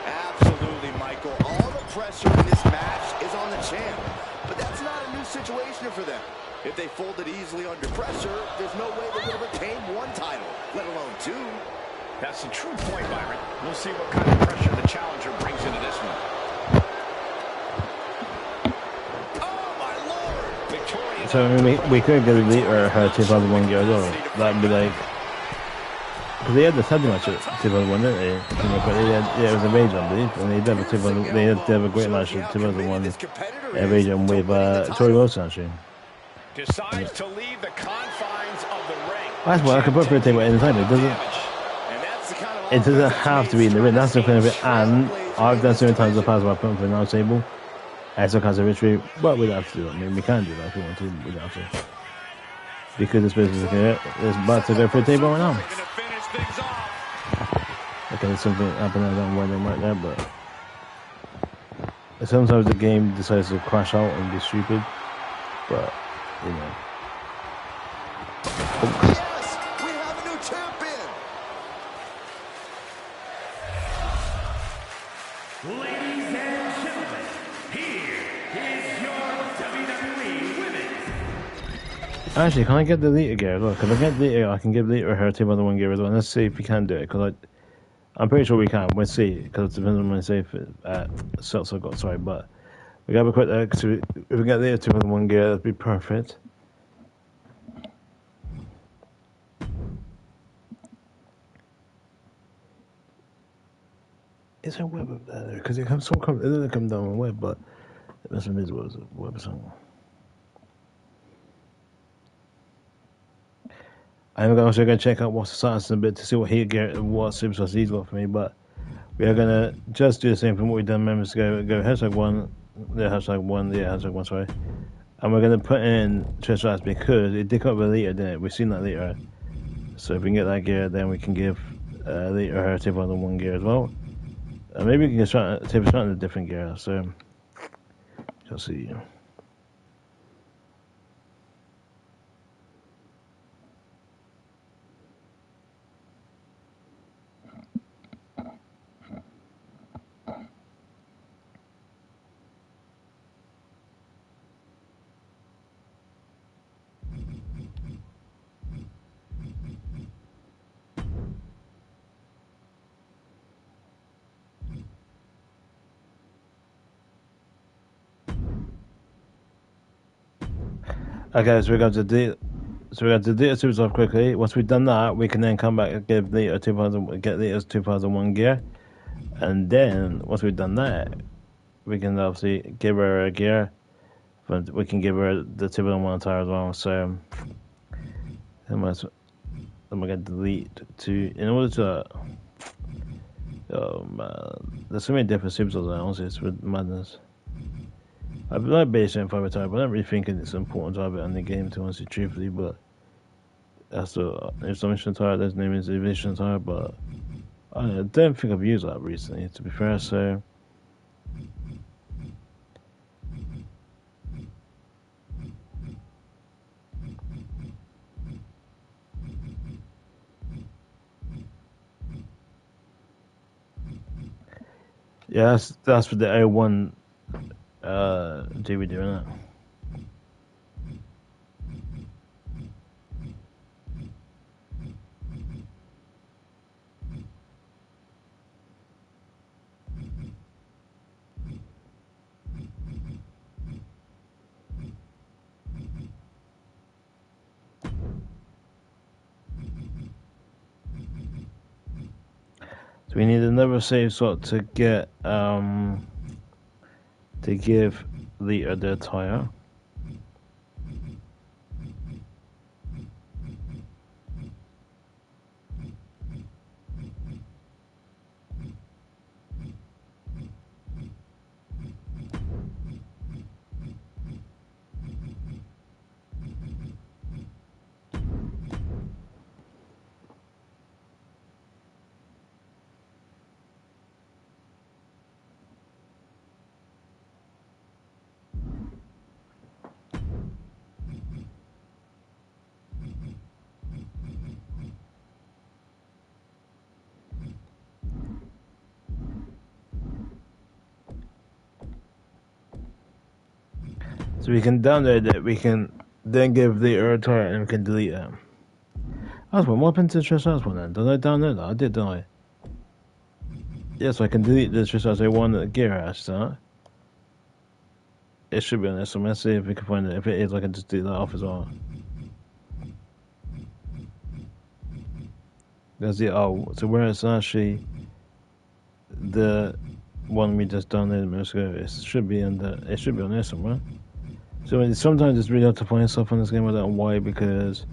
Absolutely, Michael. All the pressure in this match is on the champ. But that's not a new situation for them. If they folded easily under pressure, there's no way they would have retained one title, let alone two. That's the true point, Byron. We'll see what kind of pressure the challenger brings into this one. So I mean, we could get her 2001 girl as well. That'd be like, because they had the title match at 2001, didn't they? But it was a Rage, I believe, and they did have a 2001. They had to have a great match at 2001 Rage with Tori Wilson actually. Decides to leave the confines of the ring. That's what I could put for a table anytime. It doesn't have to be in the ring. That's the kind of it. And I've done so many times in the past where I put them for an out table. As a kind of victory, but we don't have to do it. I mean, we can do that if we want to, but we don't have to. Because this business is about to go for a table right now. Okay, there's something happening. I don't know why they weren't there, but Sometimes the game decides to crash out and be stupid, but you know. Yes, we have a new champion. Ladies and gentlemen, here is your WWE Women's. Actually, can I get the Lita gear as well? Because I get Lita, I can give Lita her 2-1 gear as well. Let's see if we can do it, because I'm pretty sure we can. We'll see, because it depends on my save Seltzer got, sorry, but we gotta be quick there, because if we get Lita 2-1 gear, that'd be perfect. Is there a web up there? Because it doesn't come down on web, but it must have been a web somewhere. I'm also going to check out what's the status in a bit to see what superstars he's got for me, but we are going to just do the same from what we've done members ago. Go #1, #1, sorry. And we're going to put in Trish Stratus because it did come up with Lita, didn't it? We've seen that Lita. So if we can get that gear, then we can give Lita her 2-1 gear as well. Maybe we can take a shot in a different gear, so you'll see. Okay, so we're going to do Lita superstar quickly. Once we've done that, we can then come back and give Lita get Lita's 2-1 gear, and then once we've done that, we can obviously give her a gear, but we can give her the 2-1 attire as well. So I'm gonna delete to in order to. Oh man, there's so many different superstars now. Honestly, it's madness. I like base and five attire, but I don't really think it's important to have it in the game, to honestly, truthfully. But that's the installation attire. There's name is evasion attire, but I don't think I've used that recently, to be fair. So. Yeah, that's for the A1 DVD, isn't it? So we need another save slot to get to give Lita the attire. So we can download it, we can then give the attire and we can delete it. That's what happened to the Trish Stratus one then? Did I download that? I did, didn't I? Yes, I can delete the Trish Stratus A1 gear hash, so it should be on this, so let's see if we can find it. If it is, I can just delete that off as well. There's the so where it's actually the one we just downloaded a minute ago, it should be on there somewhere. So sometimes it's really hard to find stuff on this game. I don't know why, because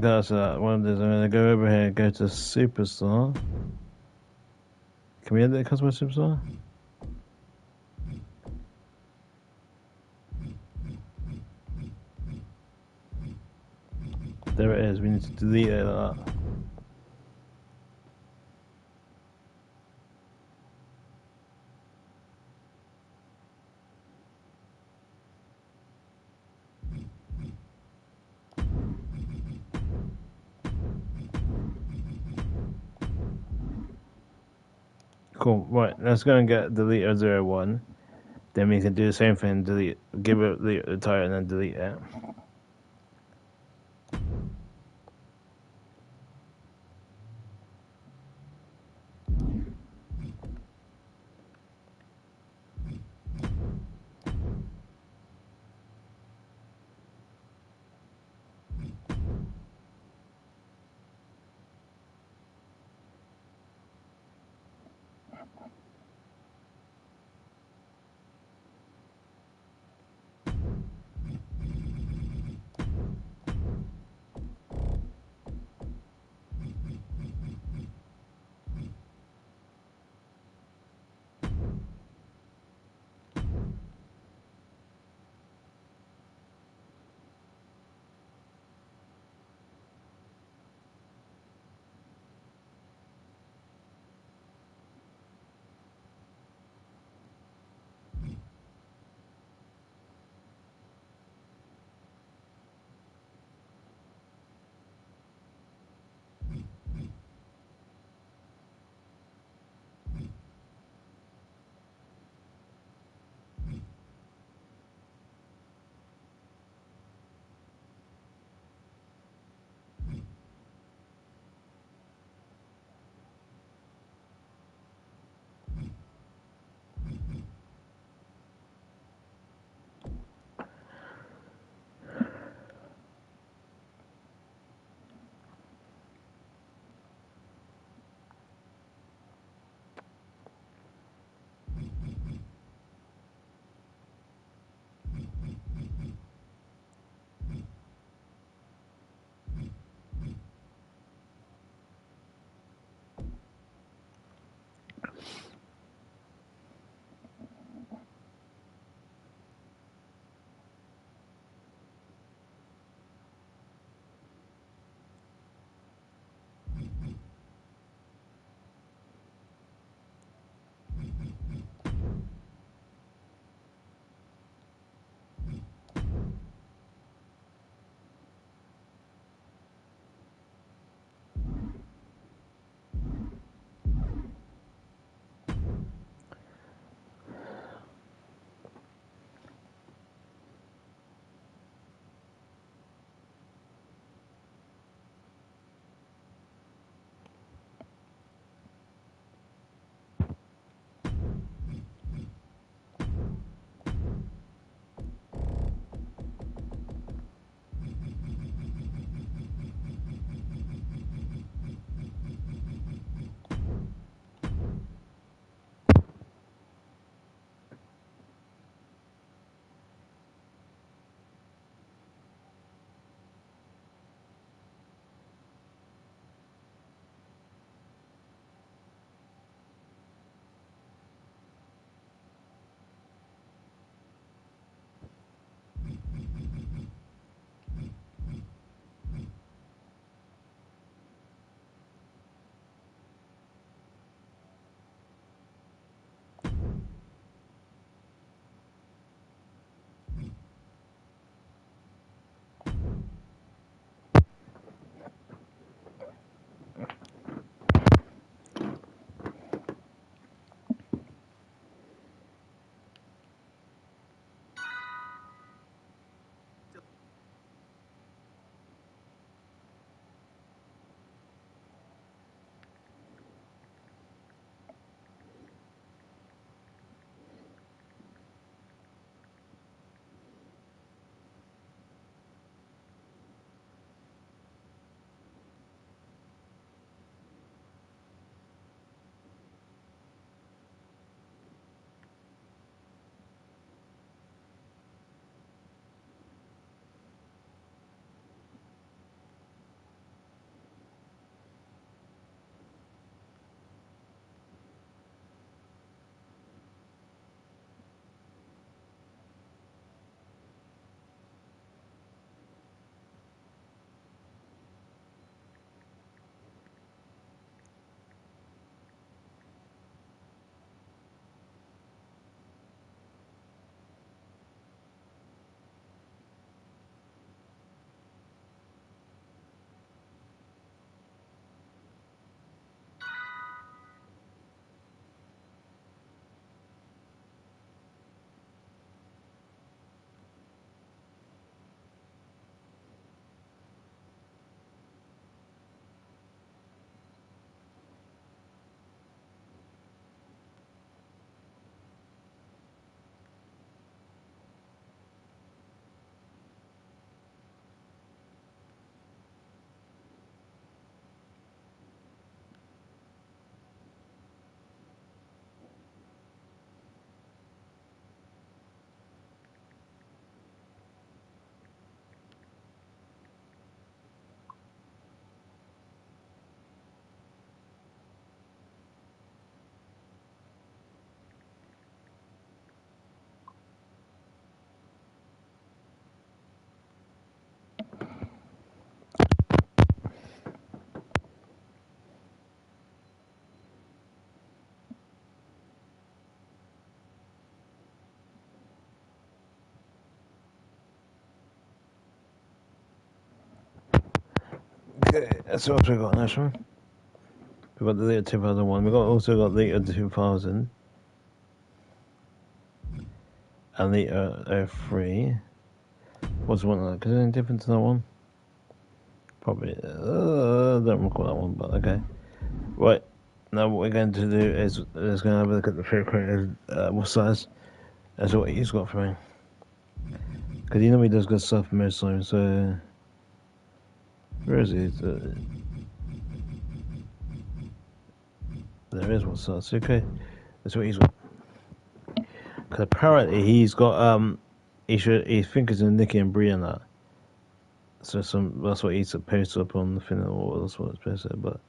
That's one of these. I'm gonna go over here and go to Superstar. Can we edit the customer Superstar? There it is. We need to delete it like that. Cool. Right, let's go and get delete 01. Then we can do the same thing. Delete, give it the title, and then delete it. Okay, that's what we got next one. We got the later 2001. We also got later 2000 and later 03. What's one like? Is there any difference in that one? Probably. Don't recall that one, but okay. Right. Now what we're going to do is going to have a look at the favorite creator. What size? That's what he's got for me. Because you know he does good stuff most times. So where is he? There is one size. Okay. That's what he's got. Because apparently he's got he thinks it's Nikki and Brie and that. So that's what he's supposed to up on the thing, or that's what it's supposed to. But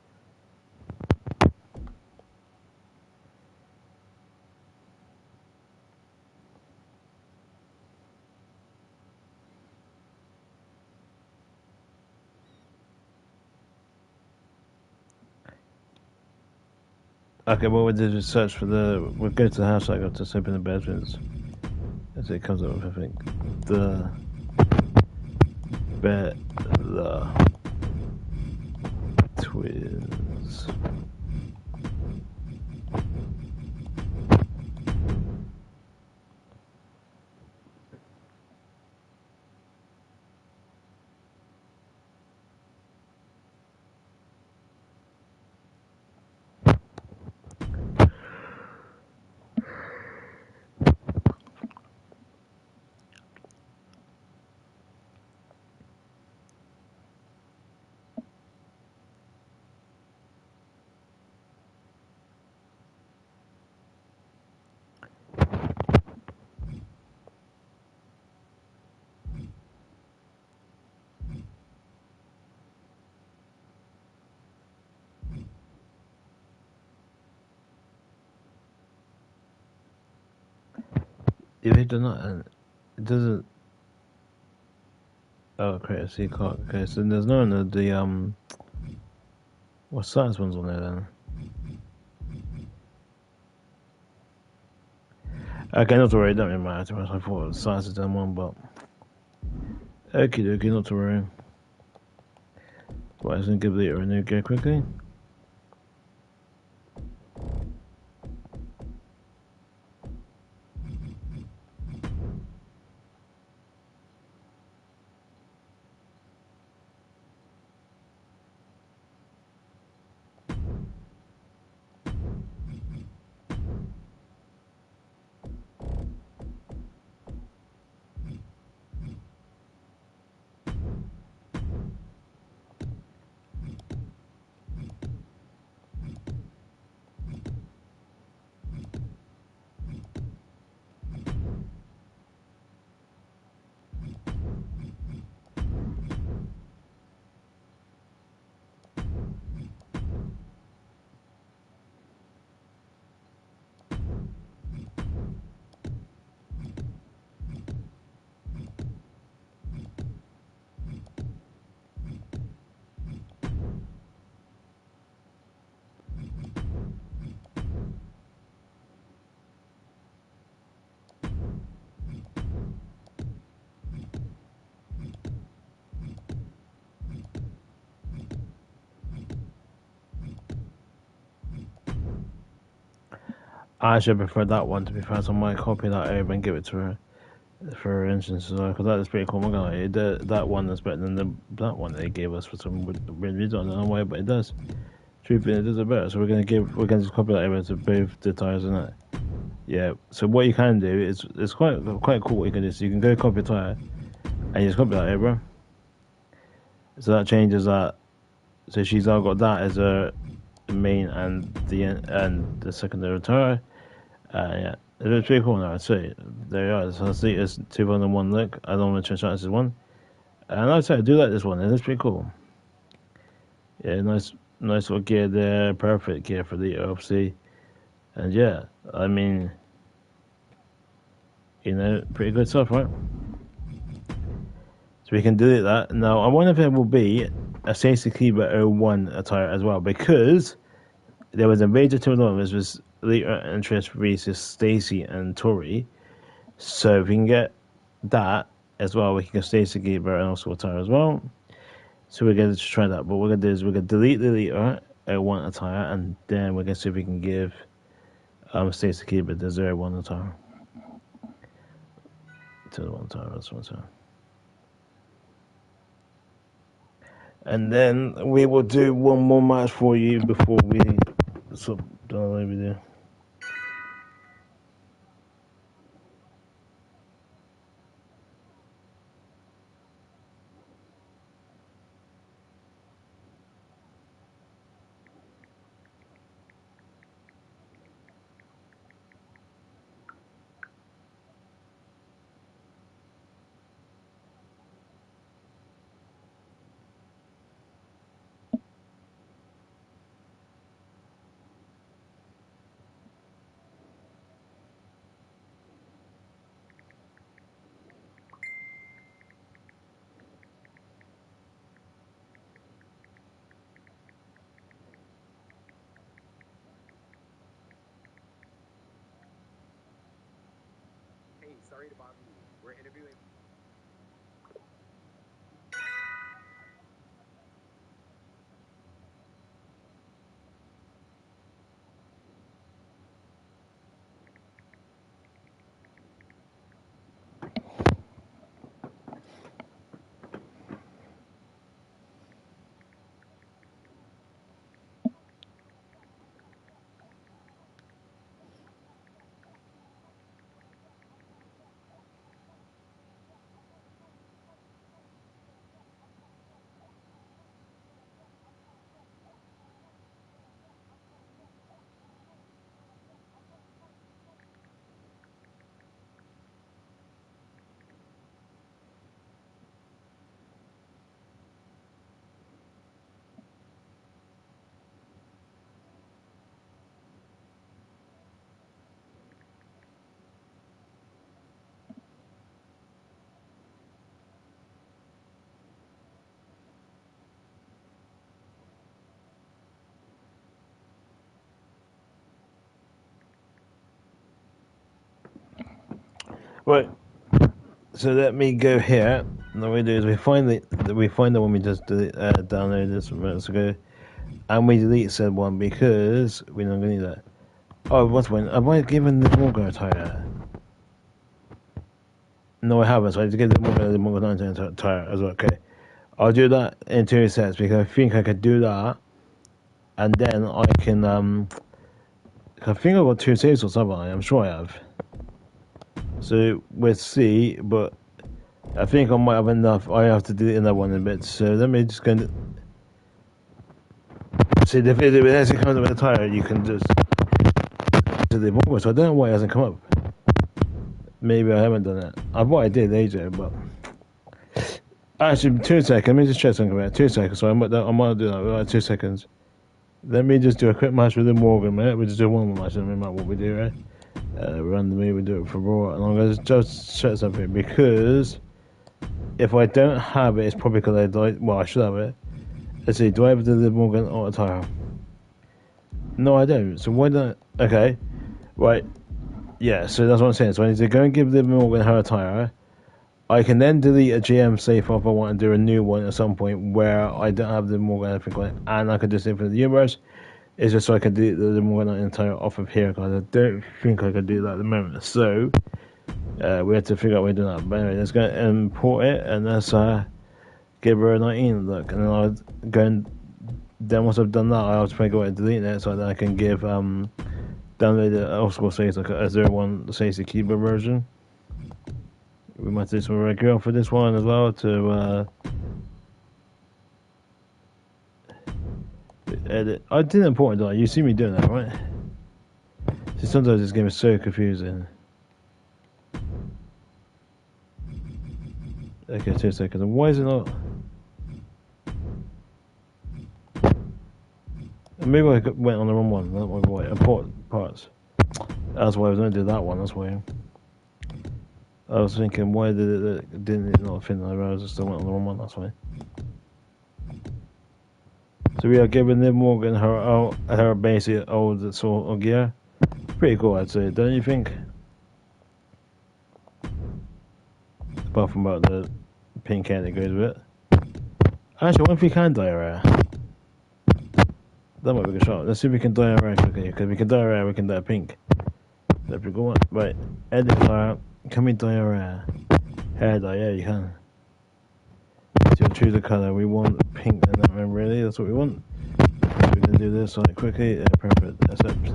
okay, what we did is search for we'll go to the house. I got to open the bedrooms. As it comes up with, I think the twins. If it does not, it doesn't. Oh, create a C card. Okay, so there's no the what size ones on there then? Okay, not to worry. Don't really matter too much. I thought the size is done one, but okay, not to worry. Right, I'm gonna give it a new go quickly. I should prefer that one to be fair, so I might copy that over and give it to her for her instance as well, because that is pretty cool. That one is better than that one they gave us for some weird reason. I don't know why, but it does. Truth is, it does it better. So we're gonna just copy that over to both the tires, isn't it? Yeah. So what you can do is it's quite cool. What you can do, so you can go copy a tire, and you just copy that over. So that changes that. So she's now got that as a main and the secondary tire. Yeah, it looks pretty cool now. I'd say there you are. So I see it's 2001 look. I don't want to change this one, and I'd say I do like this one. It looks pretty cool. Yeah, nice little gear there. Perfect gear for the OFC, and yeah, I mean, pretty good stuff, right? So we can delete that. Now I wonder if it will be a Stacey Keebler 01 attire as well, because there was a major tournament which was later interest versus Stacey and Tori. So if we can get that as well, we can get Stacey Keebler and also attire as well. So we're gonna try that. But what we're gonna do is we're gonna delete the leader one attire, and then we're gonna see if we can give Stacy Keeper the 0-1 attire. To the 1 attire, that's 1 attire. And then we will do one more match for you before we stop doing what we do. Right. So let me go here. And what we do is we find the one we just downloaded this minutes ago, and we delete said one because we're not going to need that. Oh, what's one? Have I given the Morgan attire? No, I haven't. So I have to give the Morgan 19 attire as well. Okay, I'll do that in 2 sets because I think I could do that, and then I can I think I've got 2 saves or something. I'm sure I have. So we'll see, but I think I might have enough. I have to delete another one in a bit. So let me just go. See, if it actually comes up with a tire, you can just delete more. So I don't know why it hasn't come up. Maybe I haven't done it. I thought I did ages ago, but actually, 2 seconds. Let me just check something about 2 seconds. So I might do that. Like 2 seconds. Let me just do a quick match with the Morgan, mate. We just do one more match and remember what we do, right? Randomly, we do it for Raw. And I'm going to just check something because if I don't have it, it's probably because I died. Well, I should have it. Let's see, do I have the Liv Morgan auto tire? No, I don't. So why don't? Okay, right. Yeah, so that's what I'm saying. So I need to go and give Liv Morgan her attire. I can then delete a GM safe if I want to do a new one at some point where I don't have the Morgan anything like, and I could just Infinite the Universe. It's just so I could delete the Morgan entire off of here because I don't think I could do that at the moment. So we have to figure out a way to do that. But anyway, let's go and import it and let's give her a 19 look, and then I'll go and then once I've done that, I'll just go and delete it so that I can give download the old school saves like a 01 Stacy Keeper version. We might do some regular for this one as well to edit. I didn't import it, you see me doing that, right? See, sometimes this game is so confusing. Okay, 2 seconds. And why is it not? Maybe I went on the wrong one. That might be why. Import parts. That's why I was going to do that one. That's why. I was thinking, why didn't it not fit? I realized I still went on the wrong one. That's why. So we are giving Liv Morgan her basic old sort of gear. Pretty cool, I'd say. Don't you think? Apart from about the pink hair that goes with it. Actually, what if we can dye her hair? That might be a good shot. Let's see if we can dye her hair quickly. Because we can dye her hair, we can dye her pink. That'd be a good one. Right, edit her. Can we dye her hair? Hair dye, yeah, you can. So choose a colour. We want pink and that one, really. That's what we want. So we can do this like quickly. Yeah, perfect. Accept.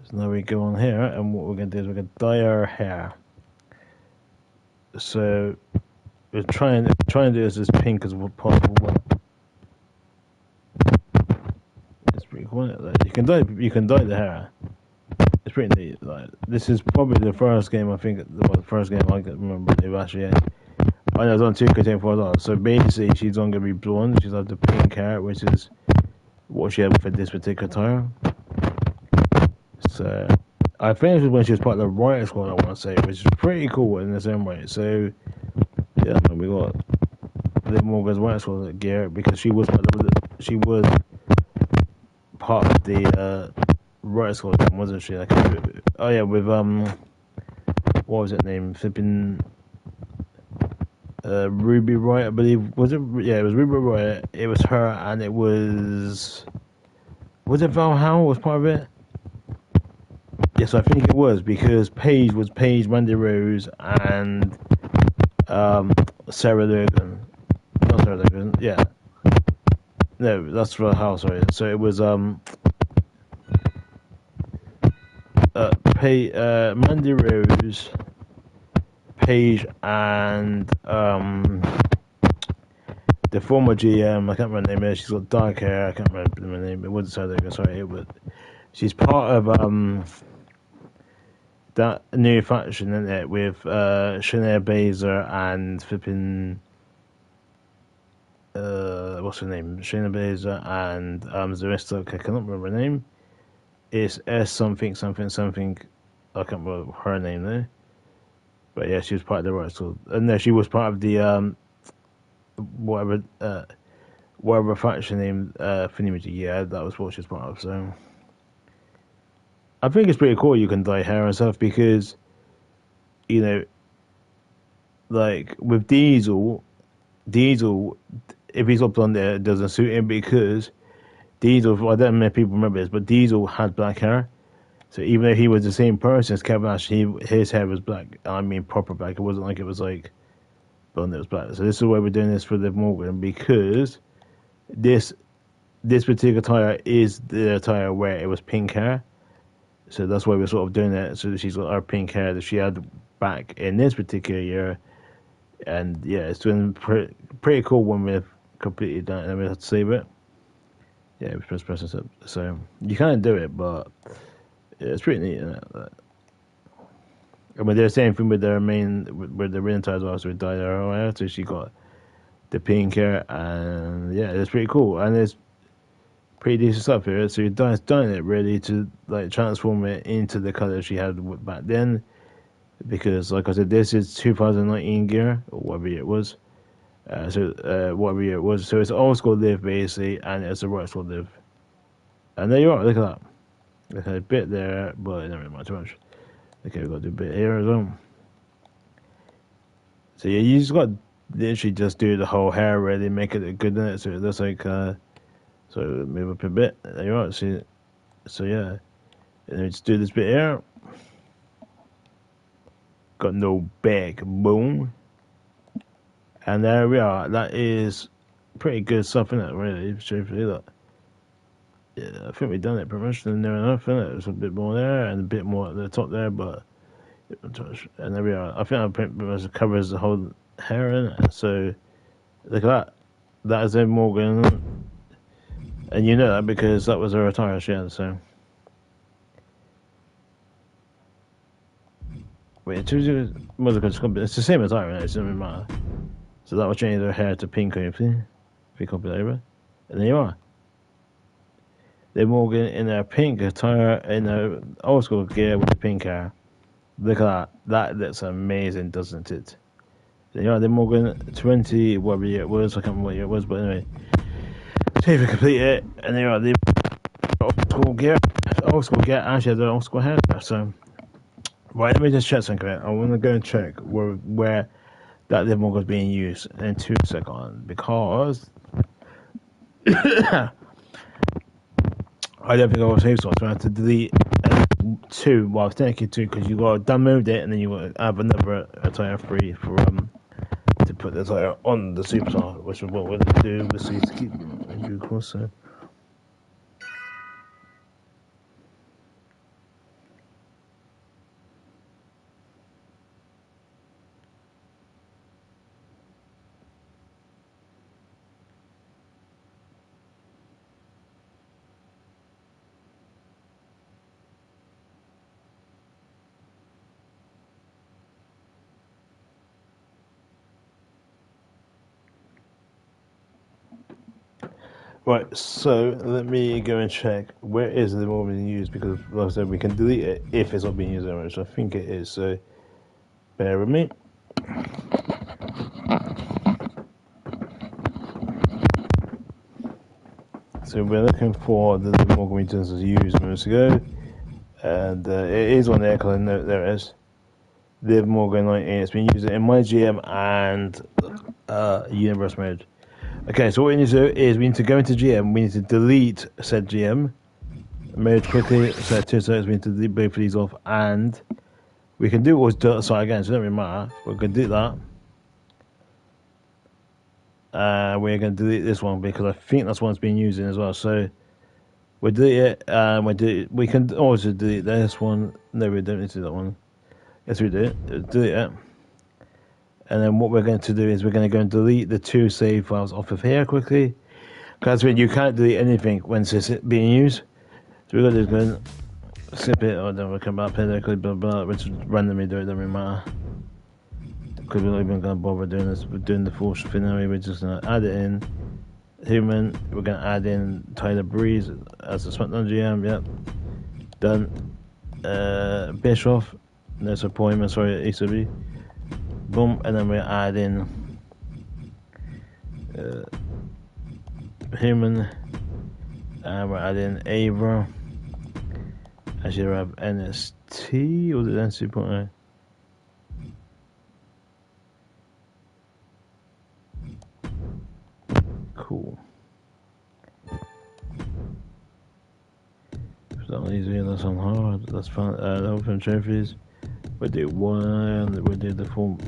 So now we go on here, and what we're going to do is we're going to dye our hair. So we're trying to do this as pink as possible. It's pretty cool. Like, you can dye the hair. It's pretty neat. Like, this is probably the first game I think. The first game I can remember they've actually had. I know it's on 2K25. So basically, she's not going to be blonde. She's have the pink hair, which is what she had for this particular tire. So I think it was when she was part of the Riot Squad, I want to say, which is pretty cool in the same way. So yeah, we got Liv Morgan's Riot Squad gear because she was part of the Riot Squad, wasn't she? Like, oh yeah, with what was it named? Flipping Ruby Riot, I believe. Was it? Yeah, it was Ruby Riot. It was her, and it was it Valhalla was part of it? Yes, I think it was because Paige was Paige, Mandy Rose, and Sarah Logan. Not Sarah Logan, yeah. No, that's for House, sorry. So it was Mandy Rose, Paige, and the former GM. I can't remember the name. She's got dark hair. I can't remember the name. It wasn't Sarah Logan. Sorry, it was. She's part of that new faction, isn't it? With Shayna Baszler and flipping what's her name? Shayna Baszler and Zarista. I cannot remember her name. It's S something something something. I can't remember her name there. But yeah, she was part of the Riot Squad. And no, she was part of the whatever faction name Finimity. Yeah, that was what she was part of. So I think it's pretty cool you can dye hair and stuff because, you know, like with Diesel, if he's up on there, it doesn't suit him because Diesel, I don't know if many people remember this, but Diesel had black hair. So even though he was the same person as Kevin Nash, his hair was black. I mean, proper black. It wasn't like it was like blonde, it was black. So this is why we're doing this for Liv Morgan because this particular attire is the attire where it was pink hair. So that's why we're sort of doing that. So she's got her pink hair that she had back in this particular year. And yeah, it's been pretty cool when we've completed that and we have to save it. Yeah, we press this up. So you can't do it, but yeah, it's pretty neat. Isn't it? I mean, they're the same thing with their with the main tires also with dyed her hair. So she got the pink hair, and yeah, it's pretty cool. And it's pretty decent stuff here. So you've done it really to like transform it into the color she had back then. Because like I said, this is 2019 gear or whatever year it was. Whatever year it was. So it's old school Liv basically, and it's a Riot Squad Liv. And there you are. Look at that. Look at a bit there, but it don't really matter too much. Okay, we've got to do a bit here as well. So yeah, you just got to literally just do the whole hair really, make it good in it. So it looks like so move up a bit. There you are. See, so yeah, and then just do this bit here. Got no backbone, and there we are. That is pretty good stuff, isn't it? Really, truthfully, that. Yeah, I think we've done it pretty much. Near enough, isn't it? There's a bit more there and a bit more at the top there, but and there we are. I think I pretty much covers the whole hair in it. So look at that. That is Liv Morgan. And you know that because that was her attire she had, so. Wait, it's the same attire, right? It doesn't really matter. So that will change her hair to pink, if we copy that over. And there you are. Liv Morgan in her pink attire, in her old school gear with the pink hair. Look at that. That looks amazing, doesn't it? There you are, Liv Morgan, 20, whatever year it was. I can't remember what year it was, but anyway. See if we complete it, and there are the old school gear, actually the old school hair. So, right, let me just check something. I want to go and check where that Liv Morgan's being used in 2 seconds because I don't think I will save source. So I have to delete 2. Well, technically 2 because you got to download it and then you got to have another attire free for to put the attire on the superstar, which is what we're going to do. We'll see to keep you closer. Right, so let me go and check where is the more being used because, like I said, we can delete it if it's not being used anyway, which I think it is. So bear with me. So we're looking for the Liv Morgan regions as used minutes ago, and it is on there because I know there it is. Liv Morgan 19. It's been used in my GM and universe mode. Okay, so what we need to do is we need to go into GM. We need to delete said GM mode quickly. So 2 seconds. We need to delete both of these off, and we can do always do it aside again. So it doesn't really matter. We're going to do that. We're going to delete this one because I think that's one that's being used in as well. So we delete it. We can also delete this one. No, we don't need to do that one. Yes, we do. Delete it. And then what we're going to do is we're going to go and delete the 2 save files off of here quickly. Because you can't delete anything when it's being used. So we're going to go and skip it, or then we'll come back here, blah, blah, which randomly do it, doesn't really matter. Because we're not even going to bother doing this. We're doing the full finale, we're just going to add it in. Human, we're going to add in Tyler Breeze as a SmackDown GM, yep. Done. Bischoff, there's appointment, sorry, ECB. Boom, and then we add in Human, and we're adding Ava. Actually, we have NST, or the NST point? Cool. It's not easy, that's on hard, that's fun. Open trophies. We do one, we do the full.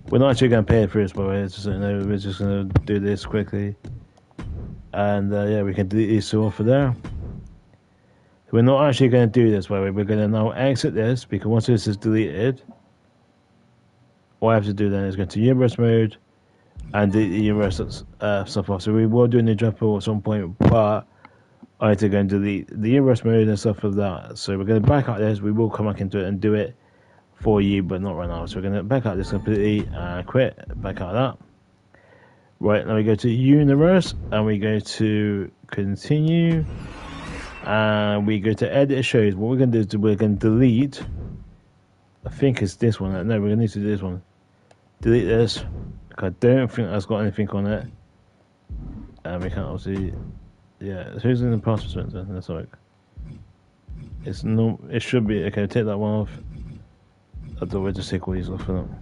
We're not actually going to pay it for this, by the way. It's just, we're just going to do this quickly. And yeah, we can delete these 2 off of there. We're not actually going to do this, by the way. We're going to now exit this because once this is deleted, all I have to do then is go to universe mode and delete the universe stuff off. So we will do a new draft pool at some point, but I have to go and delete the universe mode and stuff of that. So we're going to back out this. We will come back into it and do it for you, but not right now. So we're going to back out this completely and quit, back out of that. Right, now we go to universe and we go to continue and we go to edit shows. What we're going to do is we're going to delete, I think it's this one. No, we're going to need to do this one. Delete this. I don't think that's got anything on it. And we can't obviously, yeah, who's in the password then? That's like, it's no, it should be, okay, take that one off. I thought we'd just take all these off for them.